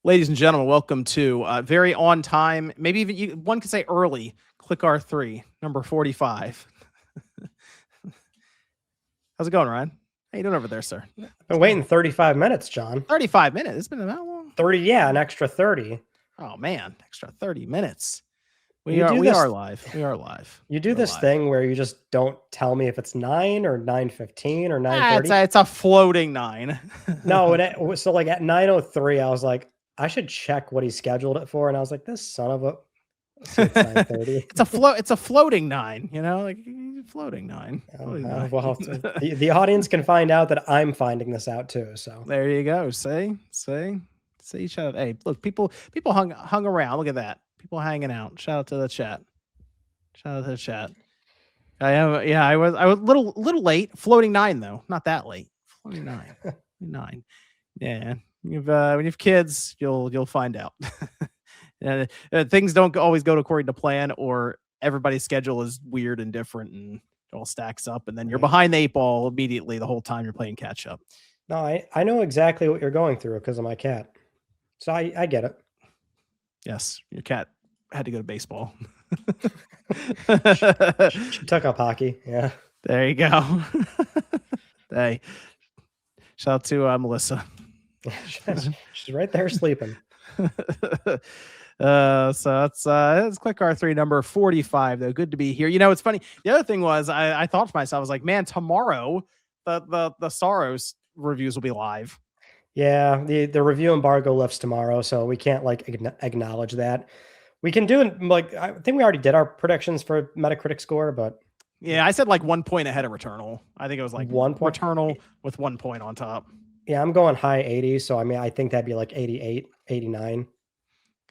Ladies and gentlemen, welcome to very on time, maybe even one could say early, Click R3, number 45. How's it going, Ryan? How you doing over there, sir? I've been waiting 35 minutes, John. 35 minutes? It's been that long? 30, yeah, an extra 30. Oh, man, extra 30 minutes. We You are do we this- are live. We are live. You do We're this live. thing where you just don't tell me if it's 9 or 9:15 or 9:30. It's a floating 9. No, so like at 9:03, I was like, I should check what he scheduled it for, and I was like, this son of a. So it's 9:30. It's a floating 9. You know, like floating 9. Floating 9. Well, the audience can find out that I'm finding this out too. So there you go. See each other. Hey, look, people hung around. Look at that. People hanging out. Shout out to the chat. I was a little late. Floating 9 though, not that late. Floating 9. 9. Yeah. When you've kids, you'll find out. Things don't always go according to plan, or everybody's schedule is weird and different, and it all stacks up, and then you're behind the 8 ball immediately the whole time you're playing catch up. No, I know exactly what you're going through because of my cat. So I get it. Yes, your cat had to go to baseball. She took up hockey. Yeah. There you go. Hey, shout out to Melissa. She's right there sleeping. So it's Click R3 number 45 though. Good to be here. You know, it's funny. The other thing was I thought to myself, I was like, man, tomorrow the Sorrows reviews will be live. Yeah, the review embargo lifts tomorrow, so we can't like acknowledge that. We can do it like I think we already did our predictions for Metacritic score, but yeah, I said like 1 point ahead of Returnal. I think it was like 1 point. Returnal with 1 point on top. Yeah, I'm going high 80s, so I mean I think that'd be like 88, 89.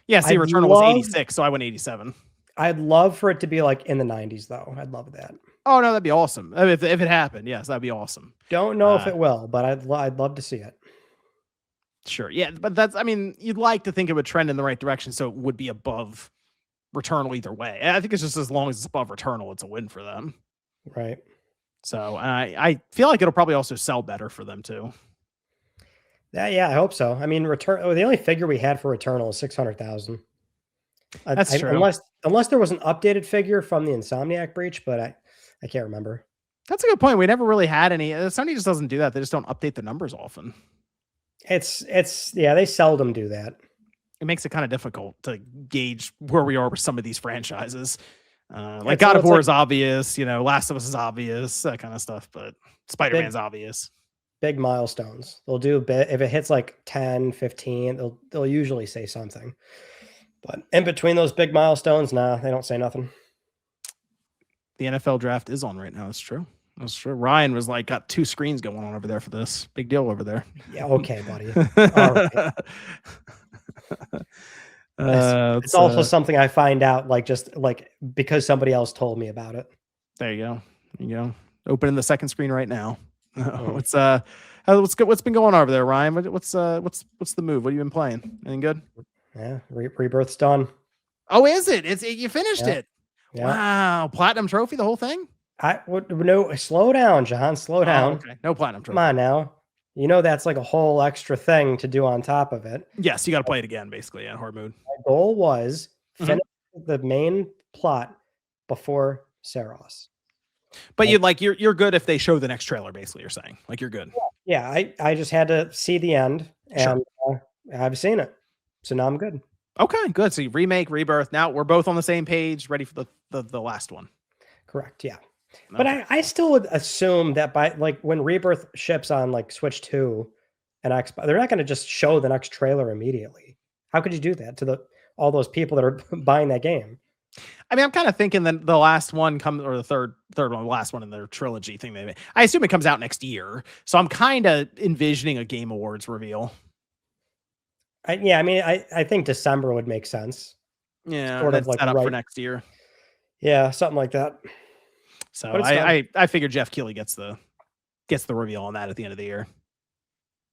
Yeah, see, Returnal was 86, so I went 87. I'd love for it to be like in the 90s though. I'd love that. Oh no, that'd be awesome. If it happened, yes, that'd be awesome. Don't know if it will, but I'd love to see it. Sure. Yeah, but you'd like to think it would trend in the right direction, so it would be above Returnal either way. I think it's just as long as it's above Returnal, it's a win for them. Right. So I feel like it'll probably also sell better for them too. Yeah, I hope so. I mean, the only figure we had for Returnal is 600,000. That's true. Unless there was an updated figure from the Insomniac breach, but I can't remember. That's a good point. We never really had any. Sony just doesn't do that. They just don't update the numbers often. Yeah, they seldom do that. It makes it kind of difficult to gauge where we are with some of these franchises. Like God of War is obvious, Last of Us is obvious, that kind of stuff, but Spider-Man's obvious. Big milestones. They'll do a bit. If it hits like 10, 15, they'll usually say something. But in between those big milestones, nah, they don't say nothing. The NFL draft is on right now. That's true. That's true. Ryan was like got 2 screens going on over there for this. Big deal over there. Yeah, okay, buddy. All right. It's also something I find out just because somebody else told me about it. There you go. Opening the second screen right now. What's been going on over there, Ryan? What's the move? What have you been playing? Anything good? Yeah, Rebirth's done. Oh, is it? You finished it. Yeah. Wow, platinum trophy, the whole thing? No, slow down, John. Slow down. Okay, no platinum trophy. Come on now. That's like a whole extra thing to do on top of it. Yes, you got to play it again, basically, in hard mode. My goal was finish the main plot before Saros. But you're good if they show the next trailer, basically, you're saying. Like, you're good. Yeah, I just had to see the end, and I've seen it. So now I'm good. Okay, good. So you remake, Rebirth. Now we're both on the same page, ready for the last one. Correct, yeah. Okay. But I still would assume that by when Rebirth ships on Switch 2 and Xbox, they're not going to just show the next trailer immediately. How could you do that to all those people that are buying that game? I mean, I'm kind of thinking that the last one comes, or the third one, the last one in their trilogy thing. I assume it comes out next year. So I'm kind of envisioning a Game Awards reveal. I think December would make sense. Yeah, sort of set up for next year. Yeah, something like that. So I figured Jeff Keighley gets the reveal on that at the end of the year.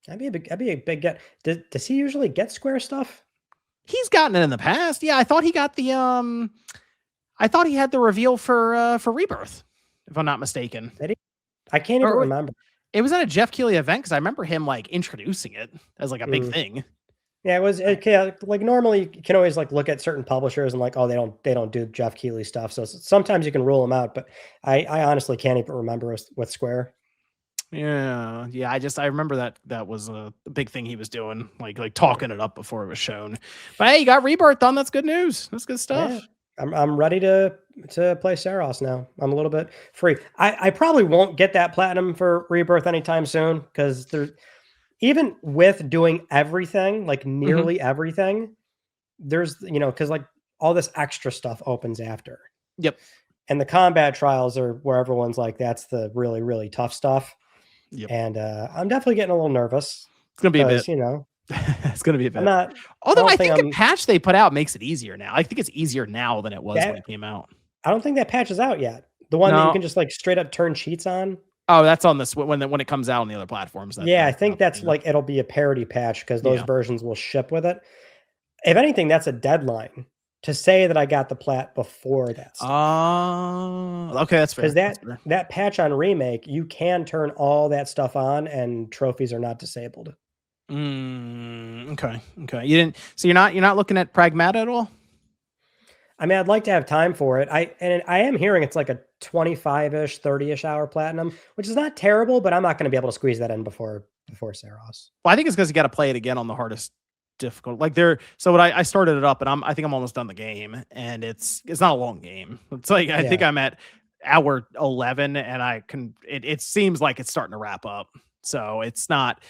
That'd be a big get. Does he usually get Square stuff? He's gotten it in the past. Yeah, I thought he got the I thought he had the reveal for Rebirth, if I'm not mistaken. Did he? I can't even remember. It was at a Jeff Keighley event because I remember him introducing it as a big thing. Yeah, it was like normally you can always like look at certain publishers and like, oh, they don't do Jeff Keighley stuff. So sometimes you can rule them out, but I honestly can't even remember with Square. Yeah, yeah. I remember that was a big thing he was doing, like talking it up before it was shown. But hey, you got Rebirth done. That's good news. That's good Yeah, stuff. I'm ready to play Saros now. I'm a little bit free. I probably won't get that platinum for Rebirth anytime soon because there's even with doing everything, like Hmm. nearly everything, there's because like all this extra stuff opens after. Yep. And the combat trials are where everyone's like, that's the really, really tough stuff. Yep. And I'm definitely getting a little nervous It's gonna be a because, bit. It's gonna be a I'm bit. not, I Although don't I think think a I'm patch they put out makes it easier now. I think it's easier now than it was when that, it came out. I don't think that patch is out yet. The one that you No. can just like straight up turn cheats on. Oh, that's on this when it comes out on the other platforms. Yeah, I That's think out. that's Yeah. like, it'll be a parity patch because those Yeah. versions will ship with it. If anything, that's a deadline to say that I got the plat before that stuff. Oh, okay, that's Because fair. That's fair. that patch on remake, you can turn all that stuff on and trophies are not disabled. Okay. Okay. You didn't. So you're not looking at Pragmata at all. I mean, I'd like to have time for it. I am hearing it's like a 25-ish, 30-ish hour platinum, which is not terrible, but I'm not going to be able to squeeze that in before Saros. Well, I think it's because you got to play it again on the hardest difficult. Like there. So what I started it up, and I think I'm almost done the game, and it's not a long game. It's like I think Yeah. I'm at hour 11, and I can. It seems like it's starting to wrap up. So it's not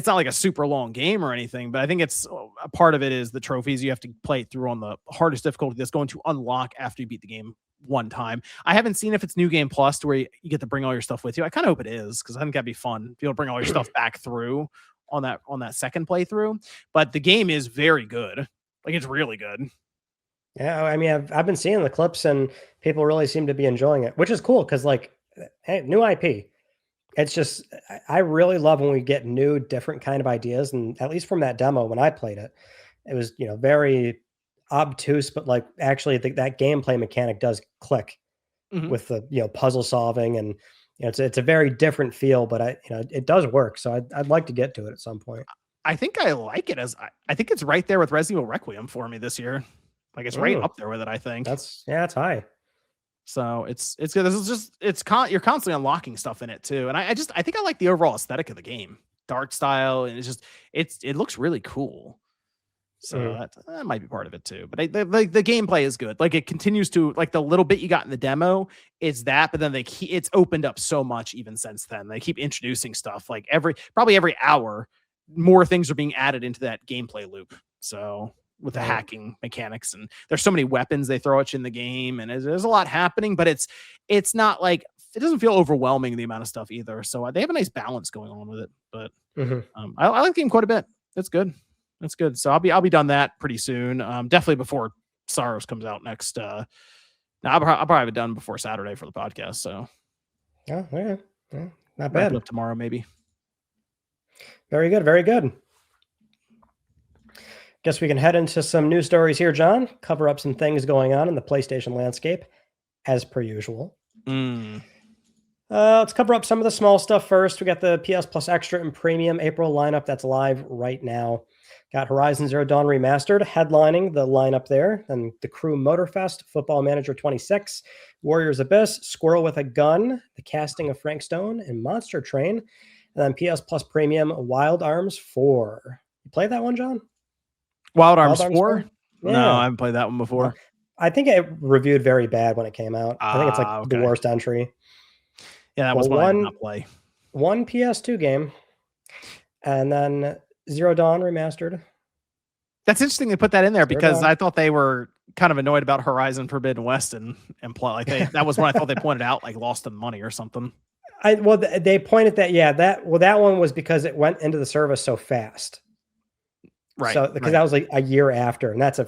like a super long game or anything, but I think it's a part of it is the trophies you have to play through on the hardest difficulty that's going to unlock after you beat the game one time. I haven't seen if it's New Game Plus to where you get to bring all your stuff with you. I kind of hope it is because I think that'd be fun. Be able to bring all your stuff back through on that second playthrough. But the game is very good. Like it's really good. Yeah, I mean, I've been seeing the clips and people really seem to be enjoying it, which is cool because, like, hey, new IP. It's just I really love when we get new, different kind of ideas, and at least from that demo when I played it, it was very obtuse, but like actually that gameplay mechanic does click Mhm. with the puzzle solving, and it's a very different feel, but it does work. So I'd like to get to it at some point. I think I like it I think it's right there with Resident Evil Requiem for me this year. Like it's right Mm, up there with it, I think. that's high. So it's good. This is just you're constantly unlocking stuff in it too. And I think I like the overall aesthetic of the game. Dark style, and it looks really cool. So Mhm. that might be part of it too. But the gameplay is good. Like it continues to like the little bit you got in the demo is that, but then it's opened up so much even since then. They keep introducing stuff like probably every hour, more things are being added into that gameplay loop. So with the Right. hacking mechanics, and there's so many weapons they throw at you in the game, and there's a lot happening, but it's not like it doesn't feel overwhelming the amount of stuff either. So they have a nice balance going on with it. But Mhm. I like the game quite a bit. It's good. That's good. So I'll be done that pretty soon. Definitely before Sorrows comes out next. No, I'll probably have it done before Saturday for the podcast. So Oh, yeah. Yeah, not wrap it bad. up tomorrow, maybe. Very good. Very good. Guess we can head into some news stories here, John. Cover up some things going on in the PlayStation landscape, as per usual. Mm. Let's cover up some of the small stuff first. We got the PS Plus Extra and Premium April lineup that's live right now. Got Horizon Zero Dawn Remastered headlining the lineup there. And The Crew Motorfest, Football Manager 26, Warriors Abyss, Squirrel with a Gun, The Casting of Frank Stone, and Monster Train. And then PS Plus Premium Wild Arms 4. You played that one, John? Wild Arms Wild Arms 4? 4? No, I Yeah. haven't played that one before. I think it reviewed very bad when it came out. I think it's like the Okay. worst entry. Yeah, that was Well, one I did not play. one PS2 game, and then Zero Dawn Remastered. That's interesting they put that in there Zero because Dawn. I thought they were kind of annoyed about Horizon Forbidden West and play like that was when I thought they pointed out like lost them money or something. They pointed that that one was because it went into the service so fast. Right. So because that was like a year after, and that's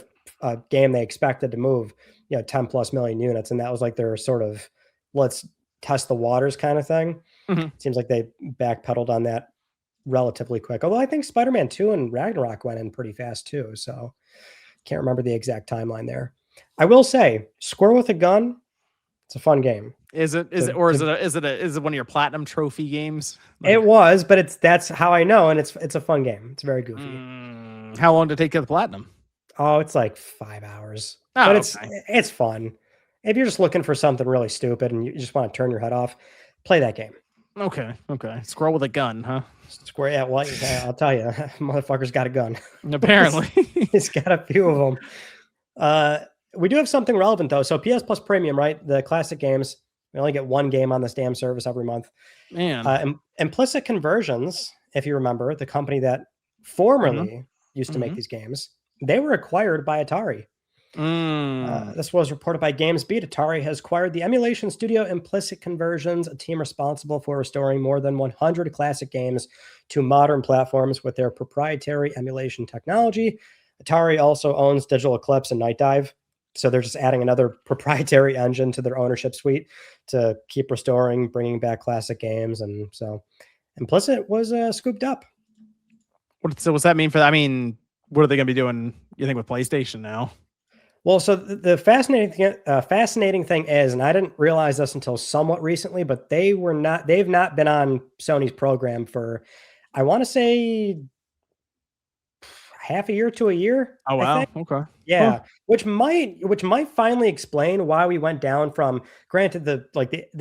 a game they expected to move 10 plus million units, and that was like their sort of let's test the waters kind of thing. Mhm. It seems like they backpedaled on that relatively quick. Although I think Spider-Man 2 and Ragnarok went in pretty fast too. So can't remember the exact timeline there. I will say, Squirrel with a Gun, it's a fun game. Is it is it one of your platinum trophy games? It was, but that's how I know, and it's a fun game. It's very goofy. How long did it take to get the platinum? Oh, it's like 5 hours, Oh, but okay. it's fun. If you're just looking for something really stupid and you just want to turn your head off, play that game. Okay. Scroll with a gun, huh? Square, yeah, well, I'll tell you, motherfucker's got a gun. Apparently. He's got a few of them. We do have something relevant though. So PS Plus Premium, right? The classic games. We only get one game on this damn service every month. Man. Implicit Conversions, if you remember, the company that Mm-hmm. formerly used to make these games, they were acquired by Atari. This was reported by GamesBeat. Atari has acquired the emulation studio Implicit Conversions, a team responsible for restoring more than 100 classic games to modern platforms with their proprietary emulation technology. Atari also owns Digital Eclipse and Night Dive, so they're just adding another proprietary engine to their ownership suite to keep restoring, bringing back classic games, and so Implicit was scooped up. So what's that mean for? I mean, what are they going to be doing? You think with PlayStation now? Well, so the fascinating thing is, and I didn't realize this until somewhat recently, but they've not been on Sony's program for, I want to say, half a year to a year. Oh I wow. think. Okay. Yeah, which might finally explain why we went down from. Granted, the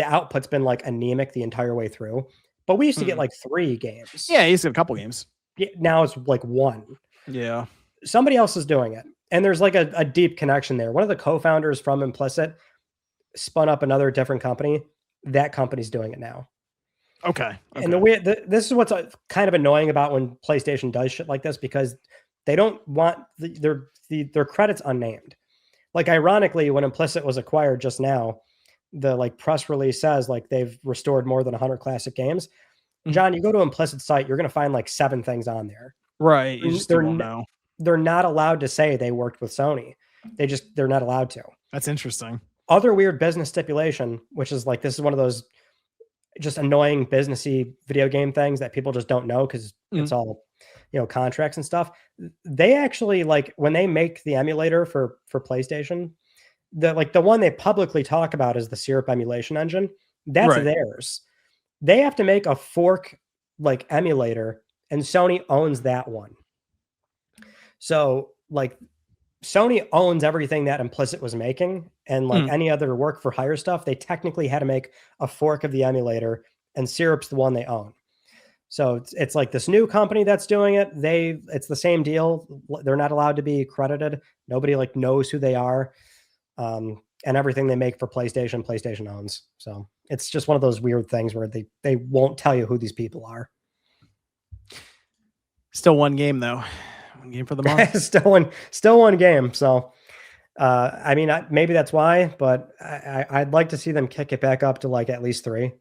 output's been like anemic the entire way through, but we used to get like 3 games. Yeah, he's got a couple games. Yeah, now it's like 1. Yeah. Somebody else is doing it. And there's like a deep connection there. One of the co-founders from Implicit spun up another different company. That company's doing it now. Okay. And this is what's kind of annoying about when PlayStation does shit like this, because they don't want their credits unnamed. Like, ironically, when Implicit was acquired just now, the like press release says like they've restored more than 100 classic games. John, you go to Implicit site, you're going to find like 7 things on there. Right. You just won't know. They're not allowed to say they worked with Sony. They're not allowed to. That's interesting. Other weird business stipulation, which is like, this is one of those just annoying businessy video game things that people just don't know because it's all, contracts and stuff. They actually, like, when they make the emulator for PlayStation, the one they publicly talk about is the Syrup emulation engine. That's theirs. They have to make a fork like emulator, and Sony owns that one. So like Sony owns everything that Implicit was making, and like any other work for hire stuff, they technically had to make a fork of the emulator, and Syrup's the one they own. So it's like this new company that's doing it. It's the same deal. They're not allowed to be credited. Nobody like knows who they are. And everything they make for PlayStation owns. So it's just one of those weird things where they won't tell you who these people are. Still one game though. One game for the month. still one game. So, I mean, maybe that's why, but I'd like to see them kick it back up to like at least 3.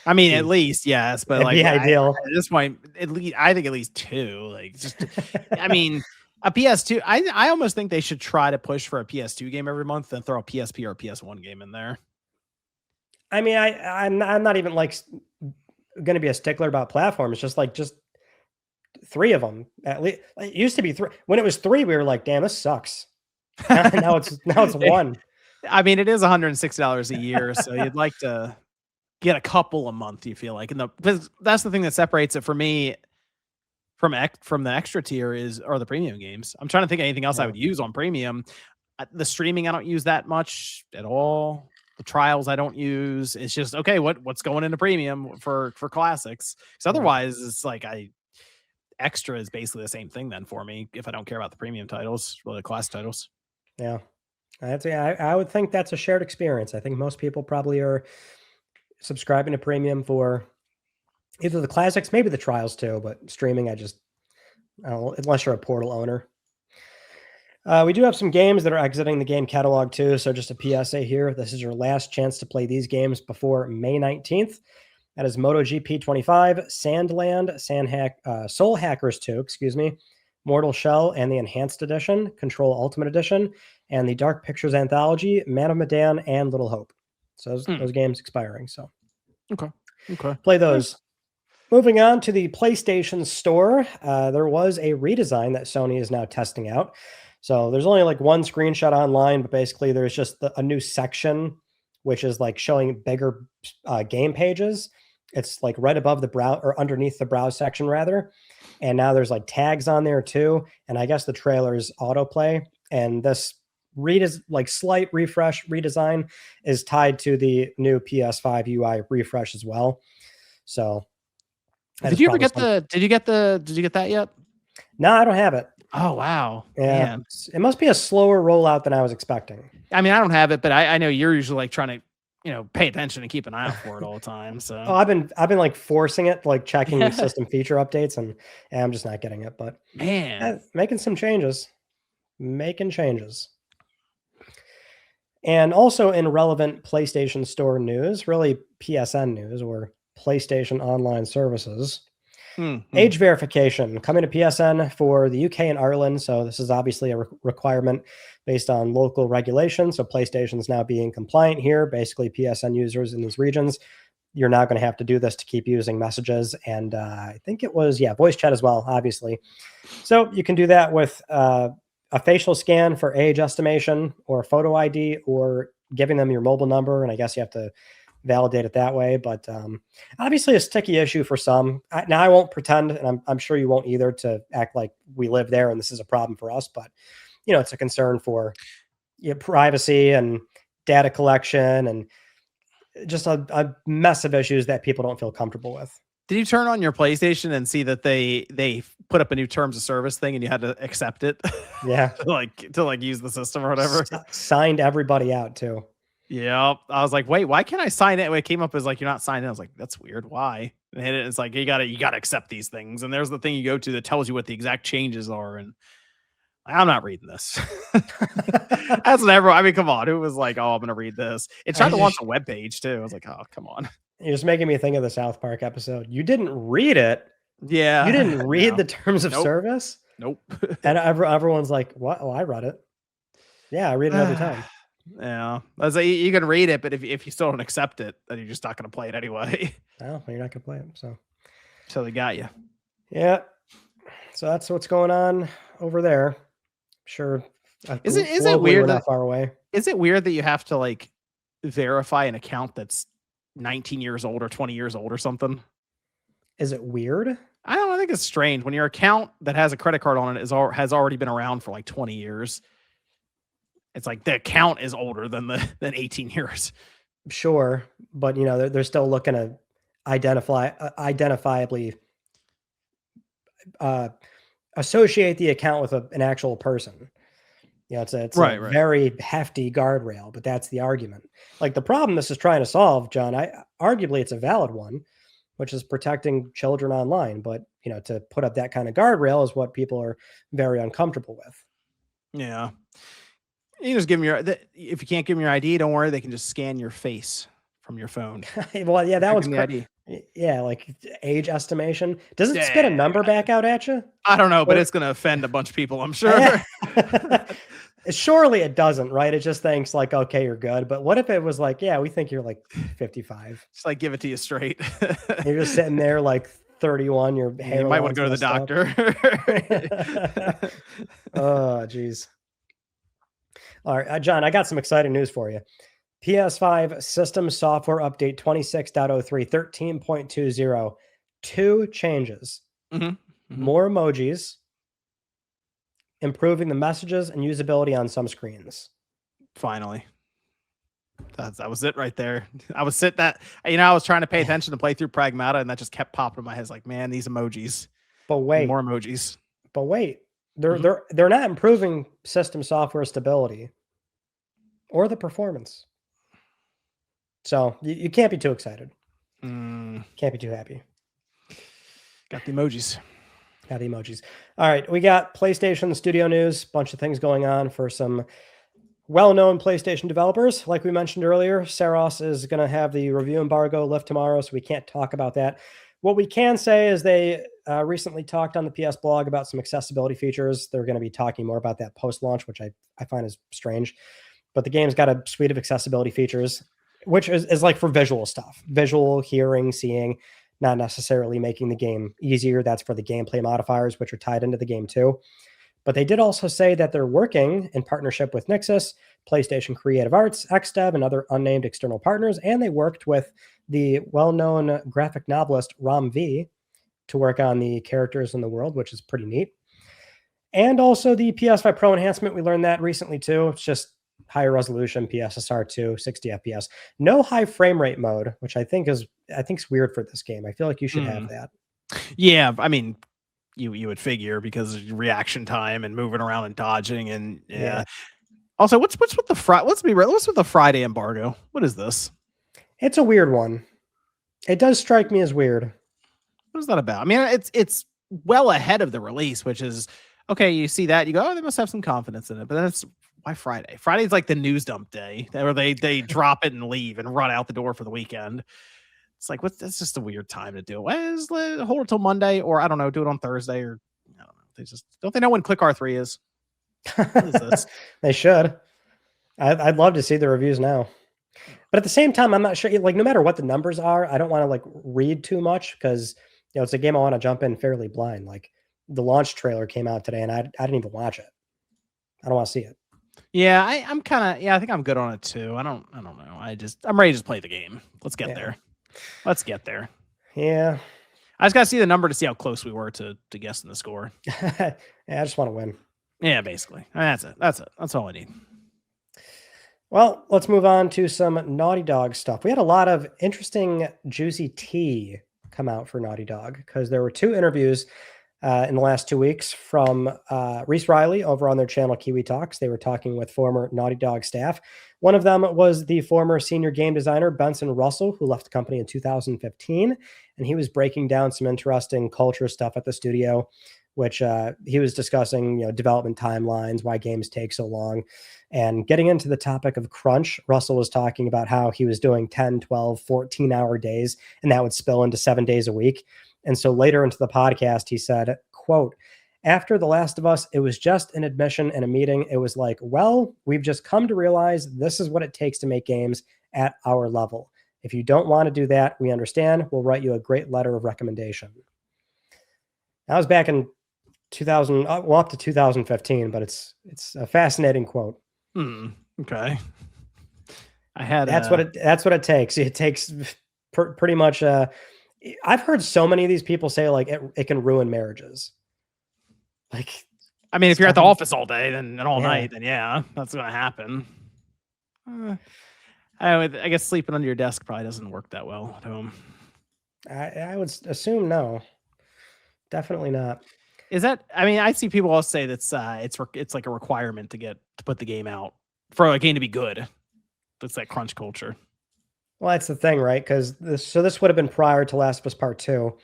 I mean, at least, yes, but like ideal. At this point, at least I think at least 2. Like, just, I mean, a PS2. I almost think they should try to push for a PS2 game every month and throw a PSP or a PS1 game in there. I mean, I'm not even like going to be a stickler about platforms. Just 3 of them at least. It used to be 3. When it was 3, we were like, "Damn, this sucks." now it's 1. I mean, it is $160 a year, so you'd like to get a couple a month. You feel like, and that's the thing that separates it for me from the extra tier are the premium games. I'm trying to think of anything else I would use on premium. The streaming I don't use that much at all. The trials I don't use. It's just okay. What's going into premium for classics? Because otherwise, it's like extra is basically the same thing then for me if I don't care about the premium titles or the class titles. Yeah, I would think that's a shared experience. I think most people probably are subscribing to premium for either the classics, maybe the trials too, but streaming, I don't know, unless you're a Portal owner. We do have some games that are exiting the game catalog too. So just a PSA here. This is your last chance to play these games before May 19th. That is MotoGP 25, Sandland, Soul Hackers 2, Mortal Shell and the Enhanced Edition, Control Ultimate Edition, and the Dark Pictures Anthology, Man of Medan, and Little Hope. So those games expiring. So okay, play those. Moving on to the PlayStation Store, there was a redesign that Sony is now testing out. So there's only like one screenshot online, but basically there's just a new section, which is like showing bigger game pages. It's like right above the browse or underneath the browse section rather. and now there's like tags on there too. And I guess the trailer's autoplay, and this slight refresh redesign is tied to the new PS5 UI refresh as well. So did you get that yet? No, I don't have it. Oh wow. Yeah. Man. It must be a slower rollout than I was expecting. I mean, I don't have it, but I know you're usually like trying to, pay attention and keep an eye out for it all the time. So I've been like forcing it, like checking system feature updates, and I'm just not getting it. But man, making changes. And also in relevant PlayStation Store news, really PSN news or PlayStation Online Services, age verification coming to PSN for the UK and Ireland. So this is obviously a requirement based on local regulations. So PlayStation's now being compliant here. Basically, PSN users in these regions, you're now going to have to do this to keep using messages. And I think it was, voice chat as well, obviously. So you can do that with a facial scan for age estimation or photo ID or giving them your mobile number. And I guess you have to validate it that way. But obviously a sticky issue for some. Now I won't pretend, and I'm sure you won't either, to act like we live there and this is a problem for us. But, it's a concern for privacy and data collection and just a mess of issues that people don't feel comfortable with. Did you turn on your PlayStation and see that they put up a new terms of service thing and you had to accept it? Yeah. to use the system or whatever. Signed everybody out too. Yeah. I was like, wait, why can't I sign it? When it came up as like, you're not signed in. I was like, that's weird. Why? And hit it. It's like, you gotta accept these things. And there's the thing you go to that tells you what the exact changes are. And I'm not reading this. That's what everyone, I mean, come on. Who was like, oh, I'm going to read this? It tried to launch a webpage too. I was like, oh, come on. You're just making me think of the South Park episode. You didn't read it. Yeah. You didn't read the terms of service? Nope. And everyone's like, what? Oh, I read it. Yeah, I read it every time. Yeah. I was like, you can read it, but if you still don't accept it, then you're just not going to play it anyway. Oh, you're not going to play it. So they got you. Yeah. So that's what's going on over there. Sure. Is it weird that far away? Is it weird that you have to like verify an account that's 19 years old or 20 years old or something? Is it weird? I think it's strange when your account that has a credit card on it has already been around for like 20 years. It's like the account is older than 18 years. Sure, but they're still looking to identifiably associate the account with an actual person. It's a very hefty guardrail, but that's the argument. Like the problem this is trying to solve, John, arguably it's a valid one, which is protecting children online. But, to put up that kind of guardrail is what people are very uncomfortable with. Yeah. You just give them if you can't give them your ID, don't worry. They can just scan your face from your phone. Well, yeah, that one's the ID. Yeah, like age estimation. Does it spit a number back out at you? I don't know, but it's going to offend a bunch of people, I'm sure. Surely it doesn't, right? It just thinks like, okay, you're good. But what if it was like, yeah, we think you're like 55. Just like give it to you straight. You're just sitting there like 31. Your hair. You might want to go to the doctor. Oh, geez. All right, John, I got some exciting news for you. PS5 System Software Update 26.03, 13.20. 2 changes. More emojis. Improving the messages and usability on some screens. Finally. That was it right there. I was trying to pay attention to play through Pragmata, and that just kept popping in my head. Like, man, these emojis. But wait. More emojis. But wait. They're not improving system software stability or the performance. So you can't be too excited. Can't be too happy. Got the emojis. All right. We got PlayStation Studio news. Bunch of things going on for some well-known PlayStation developers. Like we mentioned earlier, Saros is going to have the review embargo lift tomorrow, so we can't talk about that. What we can say is they recently talked on the PS blog about some accessibility features. They're going to be talking more about that post-launch, which I find is strange. But the game's got a suite of accessibility features, which is like for visual stuff. Visual, hearing, seeing, not necessarily making the game easier. That's for the gameplay modifiers, which are tied into the game too. But they did also say that they're working in partnership with Nixxes, PlayStation Creative Arts, XDev, and other unnamed external partners. And they worked with the well-known graphic novelist Ram V to work on the characters in the world, which is pretty neat. And also the PS5 Pro enhancement, we learned that recently too. It's just higher resolution, PSSR2, 60 FPS. No high frame rate mode, which I think is weird for this game. I feel like you should have that. Yeah, I mean, you would figure because of reaction time and moving around and dodging and yeah. Also, what's with the let's be real. What's with the Friday embargo? What is this? It's a weird one. It does strike me as weird. What is that about? I mean, it's well ahead of the release, which is okay. You see that, you go, oh, they must have some confidence in it. But then it's why Friday? Friday's like the news dump day where they drop it and leave and run out the door for the weekend. It's like, that's just a weird time to do it. Hold it till Monday, or I don't know, do it on Thursday, or I don't know. Don't they know when Click R3 is? What is this? They should. I'd love to see the reviews now. But at the same time, I'm not sure, like, no matter what the numbers are, I don't want to like read too much because, you know, it's a game I want to jump in fairly blind. Like the launch trailer came out today and I didn't even watch it. I don't want to see it. Yeah, I'm kind of, I think I'm good on it too. I don't know. I'm ready to just play the game. Let's get there. Let's get there. Yeah. I just got to see the number to see how close we were to guessing the score. Yeah, I just want to win. Yeah, basically. That's it. That's all I need. Well, let's move on to some Naughty Dog stuff. We had a lot of interesting, juicy tea come out for Naughty Dog because there were 2 interviews in the last 2 weeks from Reese Riley over on their channel Kiwi Talks. They were talking with former Naughty Dog staff. One of them was the former senior game designer, Benson Russell, who left the company in 2015. And he was breaking down some interesting culture stuff at the studio, which he was discussing, you know, development timelines, why games take so long. And getting into the topic of crunch, Russell was talking about how he was doing 10, 12, 14-hour days, and that would spill into 7 days a week. And so later into the podcast, he said, quote, "After The Last of Us, it was just an admission and a meeting. It was like, well, we've just come to realize this is what it takes to make games at our level. If you don't want to do that, we understand. We'll write you a great letter of recommendation." That was back in 2000, well, up to 2015, but it's a fascinating quote. Okay. That's what it takes. It takes pretty much. I've heard so many of these people say like it can ruin marriages. Like, I mean, if you're at the office all day and all night, then yeah, that's going to happen. I guess sleeping under your desk probably doesn't work that well at home. I would assume no, definitely not. Is that? I mean, I see people all say that's it's like a requirement to put the game out for a game to be good. It's that crunch culture. Well, that's the thing, right? Because this would have been prior to Last of Us Part 2,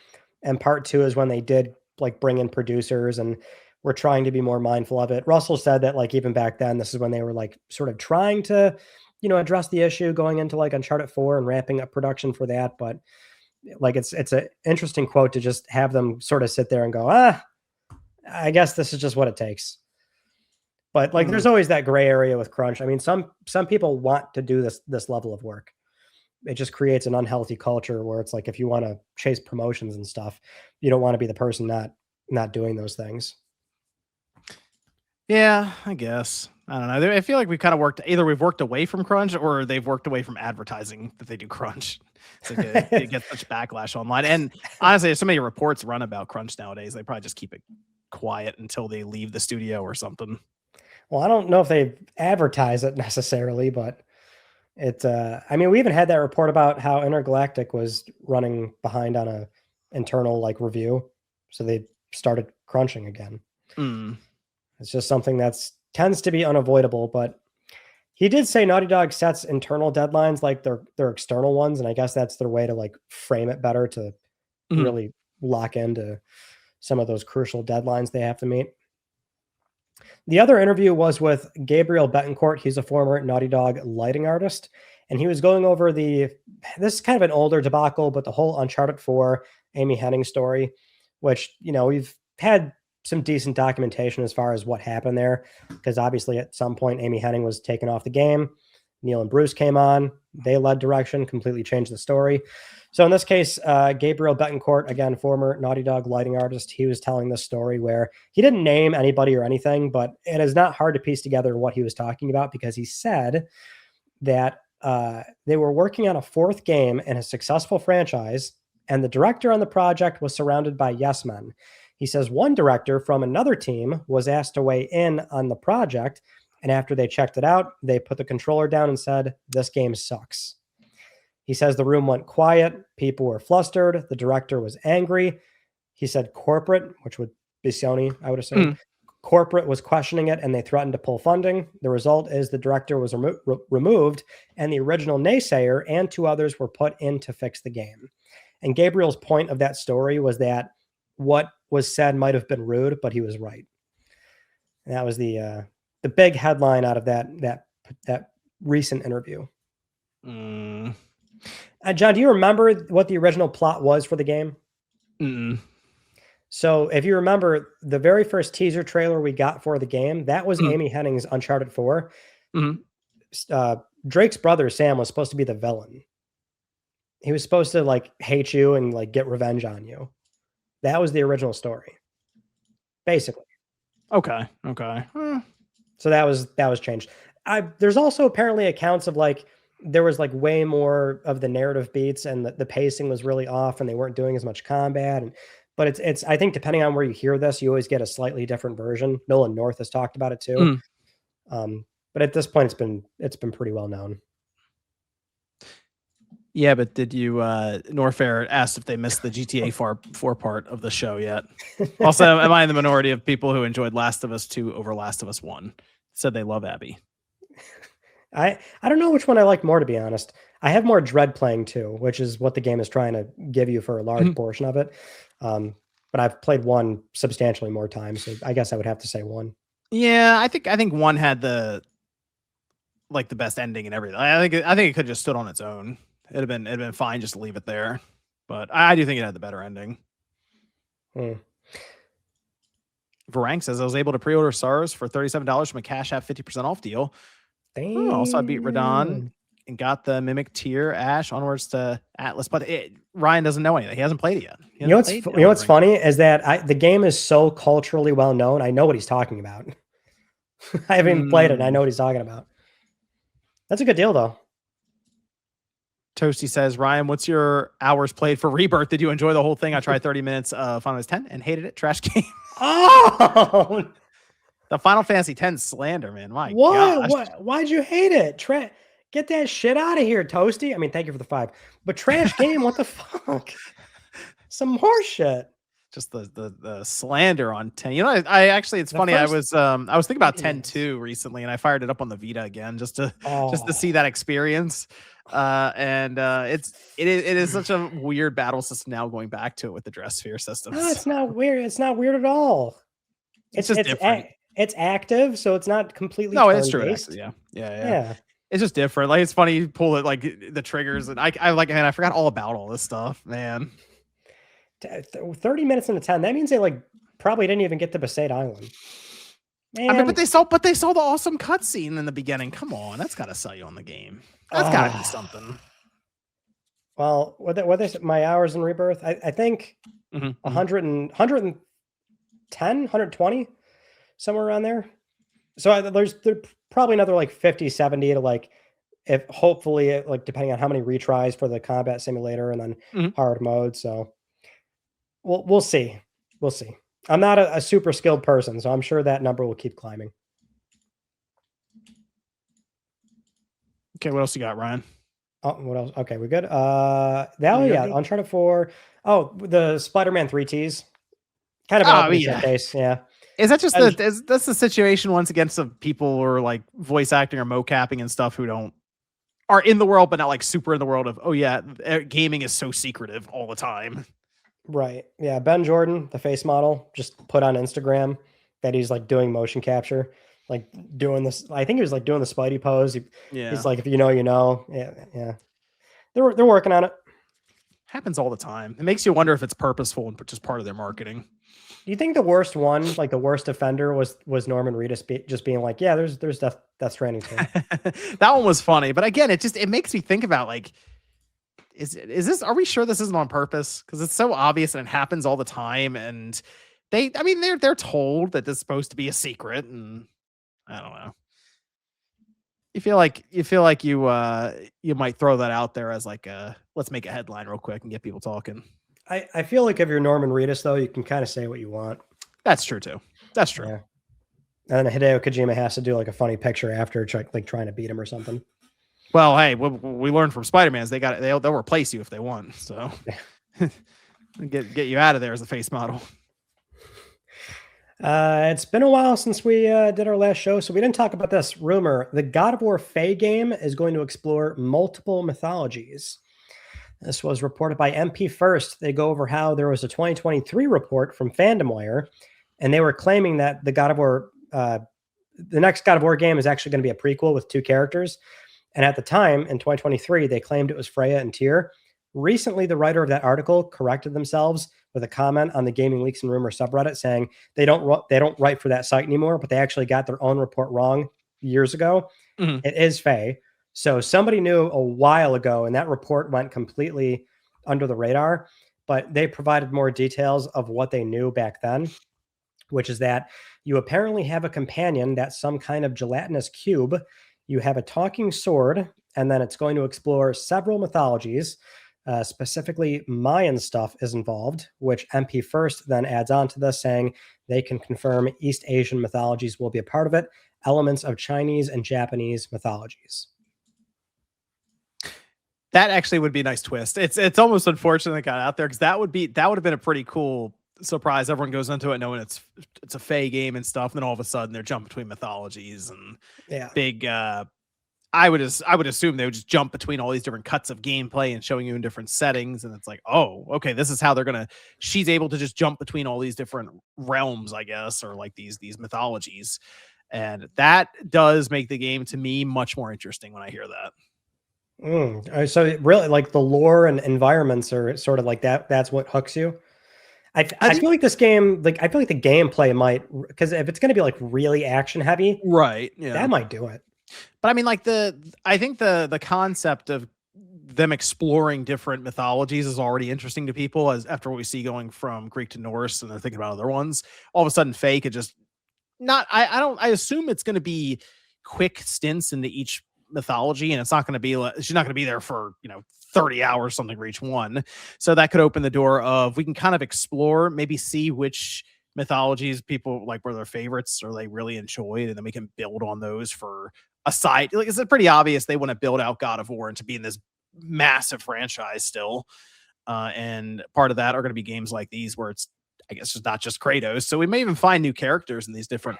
and Part 2 is when they did like bring in producers and were trying to be more mindful of it. Russell said that like even back then, this is when they were like sort of trying to, you know, address the issue going into like Uncharted 4 and ramping up production for that. But like it's an interesting quote to just have them sort of sit there and go, I guess this is just what it takes. But like, there's always that gray area with crunch. I mean, some people want to do this level of work. It just creates an unhealthy culture where it's like, if you want to chase promotions and stuff, you don't want to be the person not doing those things. Yeah, I guess. I don't know. I feel like we've kind of we've worked away from crunch or they've worked away from advertising that they do crunch. So they get such backlash online. And honestly, there's so many reports run about crunch nowadays. They probably just keep it quiet until they leave the studio or something. Well, I don't know if they advertise it necessarily, but I mean, we even had that report about how Intergalactic was running behind on a internal like review. So they started crunching again. It's just something tends to be unavoidable, but he did say Naughty Dog sets internal deadlines like their external ones. And I guess that's their way to like frame it better to really lock into some of those crucial deadlines they have to meet. The other interview was with Gabriel Betancourt. He's a former Naughty Dog lighting artist, and he was going over this is kind of an older debacle, but the whole Uncharted 4 Amy Hennig story, which, you know, we've had some decent documentation as far as what happened there, because obviously at some point Amy Hennig was taken off the game. Neil and Bruce came on. They led direction, completely changed the story. So in this case, Gabriel Betancourt, again, former Naughty Dog lighting artist, he was telling this story where he didn't name anybody or anything, but it is not hard to piece together what he was talking about, because he said that they were working on a 4th game in a successful franchise, and the director on the project was surrounded by yes men. He says one director from another team was asked to weigh in on the project, and after they checked it out, they put the controller down and said, "This game sucks." He says the room went quiet, people were flustered, the director was angry. He said corporate, which would be Sony, I would assume, corporate was questioning it and they threatened to pull funding. The result is the director was removed and the original naysayer and 2 others were put in to fix the game. And Gabriel's point of that story was that what was said might have been rude, but he was right. And that was the big headline out of that recent interview. John, do you remember what the original plot was for the game? So if you remember, the very first teaser trailer we got for the game, that was Amy Hennig's Uncharted 4. Drake's brother, Sam, was supposed to be the villain. He was supposed to like hate you and like get revenge on you. That was the original story, basically. Okay. So that was changed. There's also apparently accounts of like there was like way more of the narrative beats and the pacing was really off and they weren't doing as much combat. But it's I think depending on where you hear this, you always get a slightly different version. Nolan North has talked about it too. But at this point, it's been pretty well known. Yeah, but did you Norfair asked if they missed the GTA 4 part of the show yet? Also, am I in the minority of people who enjoyed Last of Us 2 over Last of Us 1? Said they love Abby. I don't know which one I like more, to be honest. I have more dread playing 2, which is what the game is trying to give you for a large portion of it. But I've played 1 substantially more times, so I guess I would have to say 1. Yeah, I think 1 had the best ending and everything. I think it could have just stood on its own. It'd have been fine just to leave it there. But I do think it had the better ending. Varang says I was able to pre-order SARS for $37 from a Cash App 50% off deal. Also, I beat Radon and got the Mimic tier, Ash, onwards to Atlas. But Ryan doesn't know anything. He hasn't played it yet. You know what's funny is that the game is so culturally well known. I know what he's talking about. I haven't even played it. And I know what he's talking about. That's a good deal, though. Toasty says, Ryan, what's your hours played for Rebirth? Did you enjoy the whole thing? I tried 30 minutes of Final Fantasy 10 and hated it. Trash game. Oh! The Final Fantasy 10 slander, man. My gosh. Why'd you hate it? Get that shit out of here, Toasty. I mean, thank you for the 5. But trash game, what the fuck? Some horse shit. Just the slander on 10. You know, I actually, it's funny. I was thinking about 10-2 recently, and I fired it up on the Vita again just to see that experience. It is such a weird battle system now, going back to it with the dress sphere systems. No, it's not weird. It's not weird at all. It's just different. It's active, so it's not completely. No, it's true. Yeah. It's just different. Like, it's funny you pull it like the triggers, and I forgot all about all this stuff, man. 30 minutes into 10. That means they probably didn't even get to Besaid Island. Man. I mean, but they saw the awesome cutscene in the beginning. Come on, that's got to sell you on the game. That's got to be something. Well, what my hours in Rebirth? I think 110, 120, somewhere around there. So there's probably another 50, 70 to if hopefully depending on how many retries for the combat simulator and then hard mode. So we'll see. We'll see. I'm not a super skilled person, so I'm sure that number will keep climbing. Okay, what else you got, Ryan? Oh, what else? Okay, we're good. Uncharted 4. Oh, the Spider-Man 3 tease. Kind of case, yeah. Is that just that's the situation once again of people who are voice acting or mocapping and stuff who are in the world but not super in the world of gaming is so secretive all the time. Right. Yeah. Ben Jordan, the face model, just put on Instagram that he's doing motion capture, doing this. I think he was doing the Spidey pose. He's if you know, you know. Yeah. They're working on it. Happens all the time. It makes you wonder if it's purposeful and just part of their marketing. Do you think the worst one, the worst offender, was Norman Reedus just being there's Death Stranding too. That one was funny, but again, it makes me think about is this, are we sure this isn't on purpose? Because it's so obvious and it happens all the time. And they're told that this is supposed to be a secret, and I don't know. You feel like you might throw that out there as let's make a headline real quick and get people talking. I feel like if you're Norman Reedus, though, you can kind of say what you want. That's true too. That's true. Yeah. And then Hideo Kojima has to do like a funny picture after, like trying to beat him or something. Well, hey, we learned from Spider-Man's they'll replace you if they want. So get you out of there as a face model. It's been a while since we did our last show, so we didn't talk about this rumor. The God of War Fae game is going to explore multiple mythologies. This was reported by MP First. They go over how there was a 2023 report from FandomWire, and they were claiming that the God of War, the next God of War game is actually going to be a prequel with 2 characters. And at the time, in 2023, they claimed it was Freya and Tyr. Recently, the writer of that article corrected themselves with a comment on the Gaming Leaks and Rumor subreddit saying they don't write for that site anymore, but they actually got their own report wrong years ago. Mm-hmm. It is Fae. So somebody knew a while ago, and that report went completely under the radar, but they provided more details of what they knew back then, which is that you apparently have a companion that's some kind of gelatinous cube. You have a talking sword, and then it's going to explore several mythologies. Specifically, Mayan stuff is involved, which MP First then adds on to this, saying they can confirm East Asian mythologies will be a part of it, elements of Chinese and Japanese mythologies. That actually would be a nice twist. It's almost unfortunate it got out there because that would have been a pretty cool surprise. Everyone goes into it knowing it's a Fae game and stuff, and then all of a sudden they're jumping between mythologies and big. I would assume they would just jump between all these different cuts of gameplay and showing you in different settings, and it's like, oh, okay, this is how they're gonna. She's able to just jump between all these different realms, I guess, or like these mythologies, and that does make the game to me much more interesting when I hear that. So really, like the lore and environments are sort of like that. That's what hooks you. I feel like this game, like I feel like the gameplay might, because if it's going to be like really action heavy, right? Yeah, that might do it. But I mean, like I think the concept of them exploring different mythologies is already interesting to people. As after what we see going from Greek to Norse, and they're thinking about other ones, all of a sudden, Fae could just not. I assume it's going to be quick stints into each mythology, and it's not going to be like she's not going to be there for 30 hours something for each one. So that could open the door of we can kind of explore, maybe see which mythologies people like were their favorites or they really enjoyed, and then we can build on those for a side. Like it's pretty obvious they want to build out God of War into being this massive franchise still, and part of that are going to be games like these where it's, I guess, it's not just Kratos. So we may even find new characters in these different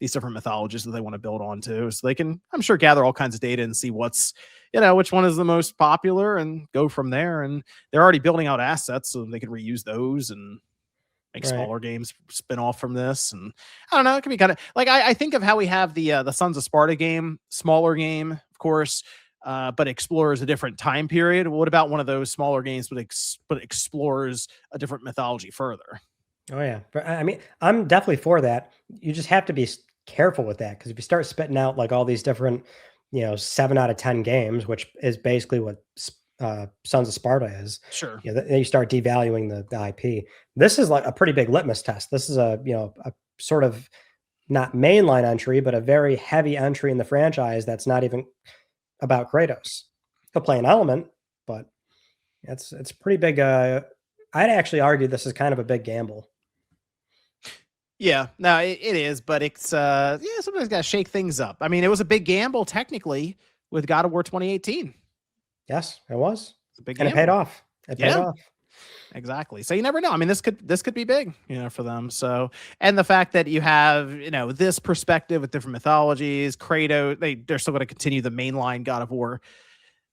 mythologies that they want to build onto, so they can, I'm sure, gather all kinds of data and see what's, which one is the most popular and go from there. And they're already building out assets so they can reuse those and make smaller games spin off from this. And I don't know, it could be kind of like, I think of how we have the Sons of Sparta game, smaller game, of course, but explores a different time period. What about one of those smaller games but explores a different mythology further? Oh yeah, I mean, I'm definitely for that. You just have to be careful with that, because if you start spitting out like all these different, 7 out of 10 games, which is basically what Sons of Sparta is. Sure. Then you start devaluing the IP. This is like a pretty big litmus test. This is a sort of not mainline entry, but a very heavy entry in the franchise that's not even about Kratos. He'll play an element, but it's pretty big. I'd actually argue this is kind of a big gamble. Yeah, no, it is, but it's somebody's got to shake things up. I mean, it was a big gamble technically with God of War 2018. Yes, it was. It's a big gamble. And it paid off. It paid off. Exactly. So you never know. I mean, this could be big, for them. So, and the fact that you have, this perspective with different mythologies, Kratos, they're still going to continue the mainline God of War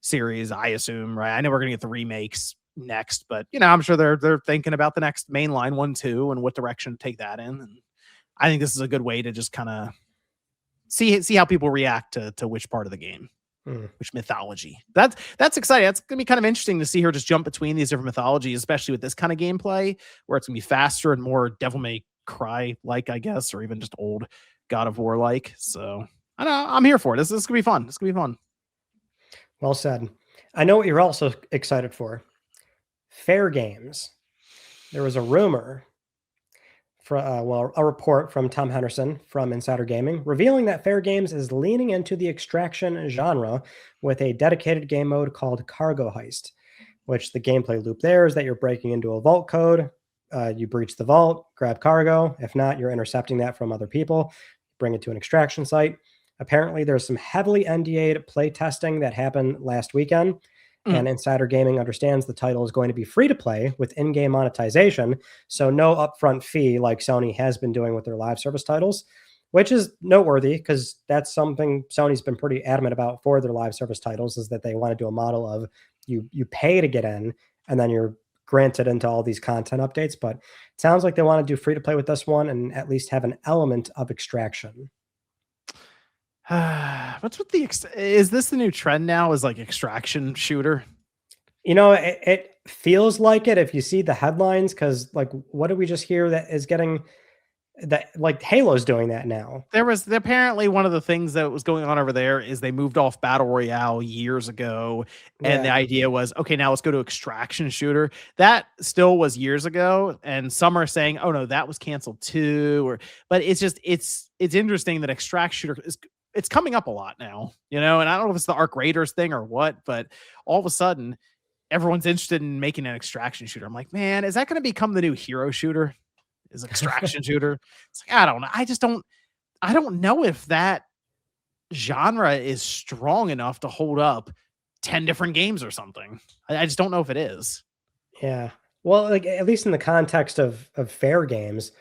series, I assume, right? I know we're going to get the remakes next, but I'm sure they're thinking about the next mainline 1, 2, and what direction to take that in. And I think this is a good way to just kind of see how people react to which part of the game, which mythology. That's exciting. That's gonna be kind of interesting to see her just jump between these different mythologies, especially with this kind of gameplay where it's gonna be faster and more Devil May Cry like, I guess, or even just old God of War like. So I don't know, I'm here for it. This is gonna be fun. It's gonna be fun. Well said. I know what you're also excited for. Fair Games. There was a rumor, a report from Tom Henderson from Insider Gaming revealing that Fair Games is leaning into the extraction genre with a dedicated game mode called Cargo Heist. which the gameplay loop there is that you're breaking into a vault code. You breach the vault, grab cargo. If not, you're intercepting that from other people, bring it to an extraction site. Apparently, there's some heavily NDA'd play testing that happened last weekend, and Insider Gaming understands the title is going to be free to play with in-game monetization, so no upfront fee like Sony has been doing with their live service titles, which is noteworthy because that's something Sony's been pretty adamant about for their live service titles, is that they want to do a model of you pay to get in, and then you're granted into all these content updates. But it sounds like they want to do free to play with this one and at least have an element of extraction. What's with is this the new trend now, is like extraction shooter? It feels like it if you see the headlines, because like, what did we just hear that is getting that, like Halo's doing that now? There was apparently one of the things that was going on over there is they moved off Battle Royale years ago. And the idea was, okay, now let's go to extraction shooter. That still was years ago. And some are saying, oh no, that was canceled too. But it's just, it's interesting that extraction shooter it's coming up a lot now, and I don't know if it's the Arc Raiders thing or what, but all of a sudden everyone's interested in making an extraction shooter. I'm like, man, is that going to become the new hero shooter? Is extraction shooter? It's like, I don't know. I don't know if that genre is strong enough to hold up 10 different games or something. I just don't know if it is. Yeah. Well, like, at least in the context of fair games,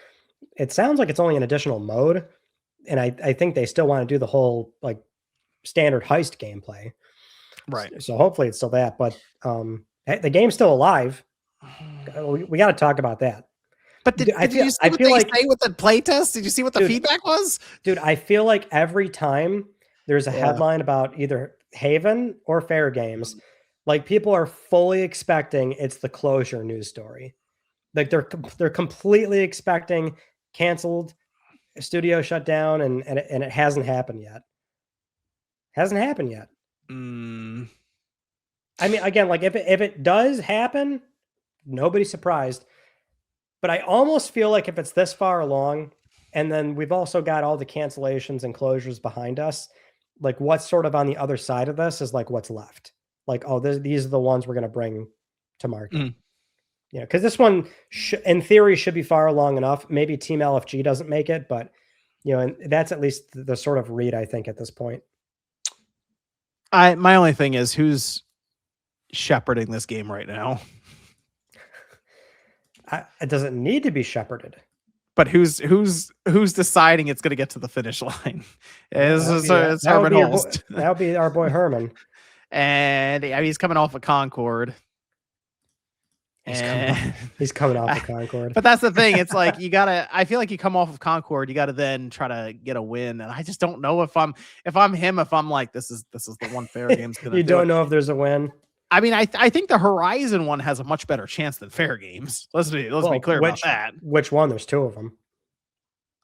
it sounds like it's only an additional mode. And I think they still want to do the whole like standard heist gameplay. Right. So hopefully it's still that, but the game's still alive. We got to talk about that. But did you see what they say with the playtest? Did you see what the feedback was? Dude, I feel like every time there's a headline about either Haven or Fair Games, like people are fully expecting it's the closure news story. Like they're completely expecting canceled, studio shut down, and it hasn't happened yet. Hasn't happened yet. I mean, again, like if it does happen, nobody's surprised. But I almost feel like if it's this far along, and then we've also got all the cancellations and closures behind us, like what's sort of on the other side of this is like what's left. Like, oh, these are the ones we're going to bring to market. Because this one, in theory, should be far along enough. Maybe Team LFG doesn't make it, but and that's at least the sort of read I think at this point. My only thing is, who's shepherding this game right now? It doesn't need to be shepherded. But who's deciding it's going to get to the finish line? It's Herman Holst. That would be our boy Herman. And he's coming off of Concord. He's coming off of Concord. But that's the thing. It's like I feel like you come off of Concord, you gotta then try to get a win. And I just don't know if I'm him, if I'm like, this is the one Fair Game's gonna You don't know if there's a win. I mean, I think the Horizon one has a much better chance than Fair Games. Let's be clear about that. Which one? There's two of them.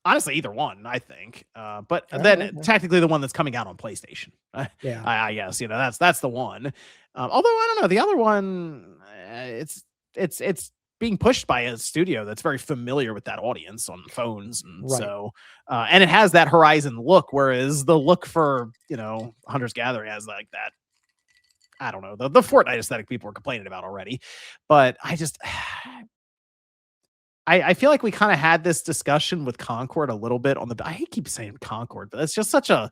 Honestly, either one, I think. But then technically the one that's coming out on PlayStation. Yeah. I guess, that's the one. Although I don't know, the other one, it's being pushed by a studio that's very familiar with that audience on phones. And so, and it has that Horizon look, whereas the look for, Hunter's Gathering has like that, I don't know, the Fortnite aesthetic people were complaining about already. But I feel like we kind of had this discussion with Concord a little bit I keep saying Concord, but it's just such a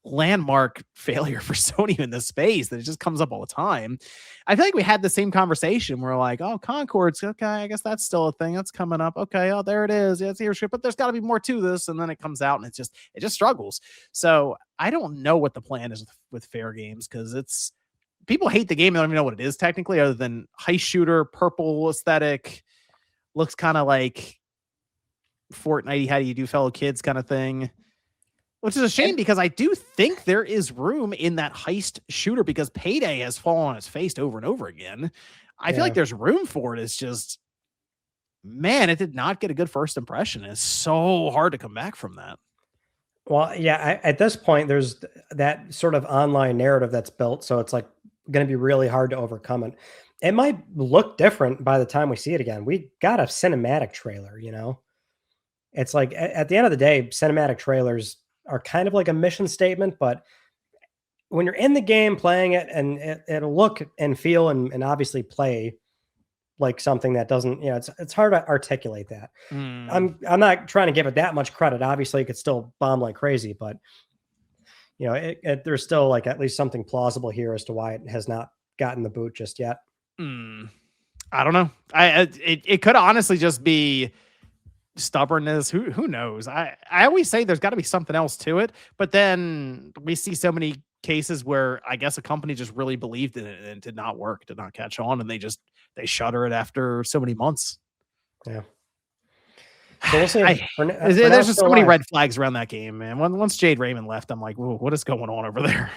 landmark failure for Sony in this space that it just comes up all the time. I feel like we had the same conversation. We're like, oh, Concord's okay. I guess that's still a thing that's coming up. Okay. Oh, there it is. Yeah, it's here, but there's got to be more to this. And then it comes out and it just struggles. So I don't know what the plan is with Fair Games, because people hate the game. They don't even know what it is technically, other than heist shooter, purple aesthetic, looks kind of like Fortnite. How do you do, fellow kids kind of thing. Which is a shame, because I do think there is room in that heist shooter, because Payday has fallen on its face over and over again. I feel like there's room for it. It's just, man, it did not get a good first impression. It's so hard to come back from that. Well, yeah, at this point, there's that sort of online narrative that's built. So it's like going to be really hard to overcome it. It might look different by the time we see it again. We got a cinematic trailer, It's like, at the end of the day, cinematic trailers are kind of like a mission statement, but when you're in the game playing it, and it'll look and feel and obviously play like something that doesn't, it's hard to articulate that. I'm not trying to give it that much credit. Obviously, it could still bomb like crazy, but there's still like at least something plausible here as to why it has not gotten the boot just yet. I don't know. It could honestly just be stubbornness. Who knows? I always say there's got to be something else to it, but then we see so many cases where I guess a company just really believed in it and it did not work, did not catch on, and they shutter it after so many months. Yeah. So we'll see. There's just so many red flags around that game, man. Once Jade Raymond left, I'm like, whoa, what is going on over there?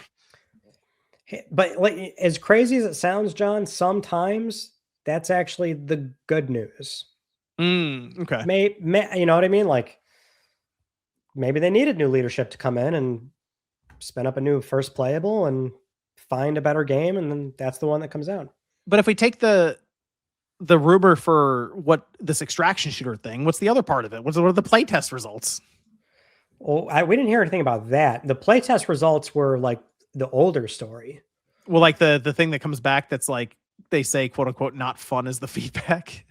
But like, as crazy as it sounds, John, sometimes that's actually the good news. Okay. You know what I mean? Like, maybe they needed new leadership to come in and spin up a new first playable and find a better game, and then that's the one that comes out. But if we take the rumor for what this extraction shooter thing, what's the other part of it? What are the playtest results? Well, we didn't hear anything about that. The playtest results were like the older story. Well, like the thing that comes back that's like they say, quote unquote, not fun is the feedback.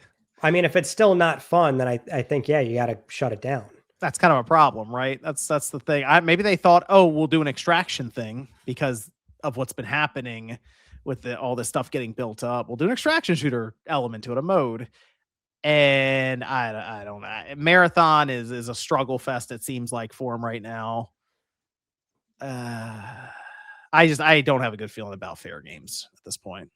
I mean, if it's still not fun, then I think, yeah, you got to shut it down. That's kind of a problem, right? That's the thing. Maybe they thought, oh, we'll do an extraction thing because of what's been happening with all this stuff getting built up. We'll do an extraction shooter element to it, a mode. And I don't know. Marathon is a struggle fest, it seems like, for him right now. I don't have a good feeling about Fair Games at this point.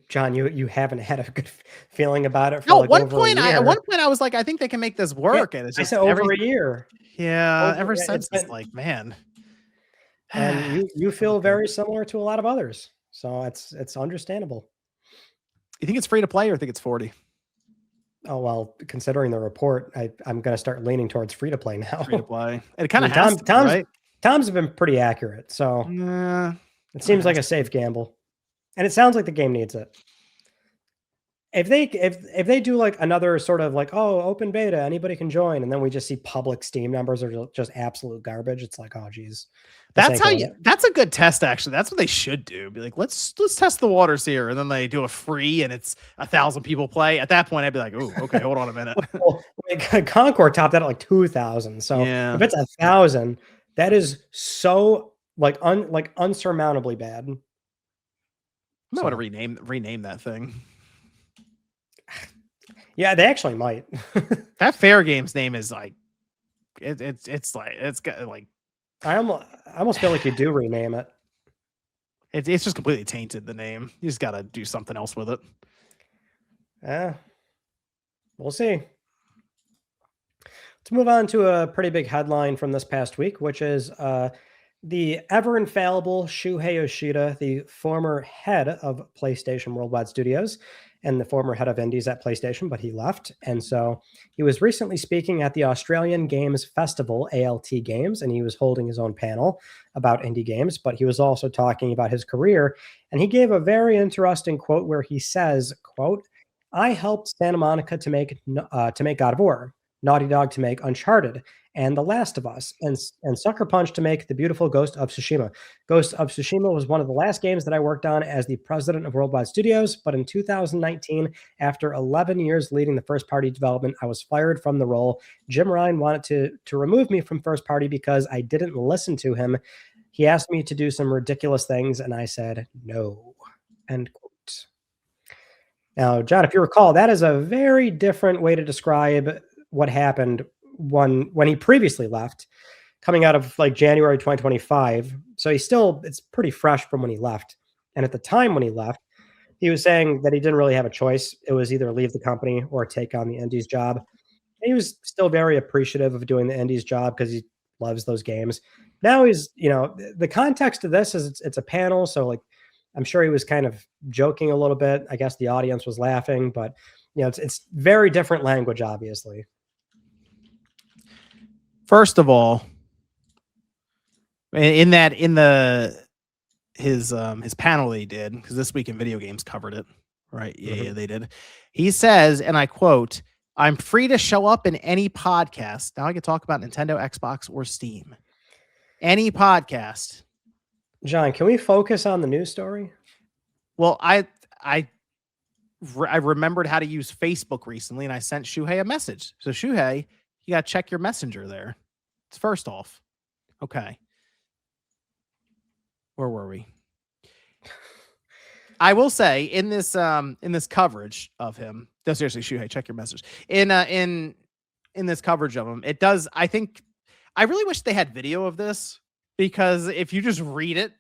John, you haven't had a good feeling about it for at one point I was like, I think they can make this work. Yeah, and it's just over a year. Yeah, ever since it's like, man. And you feel very similar to a lot of others. So it's understandable. You think it's free to play or think it's 40? Oh, well, considering the report, I'm going to start leaning towards free to play now. Free to play. It kind of has to, right? Tom's been pretty accurate. So it seems like a safe gamble. And it sounds like the game needs it. If they do like another sort of like, oh, open beta, anybody can join, and then we just see public Steam numbers are just absolute garbage, it's like, oh geez. That's a good test, actually. That's what they should do. Be like, let's test the waters here, and then they do a free and it's 1,000 people play. At that point, I'd be like, oh, okay, hold on a minute. Well, like, Concord topped that at like 2,000. So if it's 1,000, that is so like unsurmountably bad. I want to rename that thing. Yeah, they actually might. That Fair Games name is like, it's got like. I almost feel like you do rename it. It's just completely tainted, the name. You just got to do something else with it. Yeah, we'll see. Let's move on to a pretty big headline from this past week, which is the ever infallible Shuhei Yoshida, the former head of PlayStation Worldwide Studios and the former head of indies at PlayStation, but he left. And so he was recently speaking at the Australian Games Festival, ALT Games, and he was holding his own panel about indie games, but he was also talking about his career. And he gave a very interesting quote where he says, quote, "I helped Santa Monica to make God of War, Naughty Dog to make Uncharted, and The Last of Us, and Sucker Punch to make the beautiful Ghost of Tsushima. Ghost of Tsushima was one of the last games that I worked on as the president of Worldwide Studios, but in 2019, after 11 years leading the first-party development, I was fired from the role. Jim Ryan wanted to remove me from first-party because I didn't listen to him. He asked me to do some ridiculous things, and I said no." End quote. Now, John, if you recall, that is a very different way to describe what happened when he previously left, coming out of like January 2025. So it's pretty fresh from when he left. And at the time when he left, he was saying that he didn't really have a choice. It was either leave the company or take on the indies job. And he was still very appreciative of doing the indies job because he loves those games. Now he's, the context of this is it's a panel. So like, I'm sure he was kind of joking a little bit. I guess the audience was laughing, but it's very different language, obviously. First of all, his panel they did, because This Week in Video Games covered it, right? Yeah, they did. He says, and I quote, "I'm free to show up in any podcast. Now I can talk about Nintendo, Xbox, or Steam. Any podcast. John, can we focus on the news story? Well, I remembered how to use Facebook recently, and I sent Shuhei a message. So Shuhei, you got to check your messenger there. It's first off. Okay. Where were we? I will say in this coverage of him, no, seriously, Shuhei, check your message. In this coverage of him, it does. I think I really wish they had video of this, because if you just read it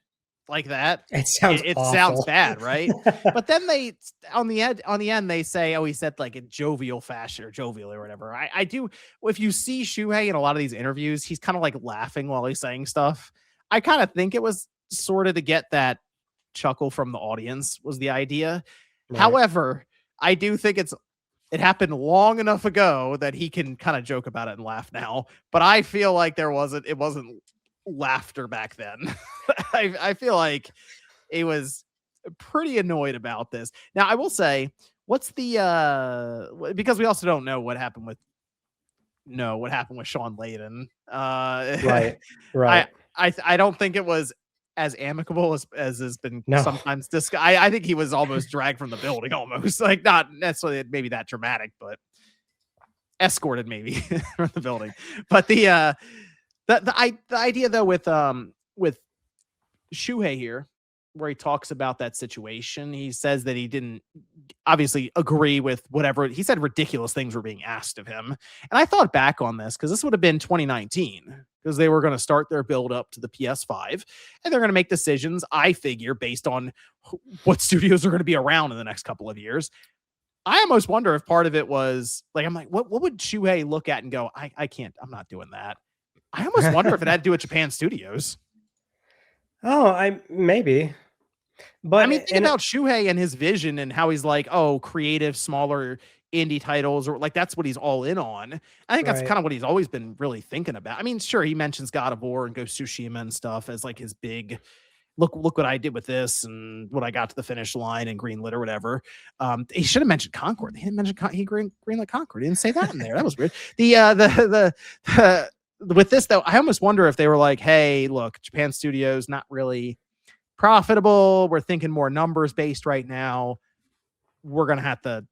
like that, It sounds it awful. sounds bad, right? But then they on the end they say, oh, he said like in jovial fashion or jovial or whatever. I do. If you see Shuhei in a lot of these interviews, he's kind of like laughing while he's saying stuff. I kind of think it was sort of to get that chuckle from the audience was the idea. Right. However, I do think it happened long enough ago that he can kind of joke about it and laugh now. But I feel like it wasn't laughter back then. I feel like it was pretty annoyed about this. Now I will say, what's the because we also don't know what happened with Sean Layden. Right. I don't think it was as amicable as has been sometimes discussed. I think he was almost dragged from the building, almost, like not necessarily maybe that dramatic, but escorted maybe from the building. But the idea though with Shuhei here, where he talks about that situation, he says that he didn't obviously agree with whatever he said. Ridiculous things were being asked of him, and I thought back on this because this would have been 2019, because they were going to start their build up to the PS5, and they're going to make decisions, I figure, based on what studios are going to be around in the next couple of years. I almost wonder if part of it was like, I'm like, what would Shuhei look at and go, I can't, I'm not doing that. I almost wonder if it had to do with Japan Studios. Oh, maybe. But I mean, think about Shuhei and his vision and how he's like, oh, creative, smaller indie titles, or like that's what he's all in on. I think that's kind of what he's always been really thinking about. I mean, sure, he mentions God of War and Ghost of Tsushima and stuff as like his big look what I did with this and what I got to the finish line and greenlit or whatever. He should have mentioned Concord. He didn't mention greenlit Concord. He didn't say that in there. That was weird. The with this though, I almost wonder if they were like, hey, look, Japan Studios not really profitable. We're thinking more numbers based right now. We're gonna have to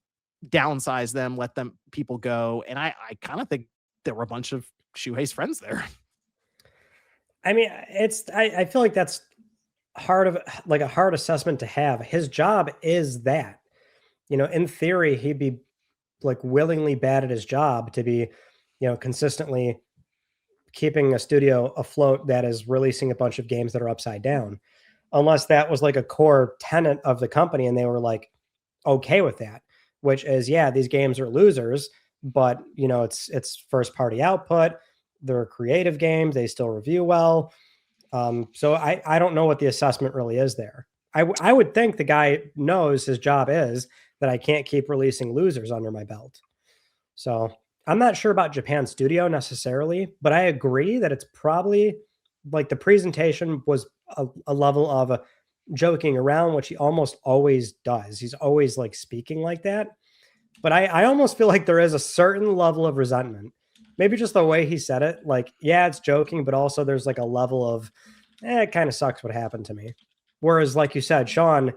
downsize them, let them people go. And I kind of think there were a bunch of Shuhei's friends there. I mean, I feel like that's a hard assessment to have. His job is that, in theory, he'd be like willingly bad at his job to be, consistently keeping a studio afloat that is releasing a bunch of games that are upside down, unless that was like a core tenet of the company and they were like okay with that, which is, yeah, these games are losers, but it's first party output. They're creative games. They still review well. So I don't know what the assessment really is there. I would think the guy knows his job is that I can't keep releasing losers under my belt. So I'm not sure about Japan Studio necessarily, but I agree that it's probably like the presentation was a level of joking around, which he almost always does. He's always like speaking like that. But I almost feel like there is a certain level of resentment. Maybe just the way he said it, like, yeah, it's joking, but also there's like a level of, it kind of sucks what happened to me. Whereas, like you said, Sean,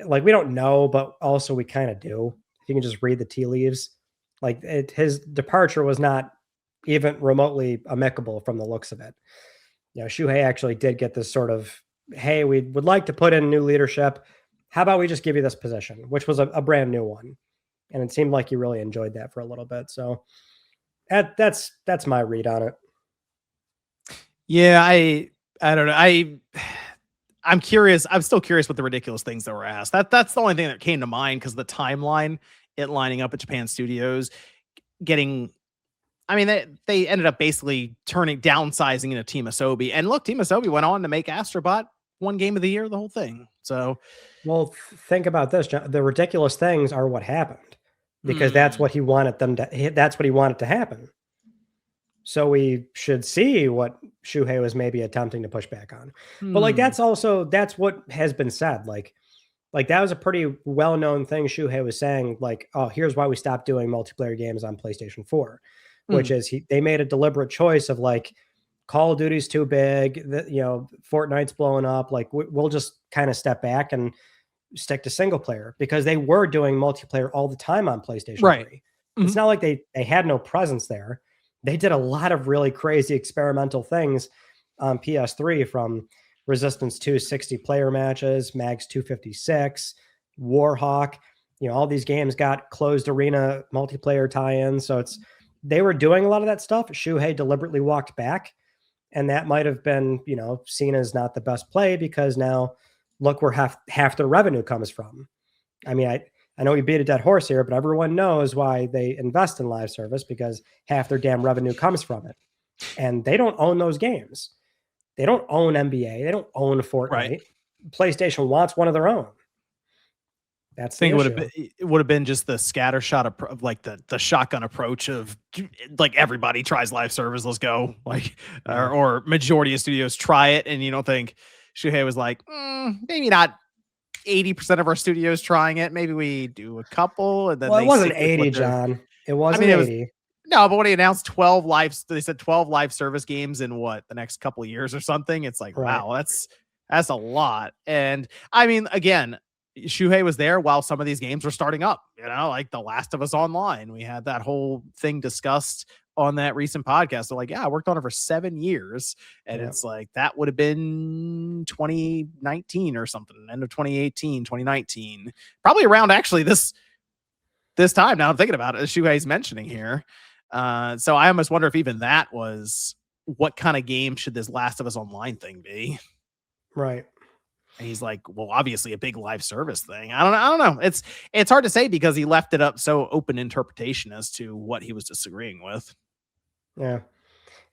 like we don't know, but also we kind of do. If you can just read the tea leaves, like his departure was not even remotely amicable from the looks of it. Shuhei actually did get this sort of, hey, we would like to put in new leadership. How about we just give you this position, which was a brand new one. And it seemed like you really enjoyed that for a little bit. So that's my read on it. Yeah, I don't know. I'm curious. I'm still curious what the ridiculous things that were asked. That's the only thing that came to mind, because the timeline, it lining up at Japan Studios, getting. I mean, they ended up basically downsizing into Team Asobi. And look, Team Asobi went on to make Astrobot one game of the year, the whole thing. So, well, think about this, John. The ridiculous things are what happened, because that's what he wanted that's what he wanted to happen. So we should see what Shuhei was maybe attempting to push back on. But like, that's what has been said. Like that was a pretty well-known thing Shuhei was saying, like, oh, here's why we stopped doing multiplayer games on PlayStation 4, which is they made a deliberate choice of like, Call of Duty's too big, Fortnite's blowing up. Like we'll just kind of step back and stick to single player, because they were doing multiplayer all the time on PlayStation Right. 3. Mhm. It's not like they had no presence there. They did a lot of really crazy experimental things on PS3, from Resistance 2 60 player matches, Mags 256, Warhawk. All these games got closed arena multiplayer tie-ins. So they were doing a lot of that stuff. Shuhei deliberately walked back, and that might have been, seen as not the best play, because now look where half the revenue comes from. I mean, I know we beat a dead horse here, but everyone knows why they invest in live service, because half their damn revenue comes from it. And they don't own those games. They don't own NBA. They don't own Fortnite. Right. PlayStation wants one of their own. That's the issue. It would have been just the scattershot of like the shotgun approach of like everybody tries live service, let's go, like or majority of studios try it, and you don't think Shuhei was like maybe not 80% of our studios trying it, maybe we do a couple, and then it wasn't 80, John. It wasn't 80. No, but when he announced 12 live, they said 12 live service games in the next couple of years or something. It's like, wow, that's a lot. And I mean, again, Shuhei was there while some of these games were starting up, like The Last of Us Online. We had that whole thing discussed on that recent podcast. They're like, yeah, I worked on it for 7 years. And it's like, that would have been 2019 or something, end of 2018, 2019, probably around actually this time. Now I'm thinking about it, as Shuhei's mentioning here. So I almost wonder if even that was, what kind of game should this Last of Us Online thing be? Right. And he's like, well, obviously a big live service thing. I don't know. It's hard to say, because he left it up so open interpretation as to what he was disagreeing with. Yeah.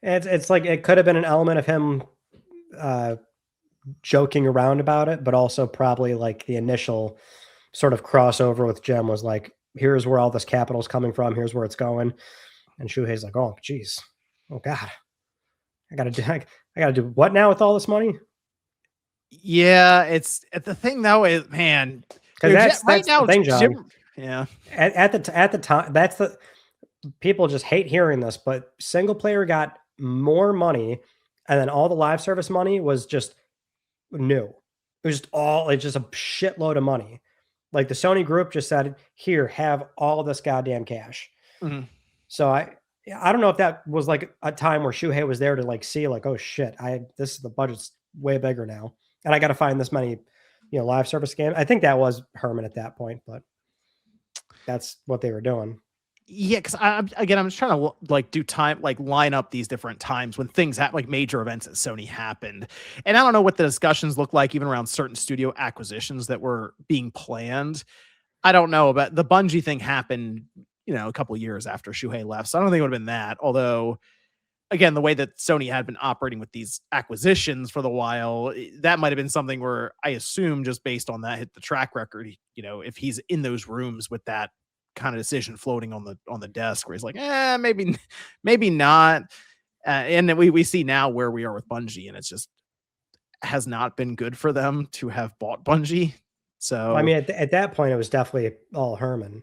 It's like, it could have been an element of him joking around about it, but also probably like the initial sort of crossover with Jim was like, here's where all this capital is coming from. Here's where it's going. And Shuhei's like, oh, geez. Oh God. I gotta do what now with all this money? Yeah, it's the thing though, is, man, because that's right now, the thing, John. Yeah. At the time, that's the people just hate hearing this, but single player got more money, and then all the live service money was just new. It was just a shitload of money. Like the Sony group just said, here, have all this goddamn cash. Mm-hmm. So I don't know if that was like a time where Shuhei was there to like see like, oh shit, the budget's way bigger now, and I got to find this many, live service games. I think that was Herman at that point, but that's what they were doing. Yeah, because I'm just trying to like do time, like line up these different times when things happen, like major events at Sony happened. And I don't know what the discussions look like even around certain studio acquisitions that were being planned. I don't know, but the Bungie thing happened, a couple of years after Shuhei left. So I don't think it would have been that. Although, again, the way that Sony had been operating with these acquisitions for the while, that might have been something where I assume, just based on that, hit the track record, if he's in those rooms with that kind of decision floating on the desk, where he's like, maybe not. And then we see now where we are with Bungie, and it's just has not been good for them to have bought Bungie. So I mean, at that point, it was definitely all Herman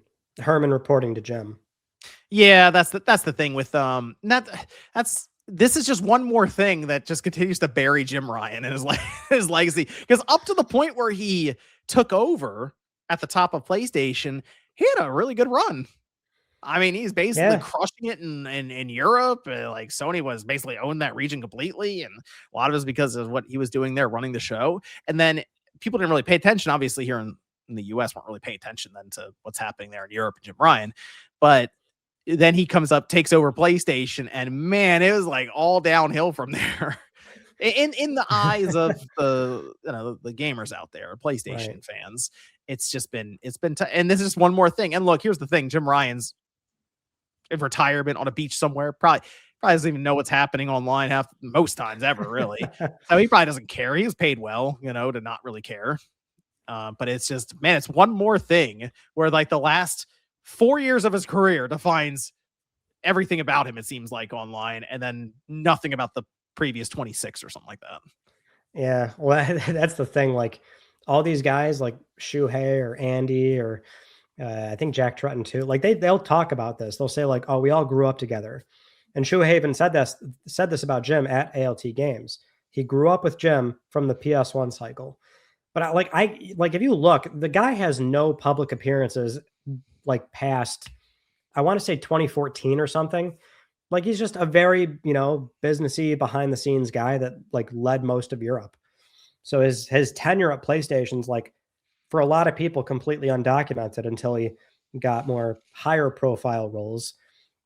reporting to Jim. Yeah, that's the thing with this is just one more thing that just continues to bury Jim Ryan and his legacy, because up to the point where he took over at the top of PlayStation, he had a really good run. I mean, he's basically crushing it in Europe. Like Sony was basically owned that region completely, and a lot of it is because of what he was doing there, running the show. And then people didn't really pay attention, obviously, here in the US, weren't really paying attention then to what's happening there in Europe and Jim Ryan. But then he comes up, takes over PlayStation, and man, it was like all downhill from there. in the eyes of the gamers out there, PlayStation fans, it's been and this is one more thing. And look, here's the thing: Jim Ryan's in retirement on a beach somewhere, probably doesn't even know what's happening online most times ever, really. So he probably doesn't care. He was paid well, to not really care. But it's just, man, it's one more thing where like the last 4 years of his career defines everything about him, it seems like, online, and then nothing about the previous 26 or something like that. Yeah, well, that's the thing. Like all these guys, like Shuhei or Andy or I think Jack Tretton too. Like they'll talk about this. They'll say like, "Oh, we all grew up together." And Shuhei said this about Jim at ALT Games. He grew up with Jim from the PS1 cycle. But if you look, the guy has no public appearances like past, I want to say 2014 or something. Like he's just a very, businessy behind the scenes guy that like led most of Europe. So his tenure at PlayStation's like for a lot of people completely undocumented until he got more higher profile roles.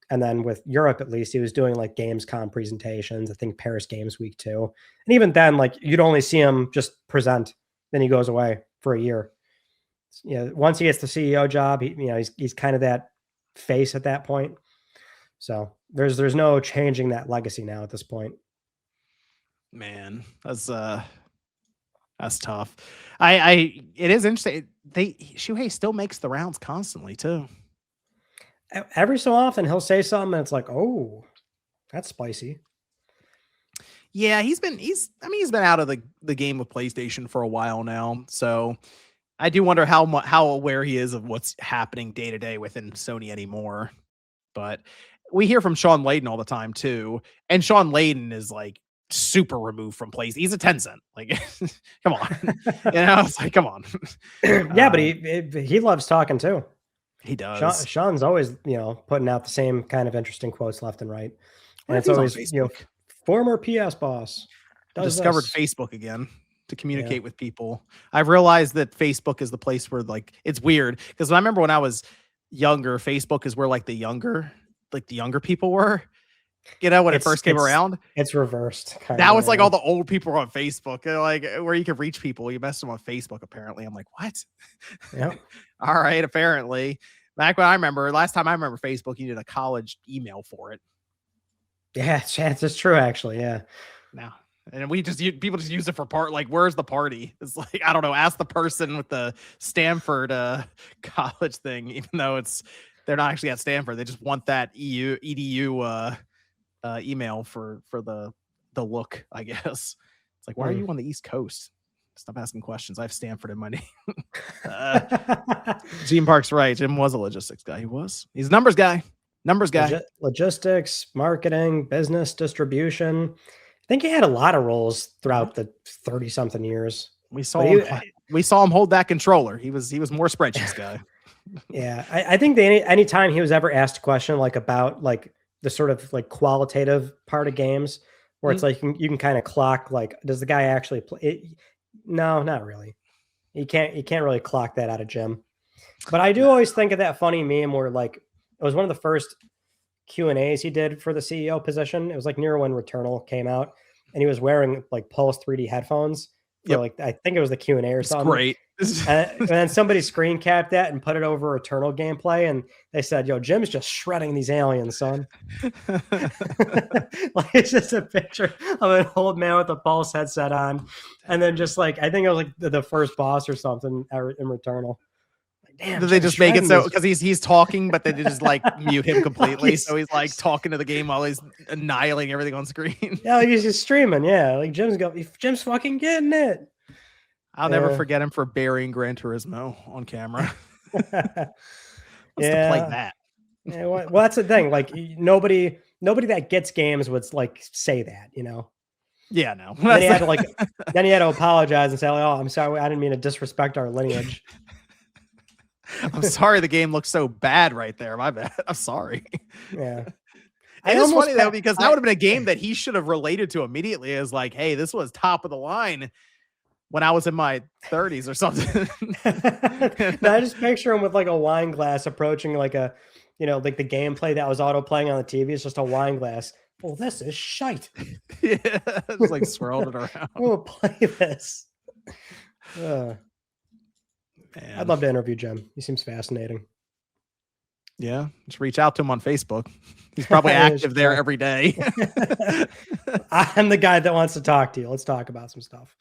And then with Europe, at least, he was doing like Gamescom presentations, I think Paris Games Week too. And even then, like you'd only see him just present, then he goes away for a year. Once he gets the CEO job, he's kind of that face at that point. So there's no changing that legacy now at this point. Man, that's tough. It is interesting. Shuhei still makes the rounds constantly too. Every so often he'll say something and it's like, oh, that's spicy. Yeah, he's been out of the game of PlayStation for a while now. So I do wonder how aware he is of what's happening day to day within Sony anymore. But we hear from Sean Layden all the time too. And Sean Layden is like super removed from PlayStation. He's a Tencent. Like, come on. It's like, come on. Yeah, but he loves talking too. He does. Sean's always, putting out the same kind of interesting quotes left and right. And it's always, former PS boss discovered Facebook again to communicate with people. I've realized that Facebook is the place where like it's weird because I remember when I was younger, Facebook is where like the younger people were. When it first came around, it's reversed. That was like all the old people were on Facebook, like where you could reach people. You messed them on Facebook, apparently. I'm like, what? Yeah. All right. Apparently, back when last time I remember Facebook, you did a college email for it. Yeah, it's true actually. Yeah. Now, and people just use it for like, where's the party? It's like, I don't know. Ask the person with the Stanford college thing, even though they're not actually at Stanford. They just want that edu email for the look, I guess. It's like, why are you on the East Coast? Stop asking questions. I have Stanford in my name. Gene Park's right. Jim was a logistics guy. He's a numbers guy. Logistics, marketing, business, distribution. I think he had a lot of roles throughout the 30-something years. We saw him hold that controller. He was more spreadsheets guy. Yeah, I think anytime he was ever asked a question like about like the sort of like qualitative part of games where it's like you can kind of clock like, does the guy actually play it? No, not really. You can't really clock that out of Jim. But I do always think of that funny meme where like it was one of the first Q&As he did for the CEO position. It was like near when Returnal came out and he was wearing like Pulse 3D headphones. Like I think it was the Q&A or something. Great. And then somebody screen capped that and put it over Eternal gameplay, and they said, "Yo, Jim's just shredding these aliens, son." Like it's just a picture of an old man with a Pulse headset on, and then just like I think it was like the first boss or something in Returnal. Like, damn, did they just make it so because he's talking, but they just like mute him completely, so he's like talking to the game while he's annihilating everything on screen. Yeah, like he's just streaming. Yeah, like Jim's fucking getting it. I'll never forget him for burying Gran Turismo on camera. To play that. Yeah, well, that's the thing. Like nobody that gets games would like say that, Yeah, no. Then he had to apologize and say, "Oh, I'm sorry, I didn't mean to disrespect our lineage." I'm sorry, the game looks so bad right there. My bad. I'm sorry. Yeah. It is funny though because that would have been a game that he should have related to immediately as like, "Hey, this was top of the line." When I was in my 30s or something. I just picture him with like a wine glass approaching like a, like the gameplay that was auto playing on the TV. It's just a wine glass. Well, this is shite. Yeah, it's like swirled it around. We'll play this. I'd love to interview Jim. He seems fascinating. Yeah, just reach out to him on Facebook. He's probably active there every day. I'm the guy that wants to talk to you. Let's talk about some stuff.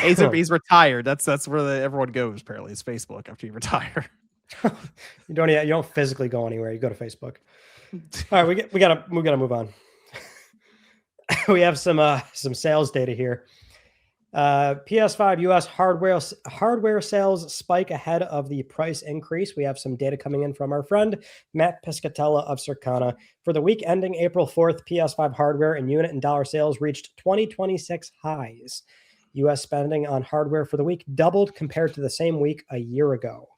He's retired. That's where everyone goes. Apparently, it's Facebook after you retire. You don't physically go anywhere. You go to Facebook. All right, we gotta move on. We have some sales data here. PS5 US hardware sales spike ahead of the price increase. We have some data coming in from our friend Matt Piscatella of Circana. For the week ending April 4th, PS5 hardware and unit and dollar sales reached 2026 highs. US spending on hardware for the week doubled compared to the same week a year ago.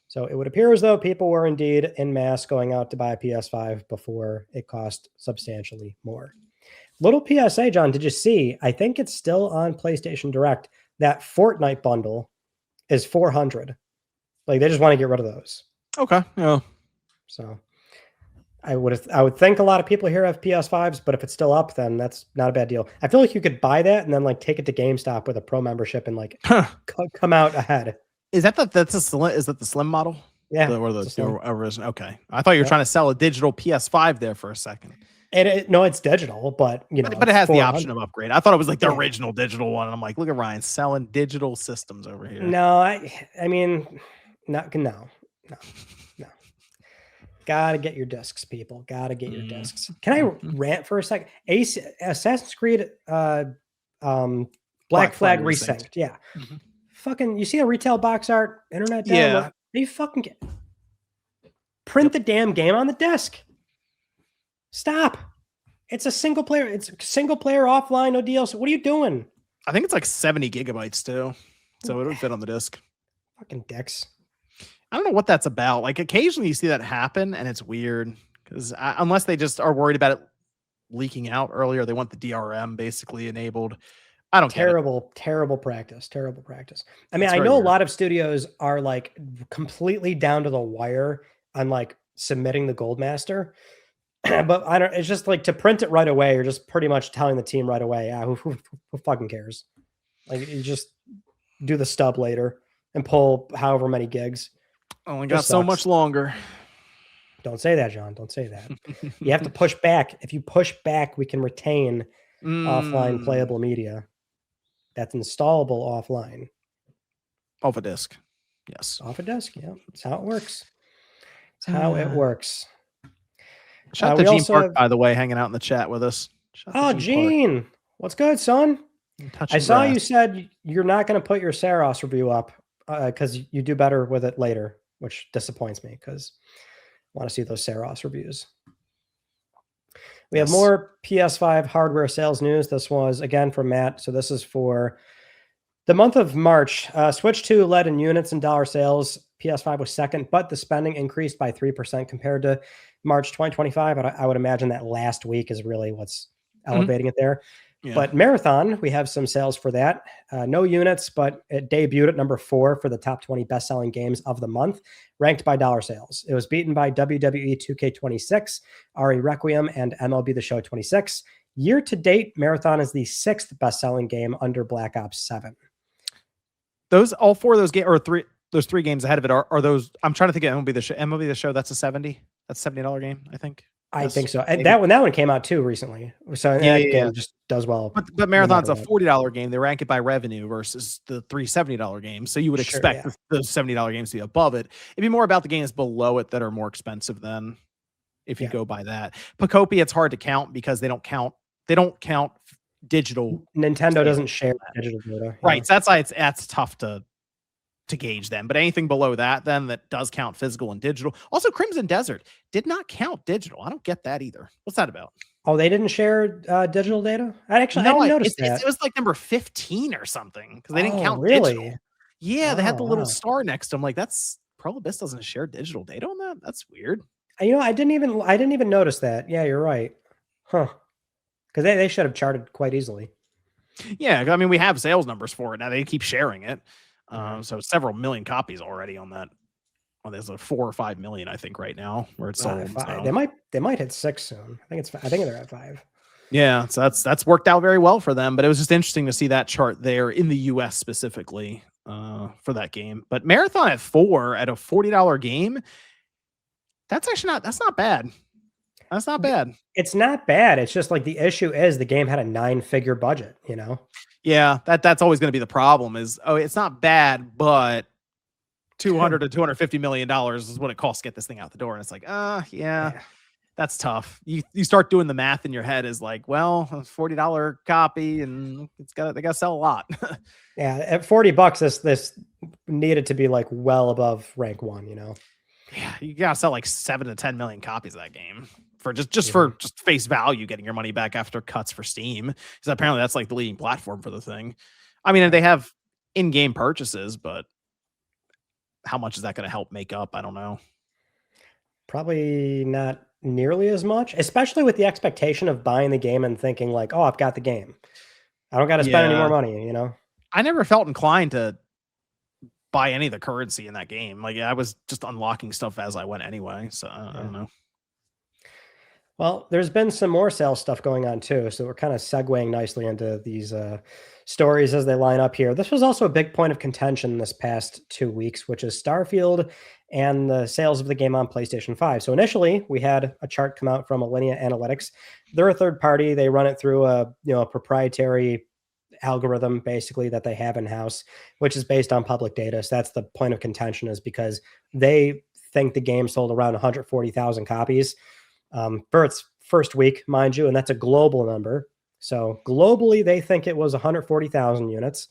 So it would appear as though people were indeed en masse going out to buy a PS5 before it cost substantially more. Little PSA, John, did you see? I think it's still on PlayStation Direct. That Fortnite bundle is $400. Like they just want to get rid of those. Okay. Yeah. So I would think a lot of people here have PS5s, but if it's still up, then that's not a bad deal. I feel like you could buy that and then like take it to GameStop with a pro membership and like come out ahead. Is that the slim model? Yeah. Original. Okay. I thought you were trying to sell a digital PS5 there for a second. No, it's digital, but you know, but it has the option of upgrade. I thought it was like the original digital one, and I'm like, look at Ryan selling digital systems over here. No, I mean, no. Gotta get your discs, people. Gotta get your discs. Can I rant for a second? Assassin's Creed, Black Flag Resynced. Yeah. Mm-hmm. Fucking, you see a retail box art, internet download? Yeah. You fucking print the damn game on the disc. Stop. It's a single player. It's single player offline, no DLC. What are you doing? I think it's like 70 gigabytes too. So it would fit on the disc. Fucking dicks. I don't know what that's about. Like occasionally you see that happen and it's weird because unless they just are worried about it leaking out earlier, they want the DRM basically enabled. I don't care. Terrible practice. I mean, I know a lot of studios are like completely down to the wire on like submitting the Gold Master. But I don't, it's just like to print it right away. You're just pretty much telling the team right away. Yeah, who fucking cares? Like you just do the stub later and pull however many gigs. Only got so much longer. Don't say that, John. Don't say that. You have to push back. If you push back, we can retain offline playable media. That's installable offline. Off a disc. Yes. Off a disc. Yeah. That's how it works. That's how it works. Shout out to Gene Park, by the way, hanging out in the chat with us. Gene. What's good, son? I saw you said you're not going to put your Saros review up because you do better with it later, which disappoints me because I want to see those Saros reviews. We have more PS5 hardware sales news. This was, again, from Matt. So this is for the month of March. Switch 2 led in units and dollar sales. PS5 was second, but the spending increased by 3% compared to March 2025. I would imagine that last week is really what's elevating it there. Yeah. But Marathon, we have some sales for that. No units, but it debuted at number 4 for the top 20 best-selling games of the month, ranked by dollar sales. It was beaten by WWE 2K26, RE Requiem, and MLB The Show 26. Year to date, Marathon is the 6th best-selling game under Black Ops 7. All 4 of those games, or those 3 games ahead of it are those. I'm trying to think of MLB The Show. That's a $70 game, I think. I think so. And that one came out too recently. So that game just does well. But Marathon's a $40 game. They rank it by revenue versus the $370 games. So you would expect those $70 games to be above it. It'd be more about the games below it that are more expensive than if you go by that. Pocopia, it's hard to count because they don't count digital. Nintendo doesn't share digital data. Right. So that's tough to gauge them, but anything below that then that does count physical and digital. Also, Crimson Desert did not count digital. I don't get that either. What's that about? Oh, they didn't share digital data? I didn't notice that. It was like number 15 or something because they didn't count digital. Yeah, they had the little star next to them. Like that's Prohibition doesn't share digital data on that. That's weird. I didn't even notice that. Yeah, you're right. Huh? Because they should have charted quite easily. Yeah, I mean we have sales numbers for it now. They keep sharing it. So several million copies already on that. Well, there's like 4 or 5 million, I think, right now where it's sold. So. They might hit 6 soon. I think they're at 5. Yeah, so that's worked out very well for them. But it was just interesting to see that chart there in the U.S. specifically for that game. But Marathon at 4 at a $40 game, that's not bad. That's not bad. It's not bad. It's just like the issue is the game had a 9-figure budget. You know. Yeah, that's always going to be the problem is, it's not bad, but $200 to $250 million is what it costs to get this thing out the door. And it's like, yeah. That's tough. You start doing the math in your head is like, well, a $40 copy and they gotta sell a lot. Yeah, at $40, this needed to be like well above rank 1, you know. Yeah, you gotta sell like 7 to 10 million copies of that game for just Mhm. for just face value, getting your money back after cuts for Steam. Because apparently that's like the leading platform for the thing. I mean, they have in-game purchases, but how much is that going to help make up? I don't know. Probably not nearly as much, especially with the expectation of buying the game and thinking like, "Oh, I've got the game. I don't gotta spend any more Yeah, money," you know? I never felt inclined to buy any of the currency in that game. Like I was just unlocking stuff as I went anyway. So I Yeah. don't know. Well, there's been some more sales stuff going on too, so we're kind of segueing nicely into these stories as they line up here. This was also a big point of contention this past 2 weeks, which is Starfield and the sales of the game on PlayStation 5. So initially, we had a chart come out from Alinea Analytics. They're a third party. They run it through a proprietary algorithm basically that they have in house, which is based on public data. So that's the point of contention, is because they think the game sold around 140,000 copies for its first week, mind you, and that's a global number. So globally, they think it was 140,000 units.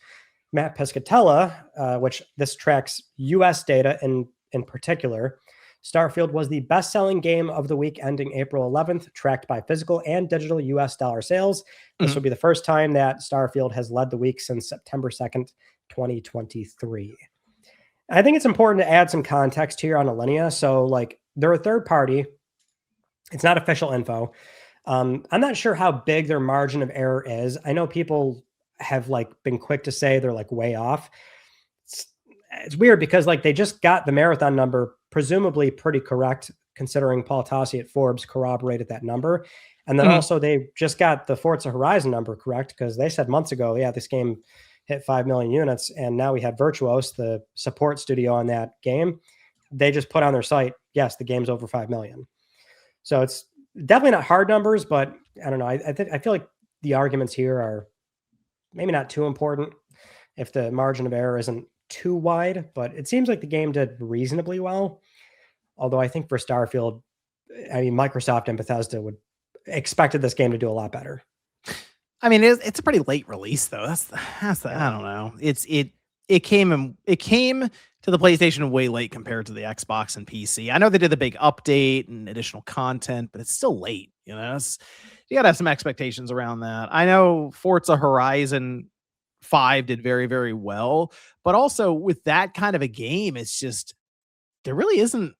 Matt Pescatella, which this tracks U.S. data in particular, Starfield was the best-selling game of the week ending April 11th, tracked by physical and digital U.S. dollar sales. This Mhm. will be the first time that Starfield has led the week since September 2nd, 2023. I think it's important to add some context here on Alinea. So, like, they're a third party. It's not official info. I'm not sure how big their margin of error is. I know people have like been quick to say they're like way off. It's, it's weird because like they just got the marathon number presumably pretty correct, considering Paul Tassi at Forbes corroborated that number. And then Mhm. also they just got the Forza Horizon number correct, because they said months ago, yeah, this game hit 5 million units. And now we had Virtuos, the support studio on that game. They just put on their site, yes, the game's over 5 million. So it's definitely not hard numbers, but I don't know. I feel like the arguments here are maybe not too important if the margin of error isn't too wide, but it seems like the game did reasonably well. Although I think for Starfield, I mean, Microsoft and Bethesda would expected this game to do a lot better. I mean, it's a pretty late release though. Yeah. I don't know. It came to the PlayStation way late compared to the Xbox and PC. I know they did the big update and additional content, but it's still late. You know, you gotta have some expectations around that. I know Forza Horizon 5 did very, very well, but also with that kind of a game, it's just there really isn't.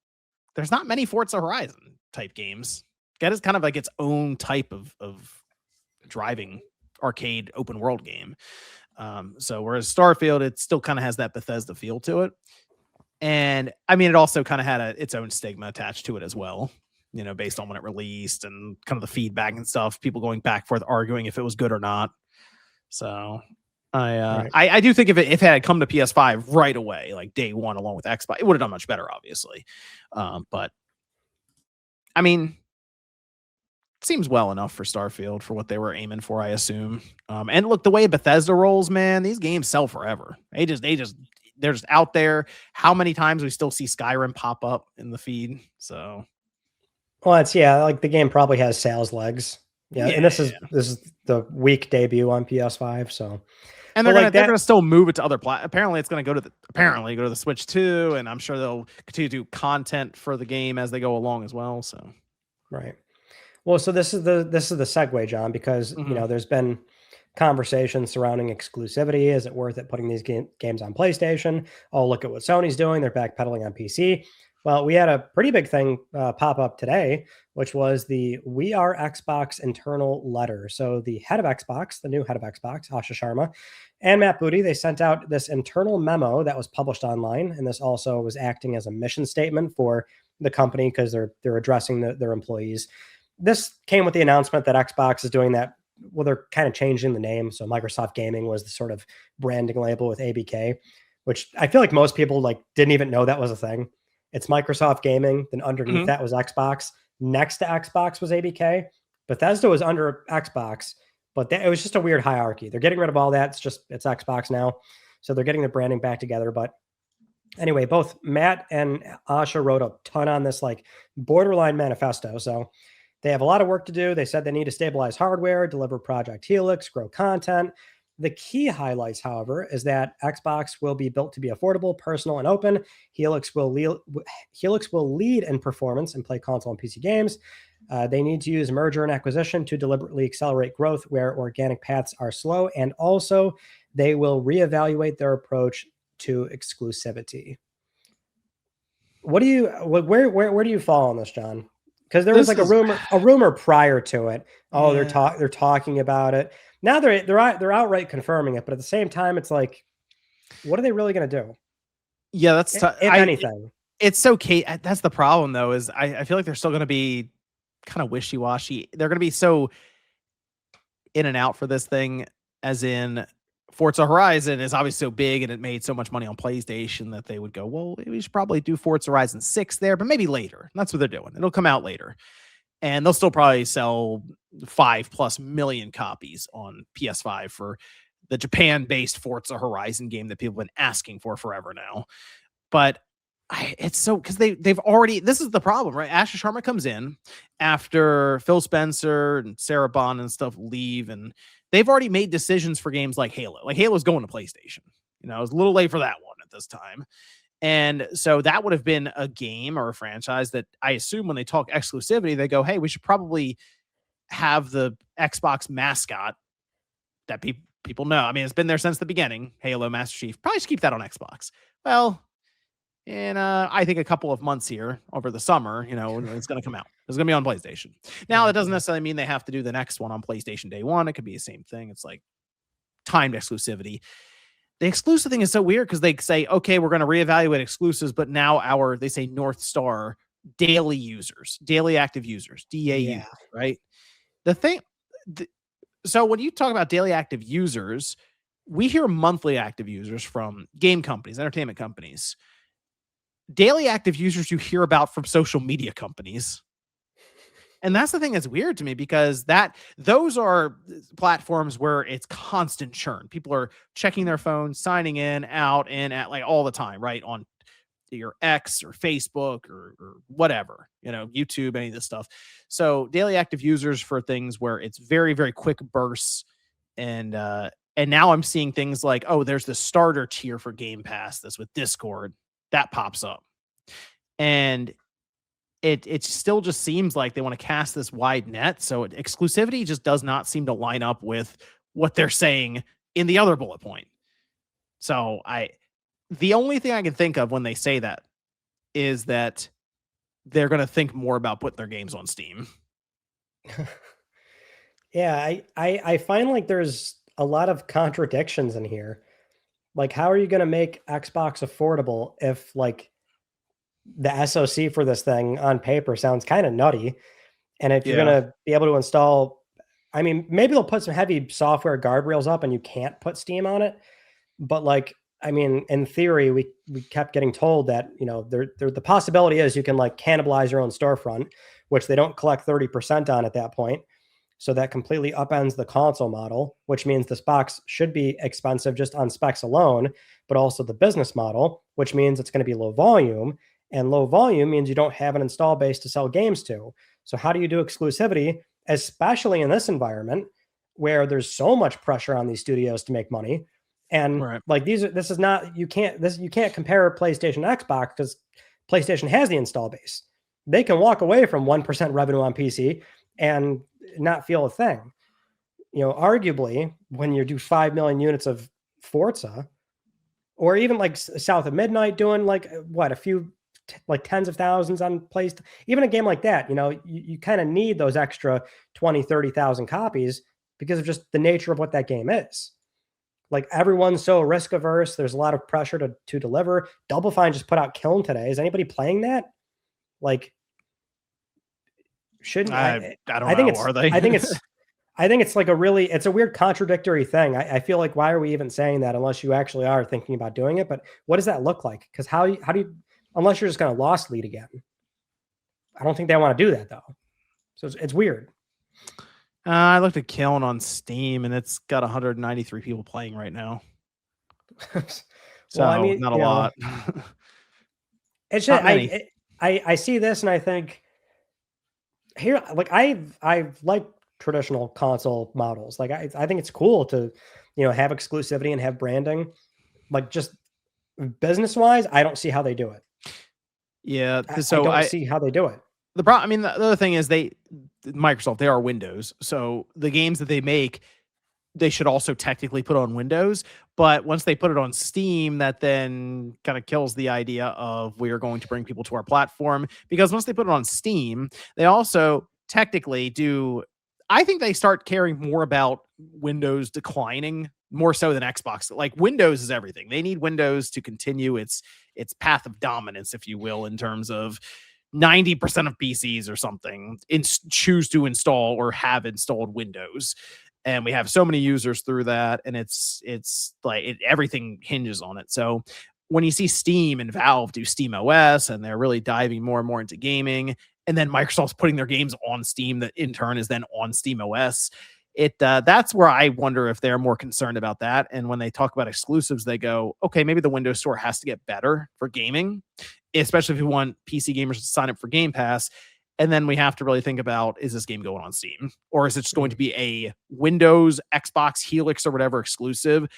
There's not many Forza Horizon type games. That is kind of like its own type of driving arcade open world game. So whereas Starfield, it still kind of has that Bethesda feel to it. And I mean, it also kind of had its own stigma attached to it as well, you know, based on when it released and kind of the feedback and stuff, people going back and forth arguing if it was good or not. So Right. I do think if it had come to PS5 right away, like day one, along with Xbox, it would have done much better, obviously. But I mean, seems well enough for Starfield for what they were aiming for, I assume. And look, the way Bethesda rolls, man, these games sell forever. They're just out there. How many times we still see Skyrim pop up in the feed? So Well, it's like the game probably has sales legs. Yeah, and yeah, this is the week debut on PS5. So, and but like they're that, gonna still move it to other Apparently, it's gonna go to the Switch too, and I'm sure they'll continue to do content for the game as they go along as well. So right. Well, so this is the segue, John, because mhm. there's been conversations surrounding exclusivity. Is it worth it putting these games on PlayStation? Oh, look at what Sony's doing. They're backpedaling on PC. Well, we had a pretty big thing pop up today, which was the We Are Xbox internal letter. So the head of Xbox, the new head of Xbox, Asha Sharma, and Matt Booty, they sent out this internal memo that was published online, and this also was acting as a mission statement for the company because they're addressing their employees. This came with the announcement that Xbox is doing that. Well, they're kind of changing the name. So Microsoft Gaming was the sort of branding label with ABK, which I feel like most people like didn't even know that was a thing. It's Microsoft Gaming. Then underneath Mhm. that was Xbox. Next to Xbox was ABK. Bethesda was under Xbox, but it was just a weird hierarchy. They're getting rid of all that. It's Xbox now. So they're getting the branding back together. But anyway, both Matt and Asha wrote a ton on this like borderline manifesto. So They have a lot of work to do. They said they need to stabilize hardware, deliver Project Helix, grow content. The key highlights, however, is that Xbox will be built to be affordable, personal, and open. Helix will lead in performance and play console and PC games. They need to use merger and acquisition to deliberately accelerate growth where organic paths are slow. And also, they will reevaluate their approach to exclusivity. Where do you fall on this, John? Because there was like a rumor prior to it. Oh, Yeah. they're talking about it. Now they're outright confirming it, but at the same time, it's like, what are they really going to do? Yeah, that's If anything. It's so that's the problem though, is I feel like they're still going to be kind of wishy-washy. They're going to be so in and out for this thing, as in Forza Horizon is obviously so big and it made so much money on PlayStation that they would go, well, we should probably do Forza Horizon 6 there, but maybe later. And that's what they're doing. It'll come out later. And they'll still probably sell 5+ million copies on PS5 for the Japan-based Forza Horizon game that people have been asking for forever now. But it's so, because they've already, this is the problem, right? Asher Sharma comes in after Phil Spencer and Sarah Bond and stuff leave, and they've already made decisions for games like Halo. Like Halo's going to PlayStation. You know, it was a little late for that one at this time. And so that would have been a game or a franchise that I assume when they talk exclusivity, they go, hey, we should probably have the Xbox mascot that people know. I mean, it's been there since the beginning. Halo, Master Chief. Probably should keep that on Xbox. Well, in I think a couple of months here over the summer, you know, it's going to come out. It's going to be on PlayStation. Now, that doesn't necessarily mean they have to do the next one on PlayStation day one. It could be the same thing. It's like timed exclusivity. The exclusive thing is so weird because they say, okay, we're going to reevaluate exclusives, but now they say North Star daily users, daily active users, DAU, right? So when you talk about daily active users, we hear monthly active users from game companies, entertainment companies. Daily active users you hear about from social media companies. And that's the thing that's weird to me, because those are platforms where it's constant churn. People are checking their phones, signing in, out, in, at like all the time, right? On your X or Facebook or whatever, you know, YouTube, any of this stuff. So daily active users for things where it's very, very quick bursts. And now I'm seeing things like, oh, there's the starter tier for Game Pass that's with Discord that pops up. And it still just seems like they want to cast this wide net. So exclusivity just does not seem to line up with what they're saying in the other bullet point. So the only thing I can think of when they say that is that they're going to think more about putting their games on Steam. Yeah, I find like there's a lot of contradictions in here. Like, how are you going to make Xbox affordable if like the SoC for this thing on paper sounds kind of nutty? And if you're going to be able to install, I mean, maybe they'll put some heavy software guardrails up and you can't put Steam on it. But like, I mean, in theory, we kept getting told that, you know, the possibility is you can like cannibalize your own storefront, which they don't collect 30% on at that point. So that completely upends the console model, which means this box should be expensive just on specs alone, but also the business model, which means it's going to be low volume. And low volume means you don't have an install base to sell games to. So how do you do exclusivity, especially in this environment where there's so much pressure on these studios to make money? And like you can't compare PlayStation Xbox because PlayStation has the install base. They can walk away from 1% revenue on PC and not feel a thing. You know, arguably when you do 5 million units of Forza, or even like South of Midnight doing like what, a few like tens of thousands on PlayStation, even a game like that, you know, you kind of need those extra 20, 30,000 copies because of just the nature of what that game is. Like everyone's so risk averse. There's a lot of pressure to deliver. Double Fine just put out Kiln today. Is anybody playing that? Like, shouldn't I don't know. Are they? I think it's like it's a weird contradictory thing. I feel like, why are we even saying that unless you actually are thinking about doing it? But what does that look like? Because how do you, unless you're just going to lost lead again? I don't think they want to do that though. So it's weird. I looked at Kiln on Steam and it's got 193 people playing right now. So well, I mean, not a lot. It's just I see this and I think here, like I like traditional console models. Like I think it's cool to, have exclusivity and have branding. Like just business wise, I don't see how they do it. Yeah, I so don't see how they do it. the problem. I mean, the other thing is Microsoft, they are Windows, so the games that they make, they should also technically put on Windows. But once they put it on Steam, that then kind of kills the idea of we are going to bring people to our platform. Because once they put it on Steam, they also technically do. I think they start caring more about Windows declining more so than Xbox. Like Windows is everything. They need Windows to continue its path of dominance, if you will, in terms of 90% of PCs or something choose to install or have installed Windows, and we have so many users through that, and it's like everything hinges on it. So when you see Steam and Valve do Steam OS and they're really diving more and more into gaming, and then Microsoft's putting their games on Steam that in turn is then on Steam OS, that's where I wonder if they're more concerned about that. And when they talk about exclusives, they go, okay, maybe the Windows Store has to get better for gaming, especially if you want PC gamers to sign up for Game Pass. And then we have to really think about, is this game going on Steam, or is it just going to be a Windows, Xbox, Helix, or whatever exclusive?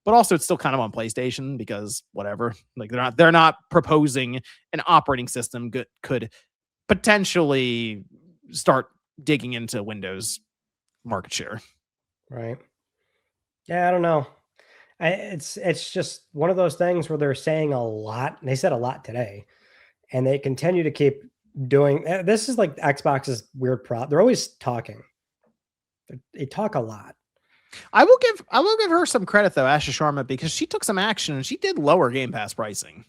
But also it's still kind of on PlayStation because whatever, like they're not proposing an operating system could potentially start digging into Windows market share. Right. Yeah, I don't know. It's just one of those things where they're saying a lot. And they said a lot today, and they continue to keep doing. This is like Xbox's weird prop. They're always talking. They talk a lot. I will give her some credit though, Asha Sharma, because she took some action and she did lower Game Pass pricing.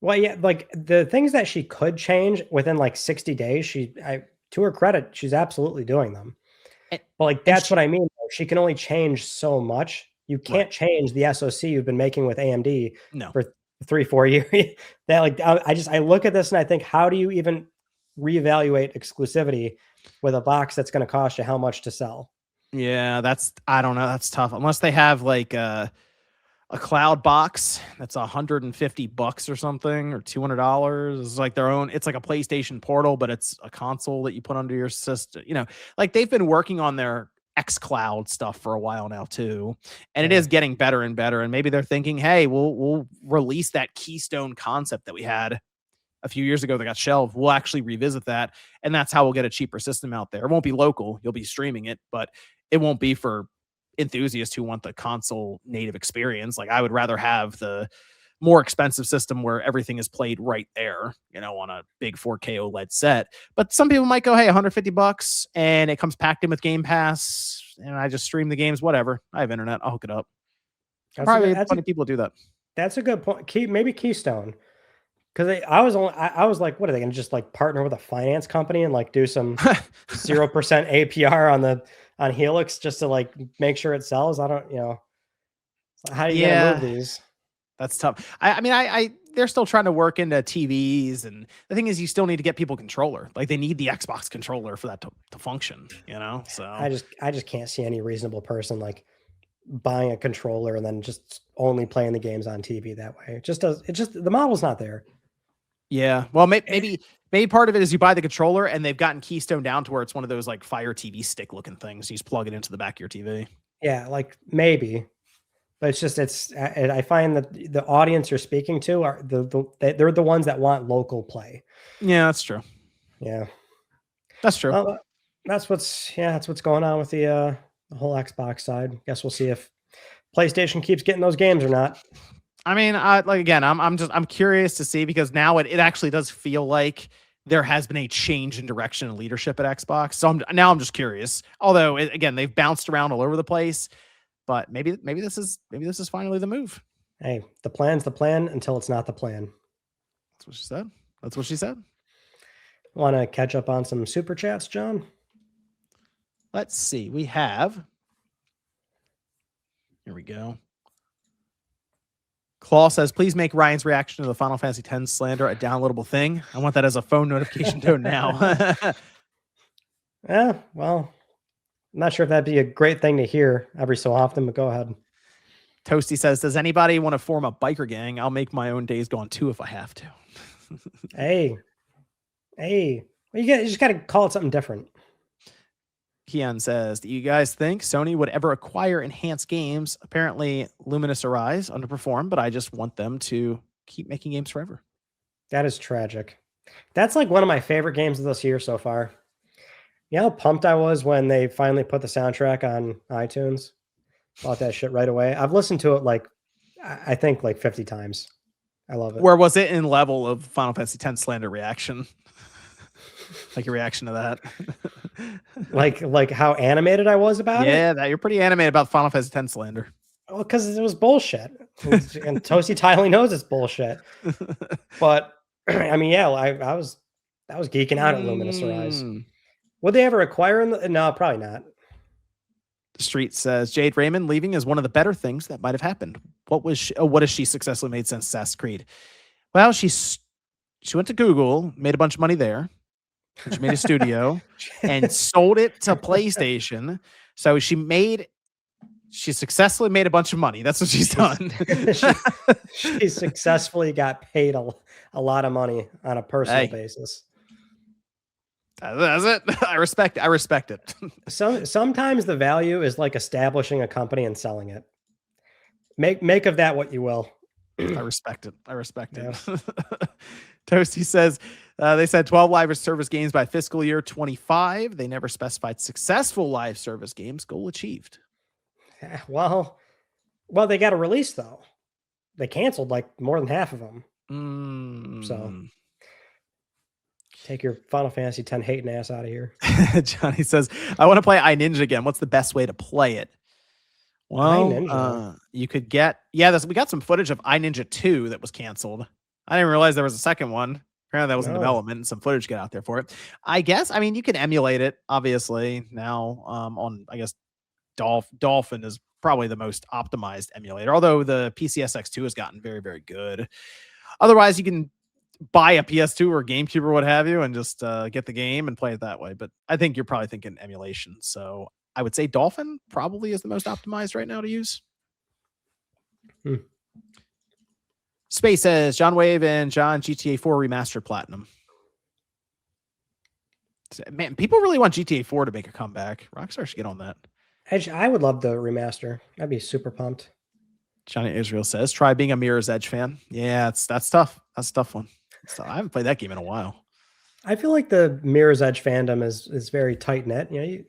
Well, yeah, like the things that she could change within like 60 days, to her credit, she's absolutely doing them. And, but like that's what I mean. She can only change so much. You can't change the SoC you've been making with AMD for 3-4 years. That like I look at this and I think, how do you even reevaluate exclusivity with a box that's going to cost you how much to sell? Yeah, I don't know. That's tough. Unless they have like a cloud box that's $150 or something, or $200. It's like their own. It's like a PlayStation Portal, but it's a console that you put under your system. Like they've been working on their xCloud stuff for a while now too, and it is getting better and better. And maybe they're thinking, hey, we'll release that Keystone concept that we had a few years ago that got shelved. We'll actually revisit that, and that's how we'll get a cheaper system out there. It won't be local. You'll be streaming it, but it won't be for enthusiasts who want the console native experience. Like I would rather have the more expensive system where everything is played right there, on a big 4K OLED set. But some people might go, hey, $150 and it comes packed in with Game Pass and I just stream the games, whatever. I have internet. I'll hook it up. Probably plenty of people do that. That's a good point. Maybe Keystone. Because I was like, what are they going to just like partner with a finance company and like do some 0% APR on Helix just to like make sure it sells? I don't, how are you going to move these? That's tough. I mean, they're still trying to work into TVs, and the thing is, you still need to get people a controller. Like they need the Xbox controller for that to function. So I just can't see any reasonable person like buying a controller and then just only playing the games on TV that way. The model's not there. Yeah. Well, maybe part of it is you buy the controller and they've gotten Keystone down to where it's one of those like Fire TV stick looking things. You just plug it into the back of your TV. Yeah, like maybe, but I find that the audience you're speaking to are they're the ones that want local play. Yeah, that's true. Yeah, that's true. That's what's going on with the whole Xbox side. Guess we'll see if PlayStation keeps getting those games or not. I mean, I'm curious to see, because now it actually does feel like there has been a change in direction and leadership at Xbox. So I'm just curious. Although again, they've bounced around all over the place, but maybe this is finally the move. Hey, the plan's the plan until it's not the plan. That's what she said. Want to catch up on some super chats, John? Let's see. We have. Here we go. Claw says, please make Ryan's reaction to the Final Fantasy X slander a downloadable thing. I want that as a phone notification tone now. Yeah, well, I'm not sure if that'd be a great thing to hear every so often, but go ahead. Toasty says, does anybody want to form a biker gang? I'll make my own Days Gone 2 if I have to. Hey, You just got to call it something different. Keon says, do you guys think Sony would ever acquire enhanced games? Apparently, Luminous Arise underperformed, but I just want them to keep making games forever. That is tragic. That's like one of my favorite games of this year so far. You know how pumped I was when they finally put the soundtrack on iTunes? Bought that shit right away. I've listened to it like, I think like 50 times. I love it. Where was it in level of Final Fantasy X slander reaction? Like your reaction to that? like how animated I was about it? Yeah, that you're pretty animated about Final Fantasy X slander. Well, because it was bullshit. And Toasty Tiley knows it's bullshit. But I mean, yeah, I was geeking out at Luminous Arise. Would they ever acquire them? No, probably not. The Street says Jade Raymond leaving is one of the better things that might have happened. What has she successfully made since Assassin's Creed? Well, she went to Google, made a bunch of money there. She made a studio and sold it to PlayStation. So she successfully made a bunch of money. That's what she's done. she successfully got paid a lot of money on a personal basis. That's it. I respect it. Sometimes the value is like establishing a company and selling it. Make of that what you will. I respect it. Toasty says they said 12 live service games by fiscal year 25. They never specified successful live service games. Goal achieved. Well, they got a release though. They canceled like more than half of them. So take your Final Fantasy X hating ass out of here. Johnny says, I want to play iNinja again. What's the best way to play it? Well, you could get, we got some footage of iNinja 2 that was canceled. I didn't realize there was a second one. Apparently that was in development and some footage got out there for it. I guess, I mean, you can emulate it, obviously, now on, I guess, Dolphin is probably the most optimized emulator, although the PCSX2 has gotten very, very good. Otherwise, you can buy a PS2 or GameCube or what have you and just get the game and play it that way. But I think you're probably thinking emulation. So I would say Dolphin probably is the most optimized right now to use. Space says John Wave and John GTA 4 remastered platinum. Man, people really want GTA 4 to make a comeback. Rockstar should get on that. I would love the remaster. I'd be super pumped. Johnny Israel says, try being a Mirror's Edge fan. Yeah, that's tough. That's a tough one. So I haven't played that game in a while. I feel like the Mirror's Edge fandom is very tight knit. You know,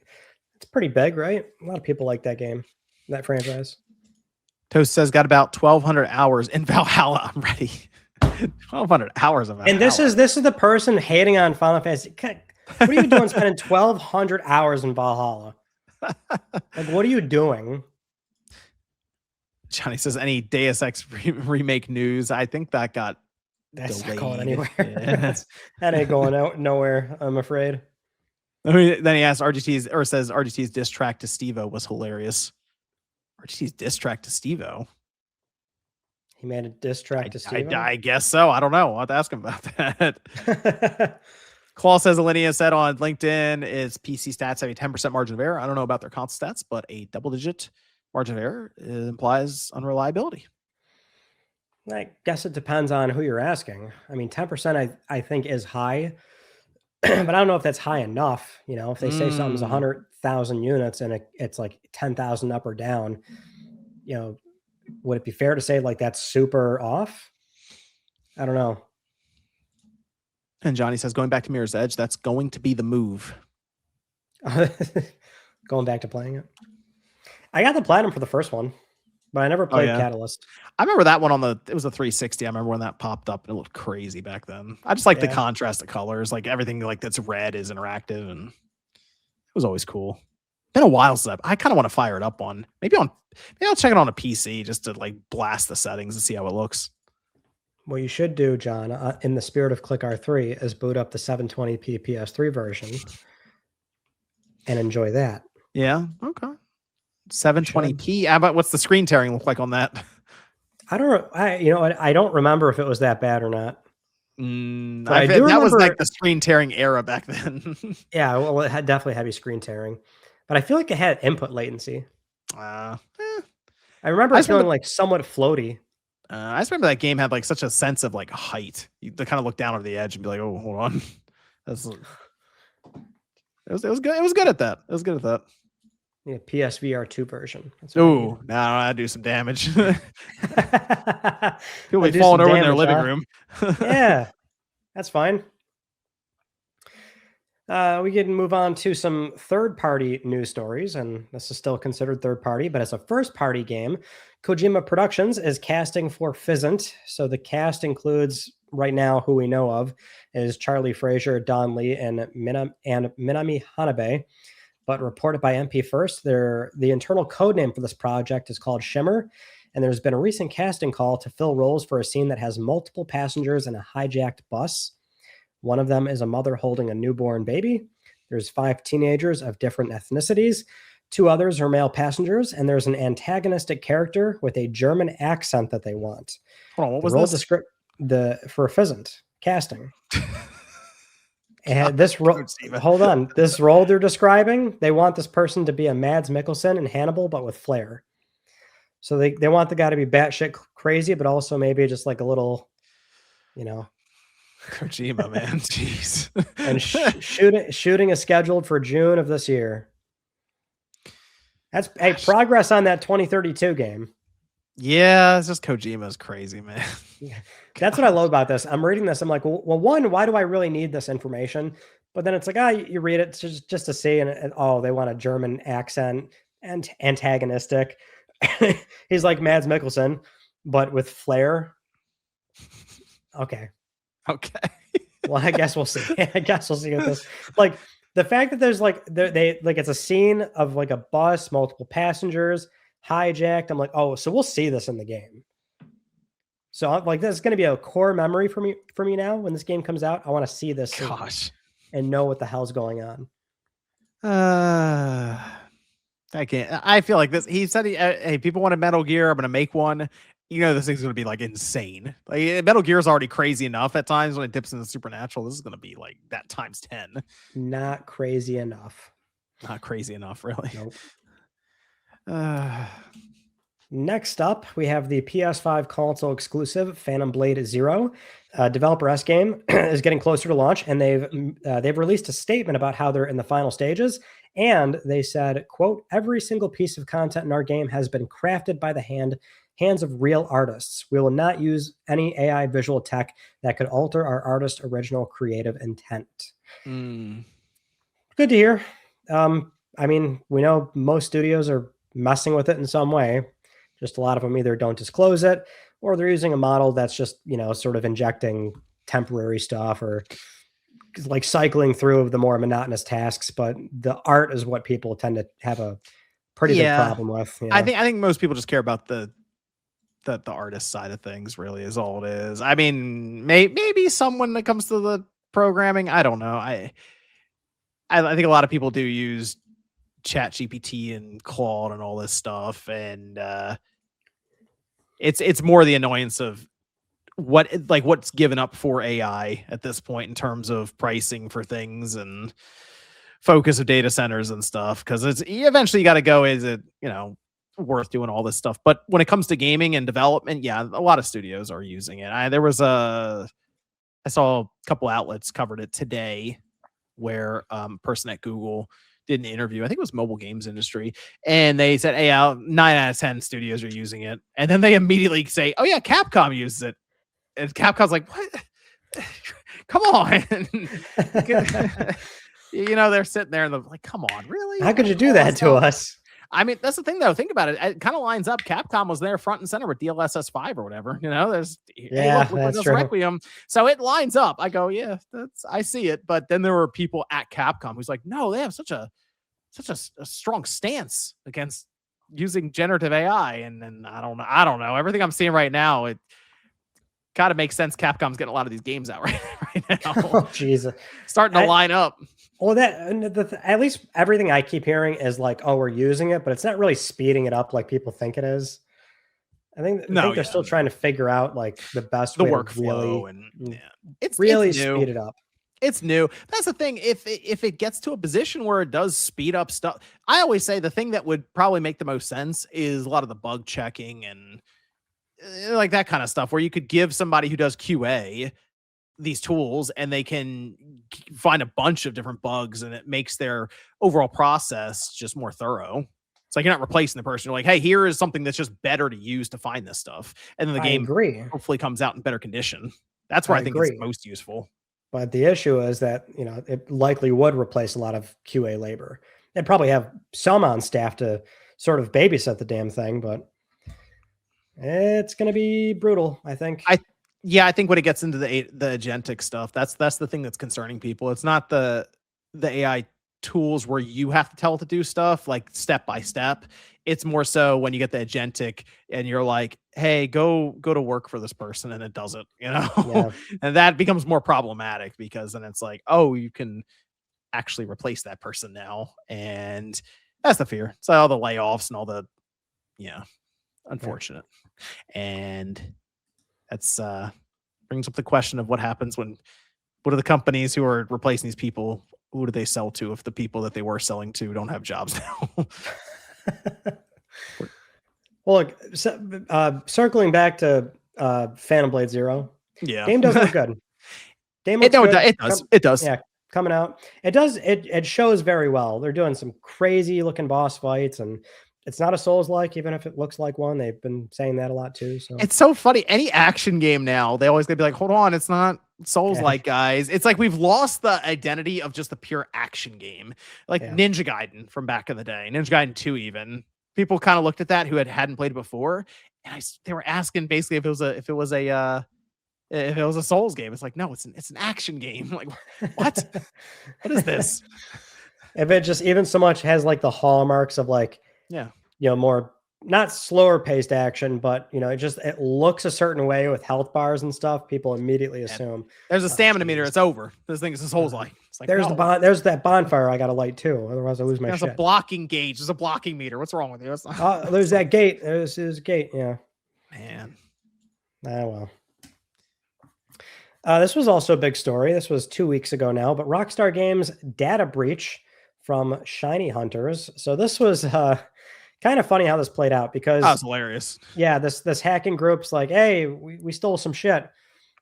it's pretty big, right? A lot of people like that game, that franchise. Toast says got about 1,200 hours in Valhalla. I'm ready. 1,200 hours of Valhalla. And this is the person hating on Final Fantasy. What are you doing spending 1,200 hours in Valhalla? Like, what are you doing? Johnny says any Deus Ex remake news. I think that got That's delayed. not going anywhere. Yeah. That ain't going out nowhere, I'm afraid. I mean, then he asks says RGT's diss track to Steve-O was hilarious. RGT's diss track to Steve-O. He made a diss track to Steve-O? I guess so. I don't know. I'll have to ask him about that. Claw says Alinea said on LinkedIn is PC stats have a 10% margin of error. I don't know about their console stats, but a double-digit margin of error implies unreliability. I guess it depends on who you're asking. I mean, 10% I think is high, but I don't know if that's high enough. You know, if they say something's 100,000 units and it's like 10,000 up or down, you know, would it be fair to say like that's super off? I don't know. And Johnny says, going back to Mirror's Edge, that's going to be the move. Going back to playing it. I got the platinum for the first one, but I never played Catalyst. I remember that one it was a 360. I remember when that popped up and it looked crazy back then. I just like the contrast of colors, like everything like that's red is interactive, and it was always cool. Been a while since I kind of want to fire it up on maybe I'll check it on a PC just to like blast the settings and see how it looks. What you should do, John, in the spirit of Click R3, is boot up the 720p PS3 version and enjoy that. Yeah. Okay. 720p. How about what's the screen tearing look like on that? I don't remember if it was that bad or not. That was like the screen tearing era back then. Yeah, well, it had definitely heavy screen tearing, but I feel like it had input latency. I remember feeling like somewhat floaty. I just remember that game had like such a sense of like height. You kind of look down over the edge and be like, "Oh, hold on." It was good. It was good at that. It was good at that. Yeah, PSVR 2 version. Oh, now I do some damage. People I be do falling some over in their damage, living huh? room. Yeah, that's fine. We can move on to some third-party news stories, and this is still considered third-party, but as a first-party game, Kojima Productions is casting for Fizzant. So the cast includes, right now, who we know of, is Charlie Fraser, Don Lee, and Minami Hanabe. But reported by MP First, the internal code name for this project is called Shimmer, and there's been a recent casting call to fill roles for a scene that has multiple passengers in a hijacked bus. One of them is a mother holding a newborn baby. There's 5 teenagers of different ethnicities. 2 others are male passengers, and there's an antagonistic character with a German accent that they want. Hold on, what The was role this? for Fizzant casting. And this role, hold on, this role they're describing, they want this person to be a Mads Mikkelsen and Hannibal, but with flair. So they want the guy to be batshit crazy, but also maybe just like a little, Kojima, man. Jeez. And shooting is scheduled for June of this year. That's progress on that 2032 game. Yeah, it's just Kojima's crazy, man. Yeah. That's what I love about this. I'm reading this. I'm like, well, one, why do I really need this information? But then it's like, you read it just to see, and oh, they want a German accent and antagonistic. He's like Mads Mikkelsen, but with flair. Okay. Well, I guess we'll see. I guess we'll see what this. Like the fact that there's it's a scene of like a bus, multiple passengers, hijacked. I'm like, oh, so we'll see this in the game. So I'm like, this is going to be a core memory for me now. When this game comes out, I want to see this and know what the hell's going on. I can't. I feel like this. He said, "Hey, people wanted Metal Gear. I'm going to make one." This thing's going to be like insane. Like Metal Gear is already crazy enough at times when it dips into supernatural. This is going to be like that times 10. Not crazy enough. Not crazy enough, really. Nope. Next up, we have the PS5 console exclusive Phantom Blade Zero. Developer S Game is getting closer to launch, and they've released a statement about how they're in the final stages. And they said, quote, "Every single piece of content in our game has been crafted by the hands of real artists. We will not use any AI visual tech that could alter our artist's original creative intent." Good to hear. I mean, we know most studios are messing with it in some way. Just a lot of them either don't disclose it, or they're using a model that's just, sort of injecting temporary stuff or like cycling through the more monotonous tasks. But the art is what people tend to have a pretty big problem with. I think most people just care about the artist side of things, really, is all it is. I mean, maybe someone that comes to the programming, I don't know. I think a lot of people do use ChatGPT and Claude and all this stuff, and it's more the annoyance of what's given up for AI at this point in terms of pricing for things and focus of data centers and stuff, because it's eventually you got to go, is it worth doing all this stuff? But when it comes to gaming and development, yeah, a lot of studios are using it. I saw a couple outlets covered it today where person at Google did an interview. I think it was mobile games industry, and they said, "Hey, 9 out of 10 studios are using it," and then they immediately say, "Oh yeah, Capcom uses it," and Capcom's like, "What? Come on!" They're sitting there and they're like, "Come on, really? How could you do that to us?" I mean, that's the thing, though. Think about it. It kind of lines up. Capcom was there front and center with DLSS 5 or whatever. There's that's true. Requiem. So it lines up. I go, yeah, I see it. But then there were people at Capcom who's like, no, they have such a strong stance against using generative AI. And then I don't know. Everything I'm seeing right now, it kind of makes sense. Capcom's getting a lot of these games out right now. Oh, Jesus. Starting to line up. Well, at least everything I keep hearing is like, oh, we're using it, but it's not really speeding it up like people think it is. I think they're still trying to figure out like the best way workflow it's really speed it up. It's new. That's the thing. If it gets to a position where it does speed up stuff, I always say the thing that would probably make the most sense is a lot of the bug checking and like that kind of stuff, where you could give somebody who does QA these tools and they can find a bunch of different bugs, and it makes their overall process just more thorough. It's like you're not replacing the person. You're like, hey, here is something that's just better to use to find this stuff. And then the I game agree. hopefully comes out in better condition. That's where I think it's most useful. But the issue is that, it likely would replace a lot of QA labor. They'd probably have some on staff to sort of babysit the damn thing, but it's going to be brutal, I think. I think when it gets into the agentic stuff, that's the thing that's concerning people. It's not the AI tools where you have to tell it to do stuff like step by step. It's more so when you get the agentic and you're like, hey, go to work for this person, and it does it, Yeah. And that becomes more problematic because then it's like, oh, you can actually replace that person now. And that's the fear. It's all the layoffs and all the, unfortunate. Yeah. And that's brings up the question of what happens what are the companies who are replacing these people? Who do they sell to if the people that they were selling to don't have jobs now? Well, look, circling back to Phantom Blade Zero. Yeah. Game does look good. Game looks good. It does. Yeah, coming out. It does. It shows very well. They're doing some crazy looking boss fights, and it's not a Souls-like, even if it looks like one. They've been saying that a lot too. So it's so funny. Any action game now, they always gonna be like, hold on, it's not Souls-like, guys. It's like we've lost the identity of just the pure action game. Like Ninja Gaiden from back in the day, Ninja Gaiden 2 even. People kind of looked at that who hadn't played it before, and they were asking basically if it was a Souls game. It's like, no, it's an action game. Like, what? What is this? If it just even so much has like the hallmarks of like, more not slower paced action, but it looks a certain way with health bars and stuff. People immediately assume there's a stamina meter. It's over. This thing is a Souls-like. It's like, there's that bonfire I got to light too. Otherwise I lose my shit. There's a blocking gauge. There's a blocking meter. What's wrong with you? There's that gate. There's a gate. Yeah, man. Well. This was also a big story. This was 2 weeks ago now, but Rockstar Games data breach from Shiny Hunters. So this was kind of funny how this played out because that was hilarious. Yeah, this hacking group's like, hey, we stole some shit.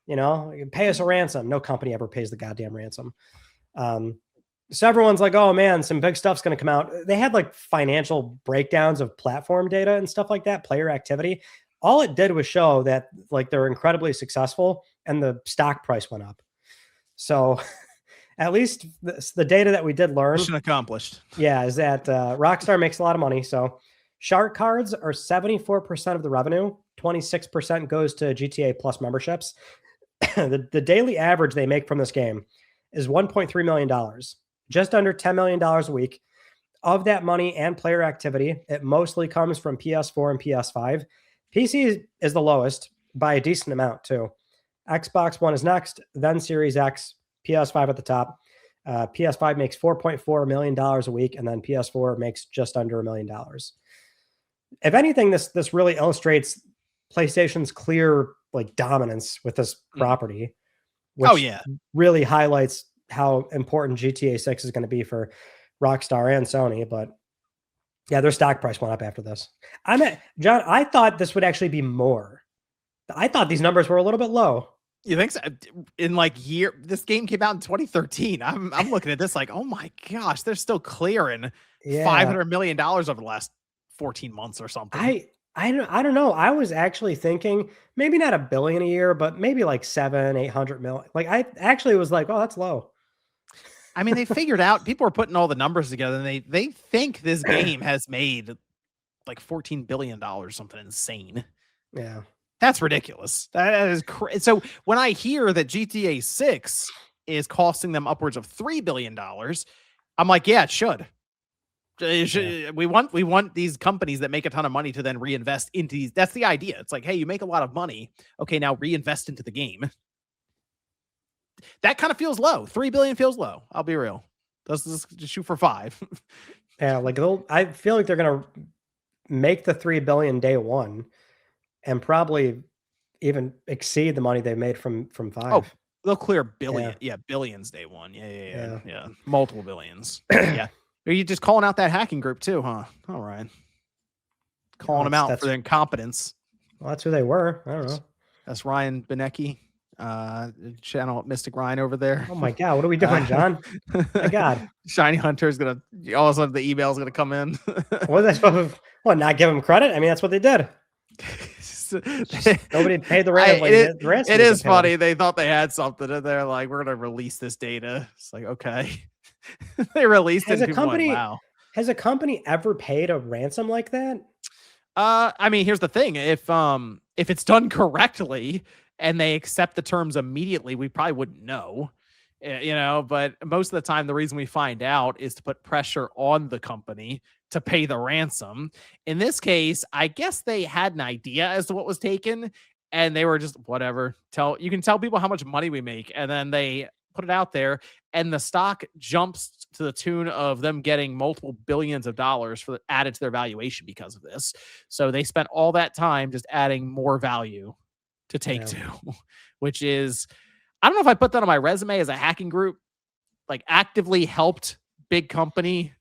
Pay us a ransom. No company ever pays the goddamn ransom. So everyone's like, oh man, some big stuff's going to come out. They had like financial breakdowns of platform data and stuff like that, player activity. All it did was show that like they're incredibly successful and the stock price went up. So at least the data that we did learn. Mission accomplished. Yeah, is that Rockstar makes a lot of money. So shark cards are 74% of the revenue. 26% goes to GTA Plus memberships. the daily average they make from this game is $1.3 million, just under $10 million a week. Of that money and player activity, it mostly comes from PS4 and PS5. PC is the lowest by a decent amount too. Xbox One is next, then Series X, PS5 at the top. PS5 makes $4.4 million a week, and then PS4 makes just under $1 million. If anything, this really illustrates PlayStation's clear like dominance with this property, which really highlights how important GTA 6 is going to be for Rockstar and Sony. But yeah, their stock price went up after this. John, I thought this would actually be more. I thought these numbers were a little bit low. You think so? In like this game came out in 2013. I'm looking at this like, oh my gosh, they're still clearing $500 million over the last 14 months or something. I don't know. I was actually thinking maybe not $1 billion a year, but maybe like 700-800 million. Like I actually was like, oh, that's low. I mean, they figured out, people are putting all the numbers together, and they think this game has made like $14 billion, something insane. Yeah. That's ridiculous. That is crazy. So when I hear that GTA 6 is costing them upwards of $3 billion, I'm like, yeah, it should. Yeah. We want these companies that make a ton of money to then reinvest into these. That's the idea. It's like, hey, you make a lot of money. Okay, now reinvest into the game. That kind of feels low. $3 billion feels low. I'll be real. Let's just shoot for 5. Yeah, like I feel like they're gonna make the $3 billion day one, and probably even exceed the money they made from 5. Oh, they'll clear billion. Yeah, billions day one. Yeah. Multiple billions. Yeah. Are you just calling out that hacking group too, huh? All right. Calling them out for their incompetence. Well, that's who they were. I don't know. That's Ryan Benecki. channel Mystic Ryan over there. Oh my God, what are we doing, John? My God. Shiny Hunter is gonna all of a sudden the email is gonna come in. What was I supposed to? What, not give him credit? I mean, that's what they did. Nobody paid the ransom. It is funny. They thought they had something, and they're like, "We're gonna release this data." It's like, okay, they released it. Wow. Has a company ever paid a ransom like that? I mean, here's the thing: if it's done correctly and they accept the terms immediately, we probably wouldn't know. You know, but most of the time, the reason we find out is to put pressure on the company to pay the ransom. In this case, I guess they had an idea as to what was taken, and they were just whatever. You can tell people how much money we make, and then they put it out there, and the stock jumps to the tune of them getting multiple billions of dollars added to their valuation because of this. So they spent all that time just adding more value to Take-Two, which is, I don't know if I put that on my resume as a hacking group, like actively helped big company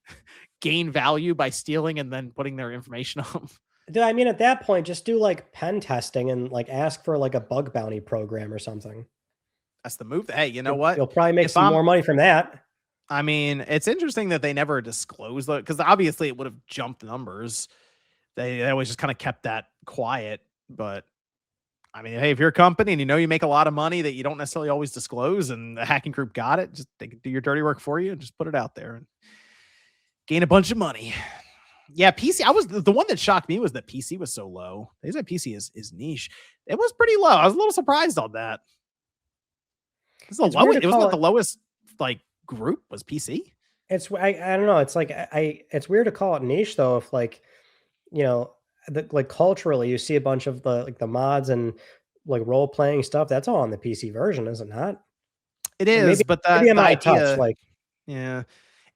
gain value by stealing and then putting their information up. Dude, I mean, at that point, just do like pen testing and like ask for like a bug bounty program or something. That's the move. Hey, you know what? You'll probably make some more money from that. I mean, it's interesting that they never disclosed that, because obviously it would have jumped numbers. They always just kind of kept that quiet. But I mean, hey, if you're a company and you know you make a lot of money that you don't necessarily always disclose, and the hacking group got it, just they can do your dirty work for you and just put it out there and gain a bunch of money. Yeah, PC. I was the one that shocked me was that PC was so low. They said PC is niche. It was pretty low. I was a little surprised on that. It's the lowest. It was not the lowest like group was PC. I don't know. It's like it's weird to call it niche though. If like, you know, like culturally, you see a bunch of the mods and like role playing stuff. That's all on the PC version, is it not? It is, but the idea, touch, like, yeah.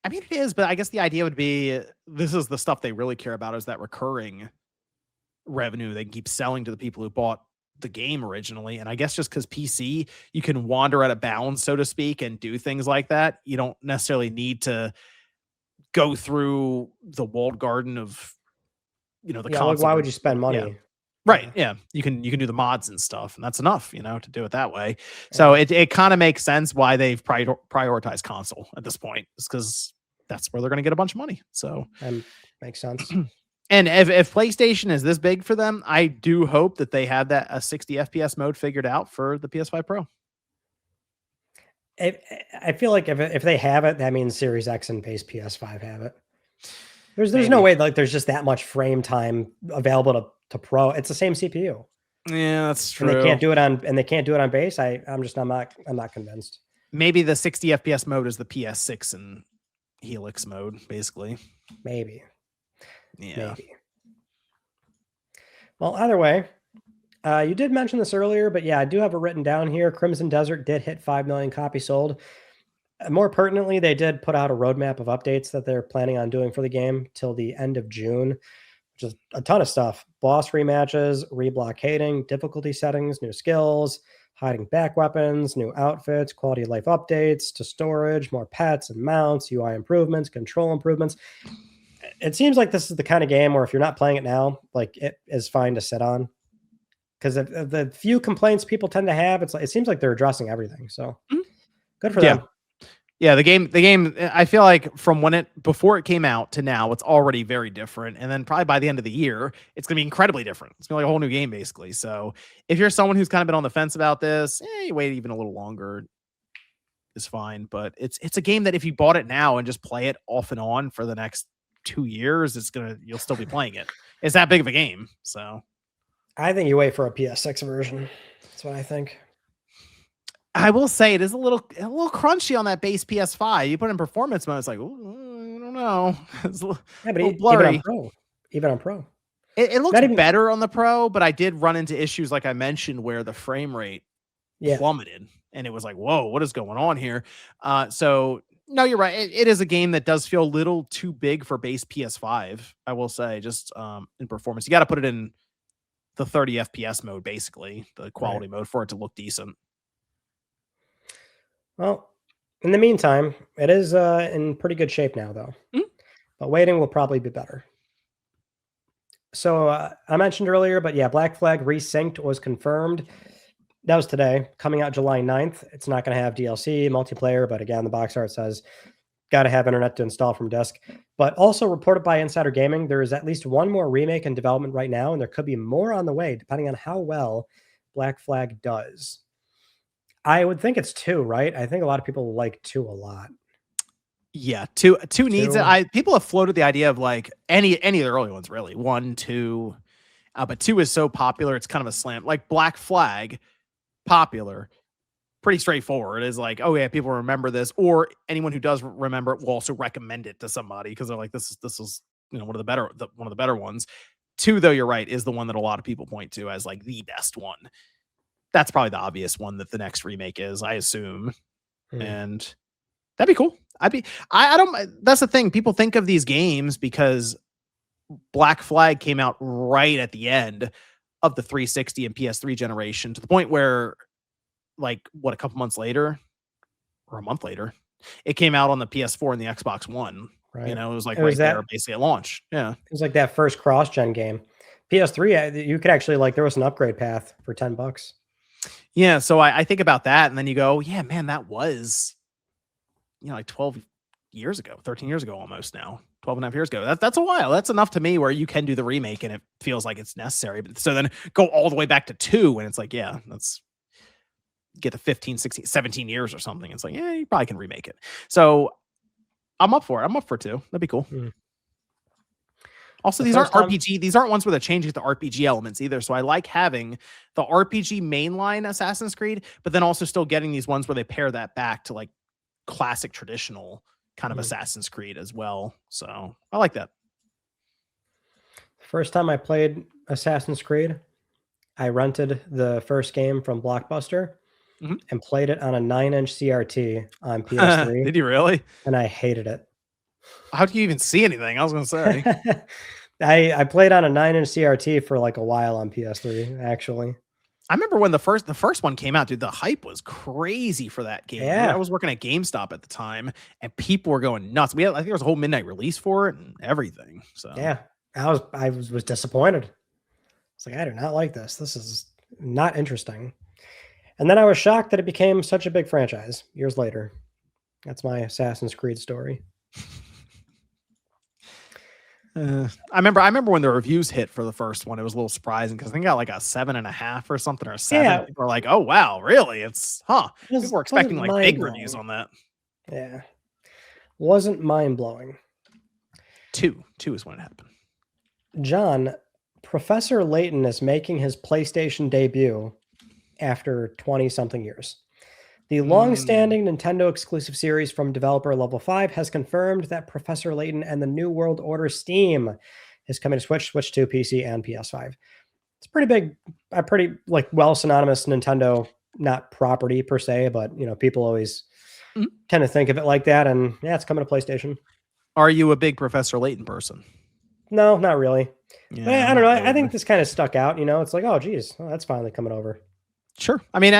I mean, it is, but I guess the idea would be this is the stuff they really care about, is that recurring revenue they can keep selling to the people who bought the game originally. And I guess just because PC, you can wander out of bounds, so to speak, and do things like that. You don't necessarily need to go through the walled garden of, you know, the like, why would you spend money? Yeah. Right. Yeah. You can do the mods and stuff, and that's enough, you know, to do it that way. So it kind of makes sense why they've prioritized console at this point, is because that's where they're going to get a bunch of money. So makes sense. And if PlayStation is this big for them, I do hope that they have a 60 FPS mode figured out for the PS5 Pro. I feel like if they have it, that means Series X and base PS5 have it. There's no way like there's just that much frame time available to Pro. It's the same CPU. Yeah, that's true. And they can't do it on base. I'm not convinced. Maybe the 60 FPS mode is the PS6 and Helix mode, basically. Maybe. Yeah. Maybe. Well, either way, you did mention this earlier, but yeah, I do have it written down here. Crimson Desert did hit 5 million copies sold. More pertinently, they did put out a roadmap of updates that they're planning on doing for the game till the end of June, which is a ton of stuff. Boss rematches, reblockading, difficulty settings, new skills, hiding back weapons, new outfits, quality of life updates to storage, more pets and mounts, UI improvements, control improvements. It seems like this is the kind of game where if you're not playing it now, like it is fine to sit on. Because the few complaints people tend to have, it seems like they're addressing everything. So good for them. Yeah, the game, I feel like from before it came out to now, it's already very different. And then probably by the end of the year, it's going to be incredibly different. It's going to be like a whole new game, basically. So if you're someone who's kind of been on the fence about this, you wait even a little longer is fine. But it's a game that if you bought it now and just play it off and on for the next 2 years, you'll still be playing it. It's that big of a game. So I think you wait for a PS6 version. That's what I think. I will say it is a little crunchy on that base PS5. You put in performance mode, it's like, ooh, I don't know. It's a little blurry. Even on Pro. It looks better on the Pro, but I did run into issues like I mentioned where the frame rate plummeted, and it was like, whoa, what is going on here? So no, you're right. It is a game that does feel a little too big for base PS5. I will say, just in performance, you got to put it in the 30 FPS mode, basically the quality mode, for it to look decent. Well, in the meantime, it is in pretty good shape now, though. But waiting will probably be better. So I mentioned earlier, but yeah, Black Flag Resynced was confirmed. That was today, coming out July 9th. It's not going to have DLC, multiplayer, but again, the box art says got to have internet to install from disk. But also reported by Insider Gaming, there is at least one more remake in development right now, and there could be more on the way, depending on how well Black Flag does. I would think it's 2, right? I think a lot of people like 2 a lot. Yeah, two needs it. 2. People have floated the idea of like any of the early ones, really. 1, 2, but 2 is so popular, it's kind of a slam. Like Black Flag, popular, pretty straightforward. It's like, oh yeah, people remember this, or anyone who does remember it will also recommend it to somebody because they're like, this is one of the better ones. 2, though, you're right, is the one that a lot of people point to as like the best one. That's probably the obvious one that the next remake is, I assume, and that'd be cool. I don't. That's the thing. People think of these games because Black Flag came out right at the end of the 360 and PS3 generation, to the point where, like, a couple months later, or a month later, it came out on the PS4 and the Xbox One. Right. It was like there basically at launch. Yeah. It was like that first cross-gen game. PS3, you could actually, there was an upgrade path for $10. Yeah. So I think about that, and then you go, yeah, man, that was, like 12 years ago, 13 years ago, almost now, 12 and a half years ago. That's a while. That's enough to me where you can do the remake and it feels like it's necessary. But so then go all the way back to 2, and it's like, yeah, let's get to 15, 16, 17 years or something. It's like, yeah, you probably can remake it. So I'm up for it. I'm up for 2. That'd be cool. Also, these aren't RPG. These aren't ones where they're changing the RPG elements either. So I like having the RPG mainline Assassin's Creed, but then also still getting these ones where they pair that back to like classic traditional kind of Assassin's Creed as well. So I like that. First time I played Assassin's Creed, I rented the first game from Blockbuster and played it on a 9-inch CRT on PS3. Did you really? And I hated it. How do you even see anything? I was going to say. I played on a 9-inch CRT for like a while on PS3, actually. I remember when the first one came out, dude, the hype was crazy for that game. Yeah. I was working at GameStop at the time, and people were going nuts. I think there was a whole midnight release for it and everything. So yeah, I was disappointed. It's like, I do not like this. This is not interesting. And then I was shocked that it became such a big franchise years later. That's my Assassin's Creed story. I remember when the reviews hit for the first one, it was a little surprising because I think it got like a 7.5 or something, or 7. Yeah. People were like, "Oh wow, really?" People were expecting like big reviews on that. Yeah, wasn't mind blowing. 2 is when it happened. John, Professor Layton is making his PlayStation debut after 20-something years. The long-standing Nintendo exclusive series from developer Level 5 has confirmed that Professor Layton and the New World Order Steam is coming to Switch 2, PC, and PS5. It's pretty big, pretty well synonymous Nintendo, not property per se, but people always tend to think of it like that. And yeah, it's coming to PlayStation. Are you a big Professor Layton person? No, not really. Yeah, but I don't know. I think this kind of stuck out. It's like, oh, geez, that's finally coming over. Sure. I mean,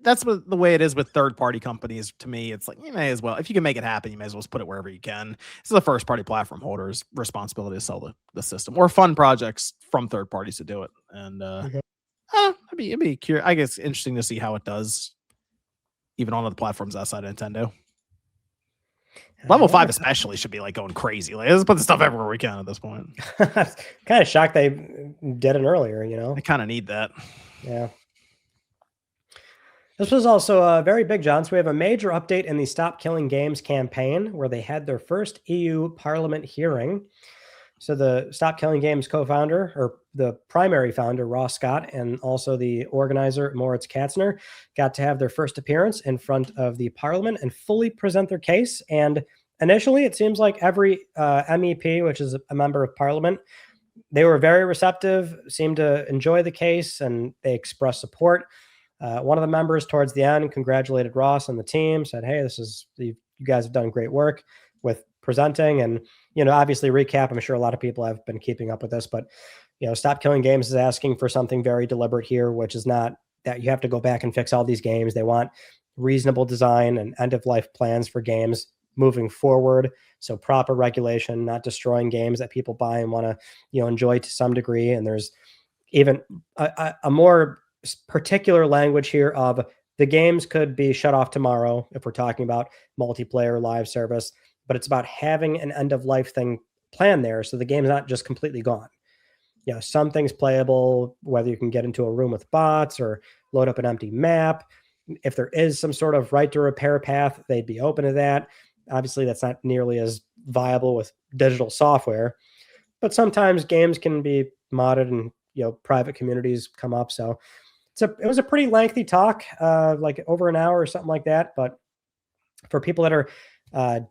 that's the way it is with third-party companies. To me, it's like, you may as well, if you can make it happen, you may as well just put it wherever you can. This is the first-party platform holder's responsibility to sell the system, or fund projects from third parties to do it. And it'd be curious. I guess interesting to see how it does, even on other platforms outside of Nintendo. Level 5 especially should be like going crazy. Like, let's put the stuff everywhere we can at this point. Kind of shocked they did it earlier. They kind of need that. Yeah. This was also very big, John. So we have a major update in the Stop Killing Games campaign, where they had their first EU Parliament hearing. So the Stop Killing Games co-founder, or the primary founder, Ross Scott, and also the organizer, Moritz Katzner, got to have their first appearance in front of the Parliament and fully present their case. And initially, it seems like every MEP, which is a member of Parliament, they were very receptive, seemed to enjoy the case, and they expressed support. One of the members towards the end congratulated Ross and the team, said, hey, you guys have done great work with presenting. And, obviously recap, I'm sure a lot of people have been keeping up with this, but, Stop Killing Games is asking for something very deliberate here, which is not that you have to go back and fix all these games. They want reasonable design and end-of-life plans for games moving forward. So proper regulation, not destroying games that people buy and want to, enjoy to some degree. And there's even a more particular language here of the games could be shut off tomorrow if we're talking about multiplayer live service, but it's about having an end of life thing planned there. So the game's not just completely gone. Some things playable, whether you can get into a room with bots or load up an empty map. If there is some sort of right to repair path, they'd be open to that. Obviously, that's not nearly as viable with digital software, but sometimes games can be modded and private communities come up. So it was a pretty lengthy talk, like over an hour or something like that. But for people that are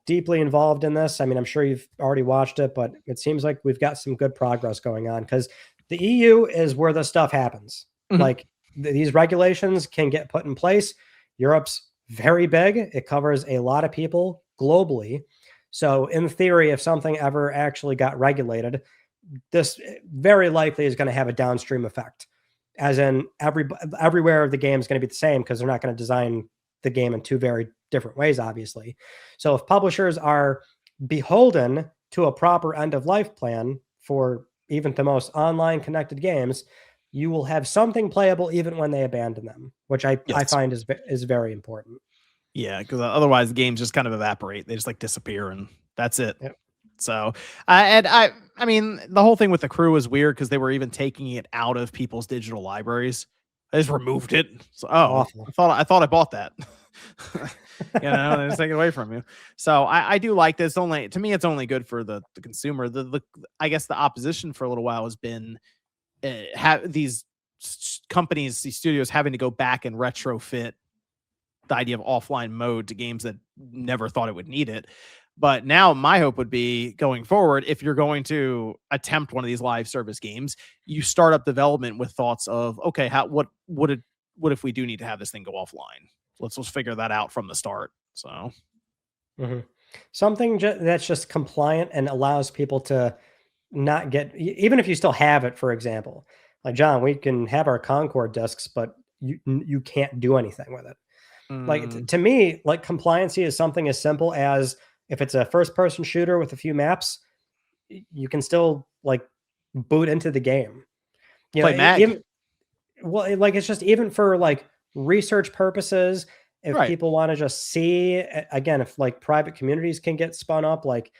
deeply involved in this, I mean, I'm sure you've already watched it, but it seems like we've got some good progress going on because the EU is where this stuff happens. Mhm. Like these regulations can get put in place. Europe's very big. It covers a lot of people globally. So in theory, if something ever actually got regulated, this very likely is going to have a downstream effect, as in everywhere the game is going to be the same because they're not going to design the game in two very different ways, obviously. So if publishers are beholden to a proper end of life plan for even the most online connected games, you will have something playable even when they abandon them, which I find is very important. Yeah, because otherwise the games just kind of evaporate. They just like disappear and that's it. Yep. So, I mean, the whole thing with the crew was weird because they were even taking it out of people's digital libraries. They just removed it. So, Awful. I thought I bought that. They just take it away from you. So I do like this. To me, it's only good for the consumer. I guess the opposition for a little while has been have these companies, these studios having to go back and retrofit the idea of offline mode to games that never thought it would need it. But now my hope would be going forward, if you're going to attempt one of these live service games, you start up development with thoughts of, okay, what if we do need to have this thing go offline? Let's figure that out from the start. So something that's just compliant and allows people to not get, even if you still have it, for example, like John, we can have our Concord discs, but you can't do anything with it. Like to me, like compliancy is something as simple as if it's a first person shooter with a few maps, you can still like boot into the game. Play Mag. Like it's just even for like research purposes. If Right. people want to just see, again, if like private communities can get spun up, like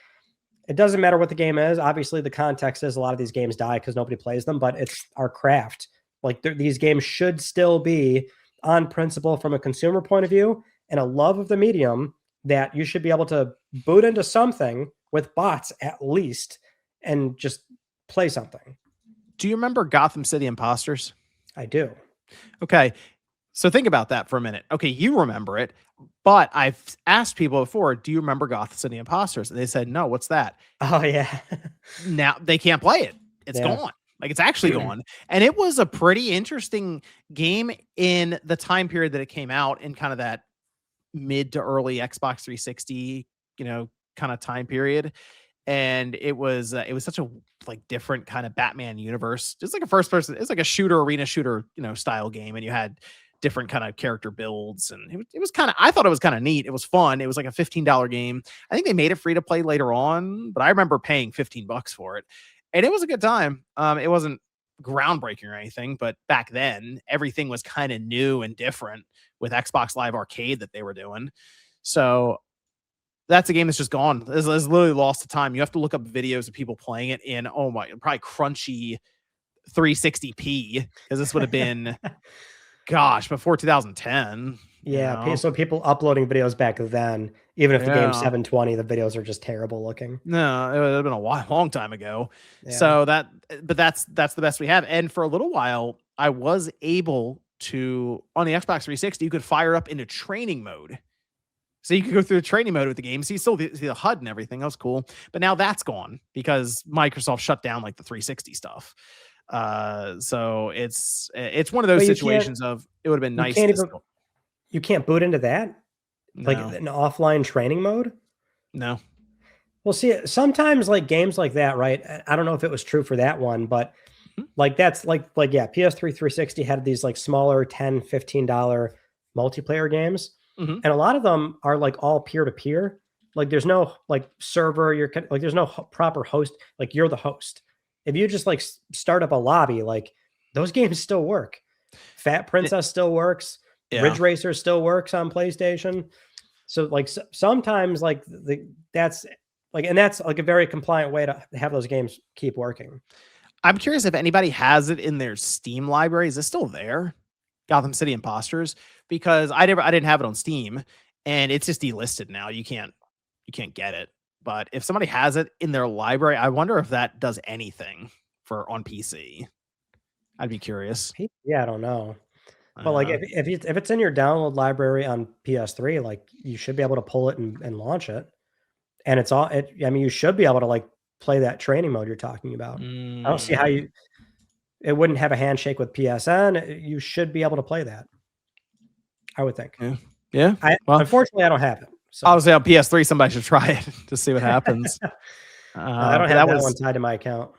it doesn't matter what the game is. Obviously, the context is a lot of these games die because nobody plays them, but it's our craft. Like these games should still be on principle from a consumer point of view and a love of the medium, that you should be able to boot into something with bots at least and just play something. Do you remember Gotham City Imposters? I do. Okay. So think about that for a minute. Okay, you remember it, but I've asked people before, do you remember Gotham City Imposters? And they said, no, what's that? Oh, yeah. Now they can't play it. It's gone. Like it's actually gone. And it was a pretty interesting game in the time period that it came out, in kind of that mid to early Xbox 360, kind of time period. And it was such a like different kind of Batman universe. Just like a first person, it's like a arena shooter, style game. And you had different kind of character builds. And it was kind of, I thought it was kind of neat. It was fun. It was like a $15 game. I think they made it free to play later on, but I remember paying $15 for it. And it was a good time. It wasn't groundbreaking or anything, but back then everything was kind of new and different with Xbox Live Arcade that they were doing. So that's a game that's just gone. It's literally lost to time. You have to look up videos of people playing it in, probably crunchy 360p, because this would have been, gosh, before 2010. Yeah, so people uploading videos back then, even if the game's 720, the videos are just terrible looking. No, it would have been a long time ago. Yeah. So that's the best we have. And for a little while, I was able to, on the Xbox 360, you could fire up into training mode. So you could go through the training mode with the game. So you still see the HUD and everything. That was cool. But now that's gone because Microsoft shut down like the 360 stuff. So it's one of those situations of, it would have been nice. You can't boot into that? No. Like an offline training mode? No. Well, see, sometimes like games like that, right? I don't know if it was true for that one, but like that's like PS3 360 had these like smaller $10, $15 multiplayer games. And a lot of them are like all peer-to-peer. Like there's no like server, there's no proper host. Like you're the host. If you just like start up a lobby, like those games still work. Fat Princess still works. Yeah. Ridge Racer still works on PlayStation. So like sometimes like that's like a very compliant way to have those games keep working. I'm curious if anybody has it in their Steam library. Is it still there? Gotham City Imposters? Because I didn't have it on Steam, and it's just delisted now. You can't get it. But if somebody has it in their library, I wonder if that does anything for on PC. I'd be curious. Yeah, I don't know. But like if it's in your download library on PS3, like you should be able to pull it and launch it. And it's all I mean, you should be able to like play that training mode you're talking about. I don't see how it wouldn't have a handshake with PSN. You should be able to play that. I would think. Yeah. Well, unfortunately, I don't have it. So. Obviously, on PS3, somebody should try it to see what happens. I don't have that one tied to my account.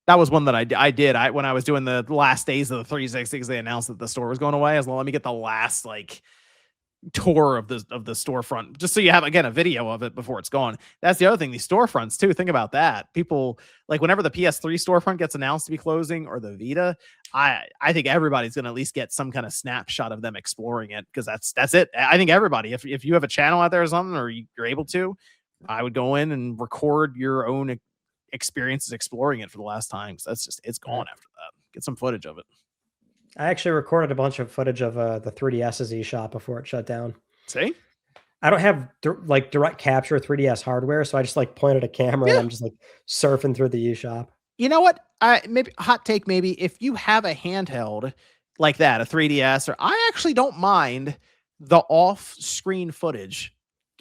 That was one that I did. When I was doing the last days of the 360, they announced that the store was going away. I was like, let me get the last like tour of the storefront, just so you have again a video of it before it's gone. That's the other thing. These storefronts too. Think about that. People like whenever the PS3 storefront gets announced to be closing or the Vita, I think everybody's gonna at least get some kind of snapshot of them exploring it because that's it. I think everybody, if you have a channel out there or something, or you're able to, I would go in and record your own experiences exploring it for the last time. Because that's just it's gone after that. Get some footage of it. I actually recorded a bunch of footage of the 3DS's eShop before it shut down. See? I don't have like direct capture 3DS hardware, so I just like pointed a camera and I'm just like surfing through the eShop. You know what? Maybe hot take. Maybe if you have a handheld like that, a 3DS, or I actually don't mind the off-screen footage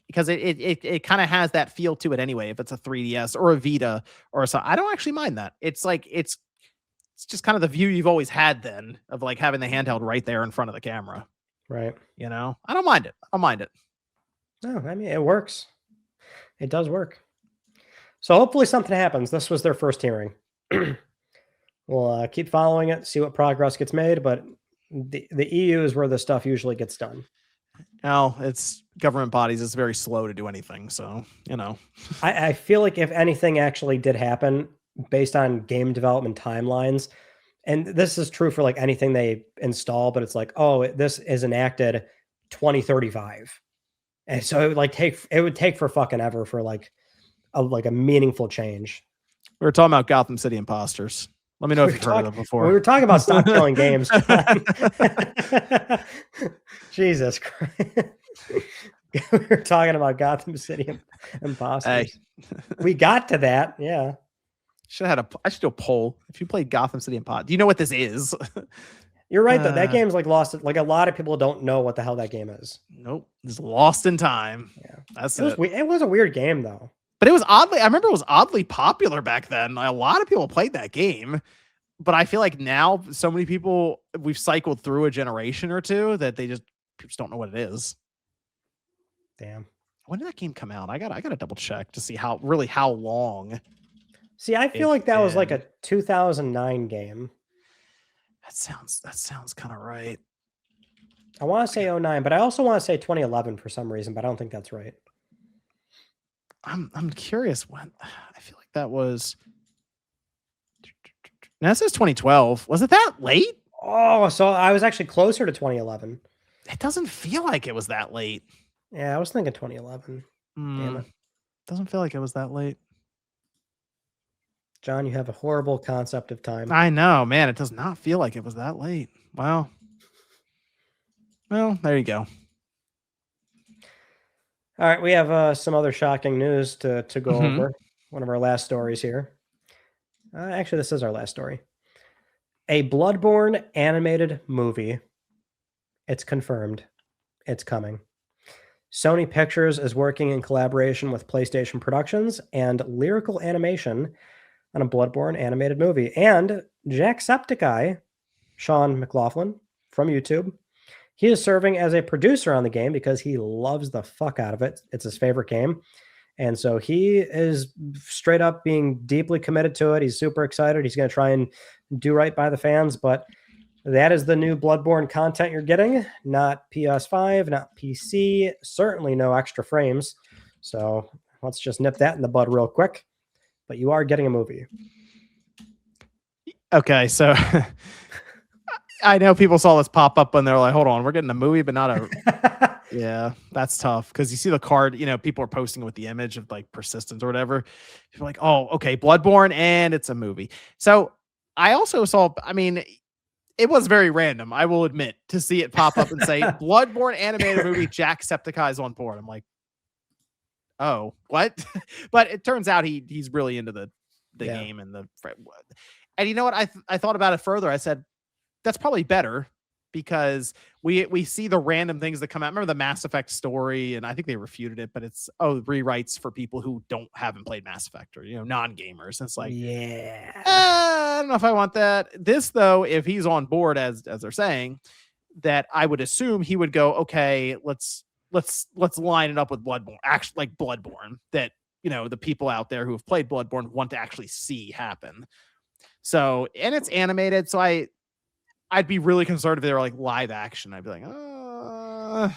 because it kind of has that feel to it anyway. If it's a 3DS or a Vita or something, I don't actually mind that. It's like it's just kind of the view you've always had then of like having the handheld right there in front of the camera. Right. You know, I don't mind it. I don't mind it. No, I mean, it works. It does work. So hopefully something happens. This was their first hearing. We'll keep following it, see what progress gets made, but the EU is where the stuff usually gets done. Now, it's government bodies. It's very slow to do anything. So, you know. I feel like if anything actually did happen based on game development timelines, and this is true for like anything they install, but it's like, oh, this is enacted 2035. And so it would take for fucking ever for like a meaningful change. We were talking about Gotham City Imposters. Let me know if you've heard of them before. We were talking about stop killing games. Jesus Christ. We were talking about Gotham City Imposters. Hey. We got to that. Yeah. I should do a poll. If you played Gotham City Imposters, do you know what this is? You're right, though. That game's like lost. Like a lot of people don't know what the hell that game is. Nope. It's lost in time. Yeah. It was a weird game, though. But I remember it was oddly popular back then. A lot of people played that game. But I feel like now so many people, we've cycled through a generation or two that they just don't know what it is. Damn. When did that game come out? I gotta double check to see how long. See, I feel like that was like a 2009 game. That sounds kind of right. I want to say 09, but I also want to say 2011 for some reason, but I don't think that's right. I'm curious when. I feel like that was. Now it says 2012. Was it that late? Oh, so I was actually closer to 2011. It doesn't feel like it was that late. Yeah, I was thinking 2011. Damn it. Doesn't feel like it was that late. John, you have a horrible concept of time. I know, man. It does not feel like it was that late. Wow. Well, there you go. All right, we have some other shocking news to go over. One of our last stories here. Actually, this is our last story. A Bloodborne animated movie. It's confirmed. It's coming. Sony Pictures is working in collaboration with PlayStation Productions and Lyrical Animation on a Bloodborne animated movie. And Jacksepticeye, Sean McLaughlin from YouTube, he is serving as a producer on the game because he loves the fuck out of it. It's his favorite game. And so he is straight up being deeply committed to it. He's super excited. He's going to try and do right by the fans. But that is the new Bloodborne content you're getting. Not PS5, not PC, certainly no extra frames. So let's just nip that in the bud real quick. But you are getting a movie. Okay, so I know people saw this pop up and they're like, hold on, we're getting a movie, but not a. Yeah, that's tough because you see the card, people are posting with the image of like persistence or whatever. You're like, oh, okay, Bloodborne, and it's a movie. So I also saw, it was very random, I will admit, to see it pop up and say Bloodborne animated movie, Jacksepticeye is on board. I'm like, oh, what? But it turns out he's really into the game and and you know what? I thought about it further. I said, that's probably better because we see the random things that come out. Remember the Mass Effect story, and I think they refuted it, but it's rewrites for people who haven't played Mass Effect or non-gamers. And it's like, I don't know if I want that. This though, if he's on board as they're saying, that I would assume he would go, okay, let's line it up with Bloodborne, actually like Bloodborne, that the people out there who have played Bloodborne want to actually see happen. So, and it's animated, so I'd be really concerned if they were like live action. I'd be like,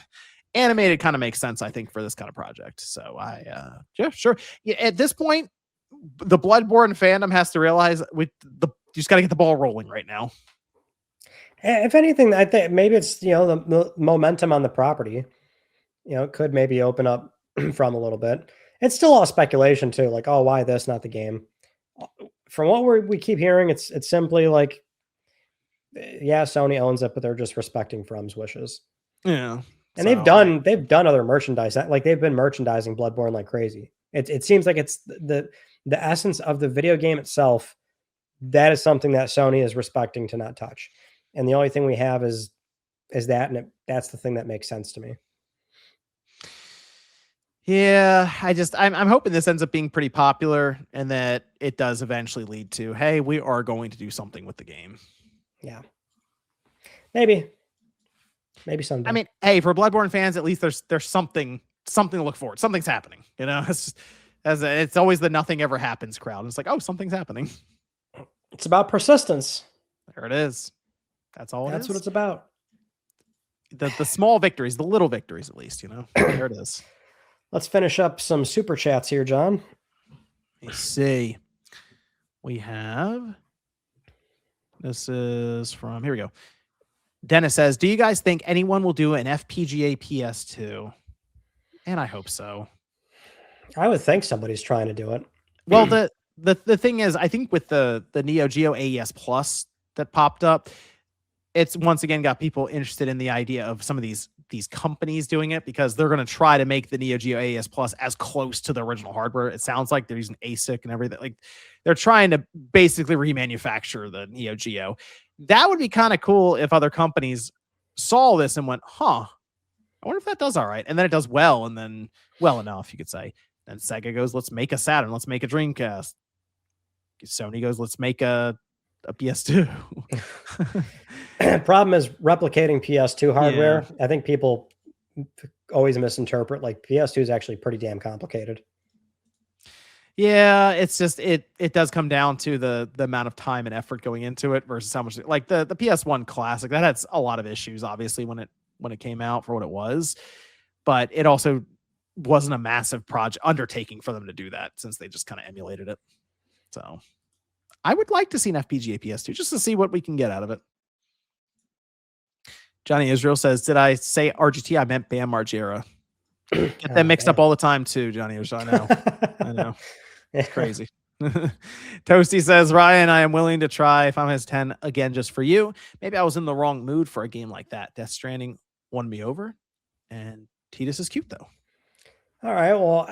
animated kind of makes sense, I think, for this kind of project. So yeah, sure. Yeah, at this point, the Bloodborne fandom has to realize you just got to get the ball rolling right now. If anything, I think maybe it's the momentum on the property. It could maybe open up from a little bit. It's still all speculation too. Like, oh, why this, not the game? From what we keep hearing, it's simply like, yeah, Sony owns it, but they're just respecting From's wishes. Yeah, and they've done other merchandise. Like they've been merchandising Bloodborne like crazy. It seems like it's the essence of the video game itself. That is something that Sony is respecting to not touch. And the only thing we have is that, and that's the thing that makes sense to me. Yeah, I'm hoping this ends up being pretty popular and that it does eventually lead to, hey, we are going to do something with the game. Yeah. Maybe someday. Hey, for Bloodborne fans, at least there's something to look forward. Something's happening. It's just, it's always the nothing ever happens crowd. It's like, oh, something's happening. It's about persistence. There it is. That's all. That's what it's about. The small victories, the little victories, at least. There it is. Let's finish up some super chats here, John. Let me see. We have. This is from, here we go. Dennis says, do you guys think anyone will do an FPGA PS2? And I hope so. I would think somebody's trying to do it. Well, the thing is, I think with the Neo Geo AES Plus that popped up, it's once again got people interested in the idea of some of these companies doing it, because they're going to try to make the Neo Geo AES Plus as close to the original hardware. It sounds like they're using ASIC and everything. Like they're trying to basically remanufacture the Neo Geo. That would be kind of cool if other companies saw this and went, I wonder if that does all right. And then it does well, and then well enough, you could say. Then Sega goes, let's make a Saturn, let's make a Dreamcast. Sony goes, let's make a PS2. Problem is replicating PS2 hardware. Yeah. I think people always misinterpret, like PS2 is actually pretty damn complicated. Yeah, it's just it does come down to the amount of time and effort going into it versus how much, like the PS1 Classic, that had a lot of issues obviously when it came out for what it was, but it also wasn't a massive project undertaking for them to do that, since they just kind of emulated it. So I would like to see an FPGA PS2 just to see what we can get out of it. Johnny Israel says, did I say RGT? I meant Bam Margera. Get that mixed up all the time too, Johnny Israel. I know. I know. It's crazy. Toasty says, Ryan, I am willing to try Final Fantasy 10 again just for you. Maybe I was in the wrong mood for a game like that. Death Stranding won me over. And Tidus is cute though. All right. Well,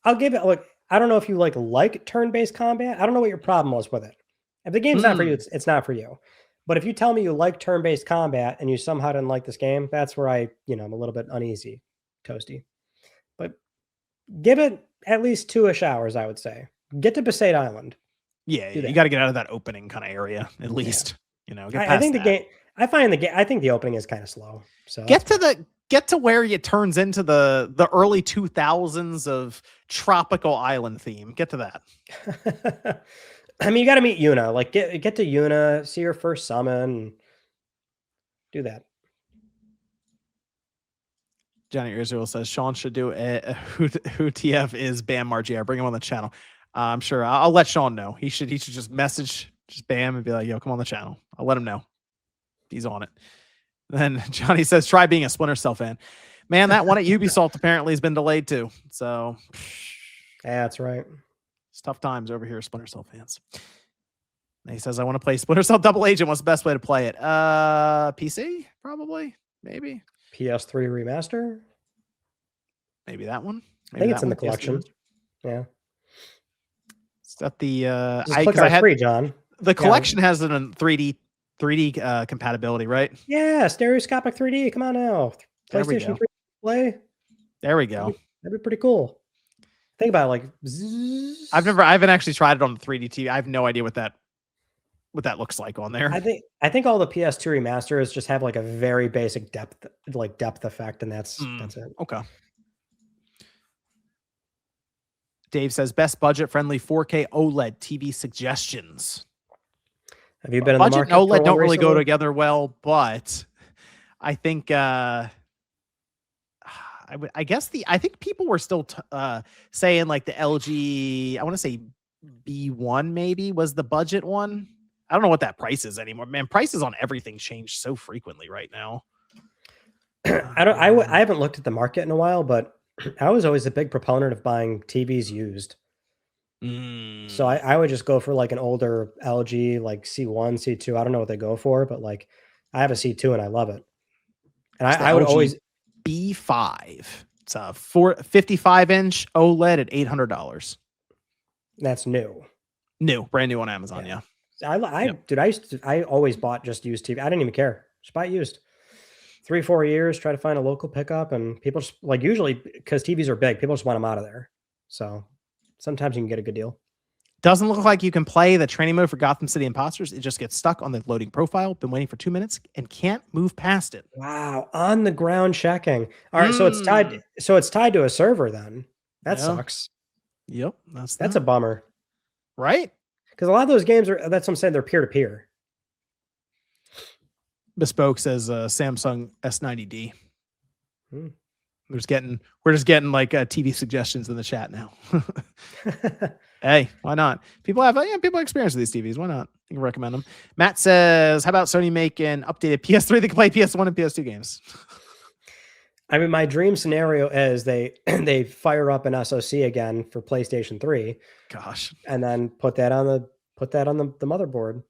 I'll give it, look, I don't know if you like turn-based combat. I don't know what your problem was with it. If the game's not for you, it's not for you. But if you tell me you like turn-based combat and you somehow didn't like this game, that's where I'm a little bit uneasy, Toasty. But give it at least 2-ish hours, I would say. Get to Besaid Island. Yeah, you got to get out of that opening kind of area at least. I think that. I think the opening is kind of slow. So get to where it turns into the early 2000s of tropical island theme. Get to that. You got to meet Yuna. Like get to Yuna, see her first summon, do that. Johnny Israel says Sean should do who TF is Bam Margera. Bring him on the channel. I'm sure I'll let Sean know. He should just message Bam and be like, yo, come on the channel. I'll let him know. He's on it. Then Johnny says, try being a Splinter Cell fan. Man, that one at Ubisoft apparently has been delayed too. So yeah, that's right. It's tough times over here, Splinter Cell fans. And he says, I want to play Splinter Cell Double Agent. What's the best way to play it? PC, probably, maybe. PS3 remaster? Maybe that one. I Maybe think it's in the collection. Yeah. It's got the I had free, John. The collection has it in 3D compatibility, right? Yeah, stereoscopic 3D. Come on now. PlayStation 3 play. There we go. That'd be pretty cool. Think about it, like I haven't actually tried it on the 3D TV. I have no idea what that looks like on there. I think all the PS2 remasters just have like a very basic depth effect, and that's it. Okay. Dave says best budget friendly 4K OLED TV suggestions. Have you been in the market? Budget and OLED don't really go together well, but I think I think people were still saying like the LG, I want to say B1 maybe was the budget one. I don't know what that price is anymore. Man, prices on everything change so frequently right now. I haven't looked at the market in a while, but I was always a big proponent of buying TVs used. So I would just go for like an older LG, like C1, C2. I don't know what they go for, but like I have a C2 and I love it. And I would always B5. It's a 55-inch OLED at $800. That's new. Brand new on Amazon. Yeah. I always bought just used TV. I didn't even care. Just buy it used. 3-4 years, try to find a local pickup, and people just like usually because TVs are big, people just want them out of there. So sometimes you can get a good deal. Doesn't look like you can play the training mode for Gotham City Imposters. It just gets stuck on the loading profile. Been waiting for 2 minutes and can't move past it. Wow, on the ground checking. All right, so it's tied. So it's tied to a server then. That sucks. Yep, that's a bummer, right? Because a lot of those games are. That's what I'm saying. They're peer to peer. Bespoke says Samsung S90D. We're just getting like TV suggestions in the chat now. Hey, why not? People have experience with these TVs. Why not? You can recommend them. Matt says, how about Sony make an updated PS3 that can play PS1 and PS2 games? I mean, my dream scenario is they fire up an SoC again for PlayStation 3. Gosh. And then put that on the motherboard.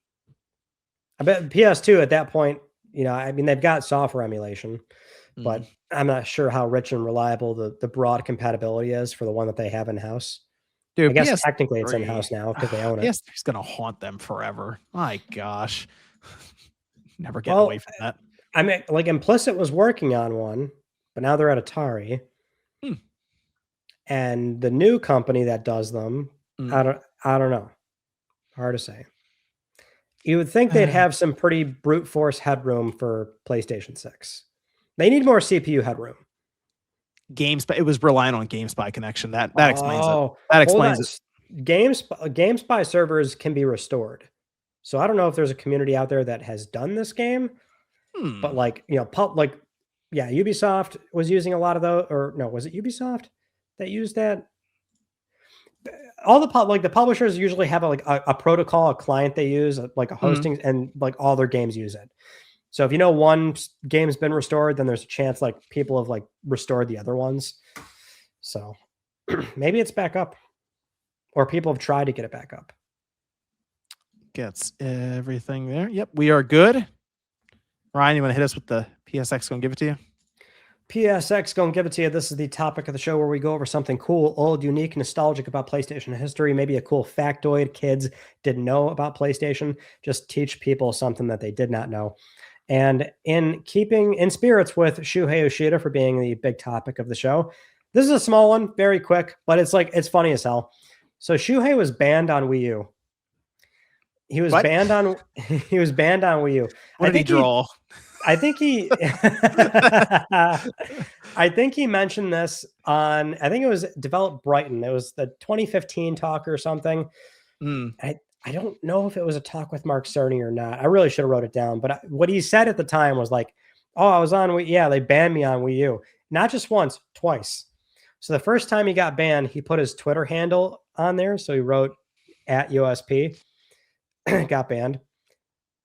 I bet PS2 at that point, I mean, they've got software emulation, but I'm not sure how rich and reliable the broad compatibility is for the one that they have in-house. Dude, I guess technically it's in-house now because they own it. PS3's going to haunt them forever. My gosh. Never get away from that. I mean, like Implicit was working on one, but now they're at Atari. And the new company that does them, I don't know. Hard to say. You would think they'd have some pretty brute force headroom for PlayStation 6. They need more CPU headroom. GameSpy, it was relying on GameSpy connection. That explains it. That explains it. GameSpy servers can be restored. So I don't know if there's a community out there that has done this game, but Ubisoft was using a lot of those, or no, was it Ubisoft that used that? All the publishers usually have a protocol, a client they use, like a hosting, and like all their games use it. So if one game's been restored, then there's a chance like people have like restored the other ones. So maybe it's back up, or people have tried to get it back up. Gets everything there. Yep, we are good. Ryan, you want to hit us with the PSX? Gonna give it to you. PSX gonna give it to you. This is the topic of the show where we go over something cool, old, unique, nostalgic about PlayStation history. Maybe a cool factoid kids didn't know about PlayStation. Just teach people something that they did not know. And in spirits with Shuhei Yoshida for being the big topic of the show, this is a small one, very quick, but it's funny as hell. So Shuhei was banned on Wii U. He was banned on Wii U. What did he draw? I think he mentioned this on, I think it was Develop Brighton. It was the 2015 talk or something. I don't know if it was a talk with Mark Cerny or not. I really should have wrote it down. But what he said at the time was like, oh, I was on Wii. Yeah, they banned me on Wii U. Not just once, twice. So the first time he got banned, he put his Twitter handle on there. So he wrote @USP, got banned.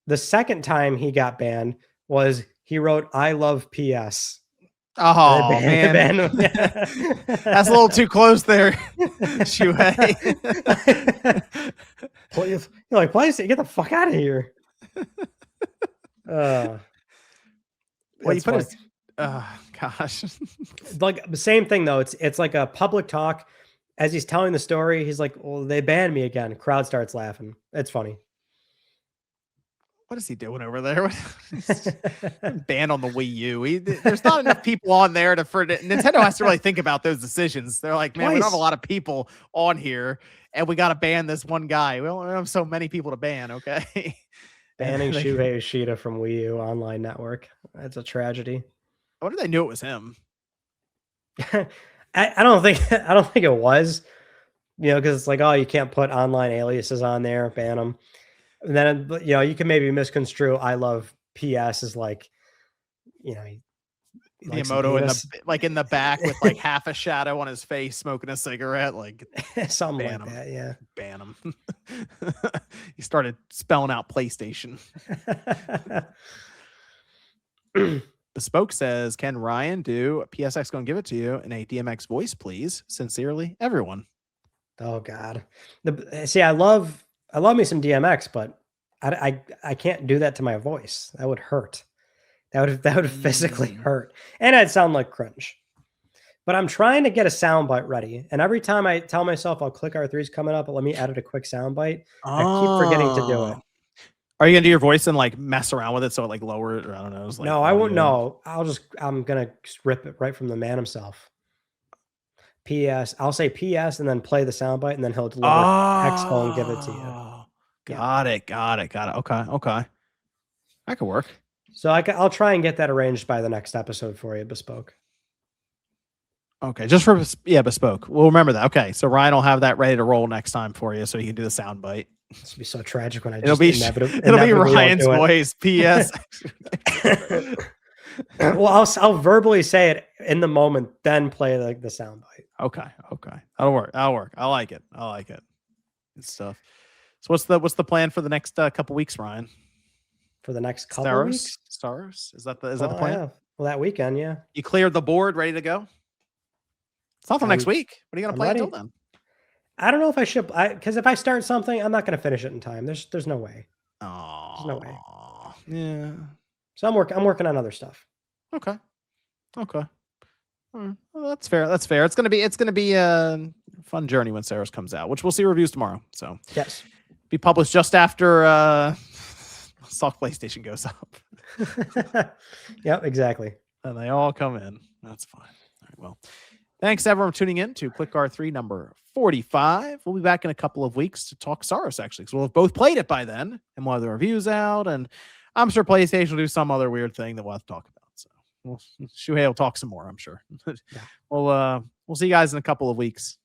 The second time he got banned was he wrote "I love PS." Oh man, that's a little too close there, Shuhei. Please, you're like, please get the fuck out of here. Well, you put his, gosh. Like the same thing though. It's like a public talk. As he's telling the story, he's like, "Well, they banned me again." Crowd starts laughing. It's funny. What is he doing over there? Banned on the Wii U. There's not enough people on there Nintendo has to really think about those decisions. They're like, man, we don't have a lot of people on here, and we got to ban this one guy. We don't have so many people to ban. Okay, banning Shuhei Yoshida from Wii U Online Network. That's a tragedy. I wonder if they knew it was him. I don't think it was. Because it's like, oh, you can't put online aliases on there, ban them. And then, you can maybe misconstrue "I love PS" as like, Miyamoto in the back with like half a shadow on his face, smoking a cigarette, like something like that. Yeah, ban him. He started spelling out PlayStation. Bespoke says, "Can Ryan do PSX gonna give it to you in a DMX voice, please? Sincerely, everyone." Oh God, see, I love me some DMX, but I can't do that to my voice. That would hurt. That would physically hurt, and I'd sound like cringe. But I'm trying to get a soundbite ready, and every time I tell myself I'll click R3's coming up, but let me edit a quick soundbite, I keep forgetting to do it. Are you gonna do your voice and like mess around with it so it like lower it, or I don't know? Like, no, I won't. No, I'm gonna rip it right from the man himself. PS. I'll say PS and then play the soundbite, and then he'll deliver Hexphone and give it to you. Got it. Okay. That could work. So I'll try and get that arranged by the next episode for you, Bespoke. Okay, just for Bespoke. We'll remember that. Okay, so Ryan will have that ready to roll next time for you, so you can do the soundbite. This will be so tragic when it'll be Ryan's voice. PS. Well, I'll verbally say it in the moment, then play the soundbite. Okay. That'll work. I like it. Good stuff. So what's the plan for the next couple weeks, Ryan? For the next couple weeks? Stars? Is that the plan? Yeah. Well, that weekend, yeah. You cleared the board, ready to go? It's not till next week. What are you gonna play until then? I don't know if I should, because if I start something, I'm not gonna finish it in time. There's no way. Oh, there's no way. Yeah. So I'm working on other stuff. Okay. Well, that's fair. It's gonna be a fun journey when Saros comes out, which we'll see reviews tomorrow. So yes, be published just after Soft PlayStation goes up. Yep, exactly. And they all come in. That's fine. All right. Well, thanks everyone for tuning in to Click R3 number 45. We'll be back in a couple of weeks to talk Saros, actually, because we'll have both played it by then, and we'll have the reviews out, and I'm sure PlayStation will do some other weird thing that we'll have to talk about. So Shuhei will talk some more, I'm sure. Yeah. We'll see you guys in a couple of weeks.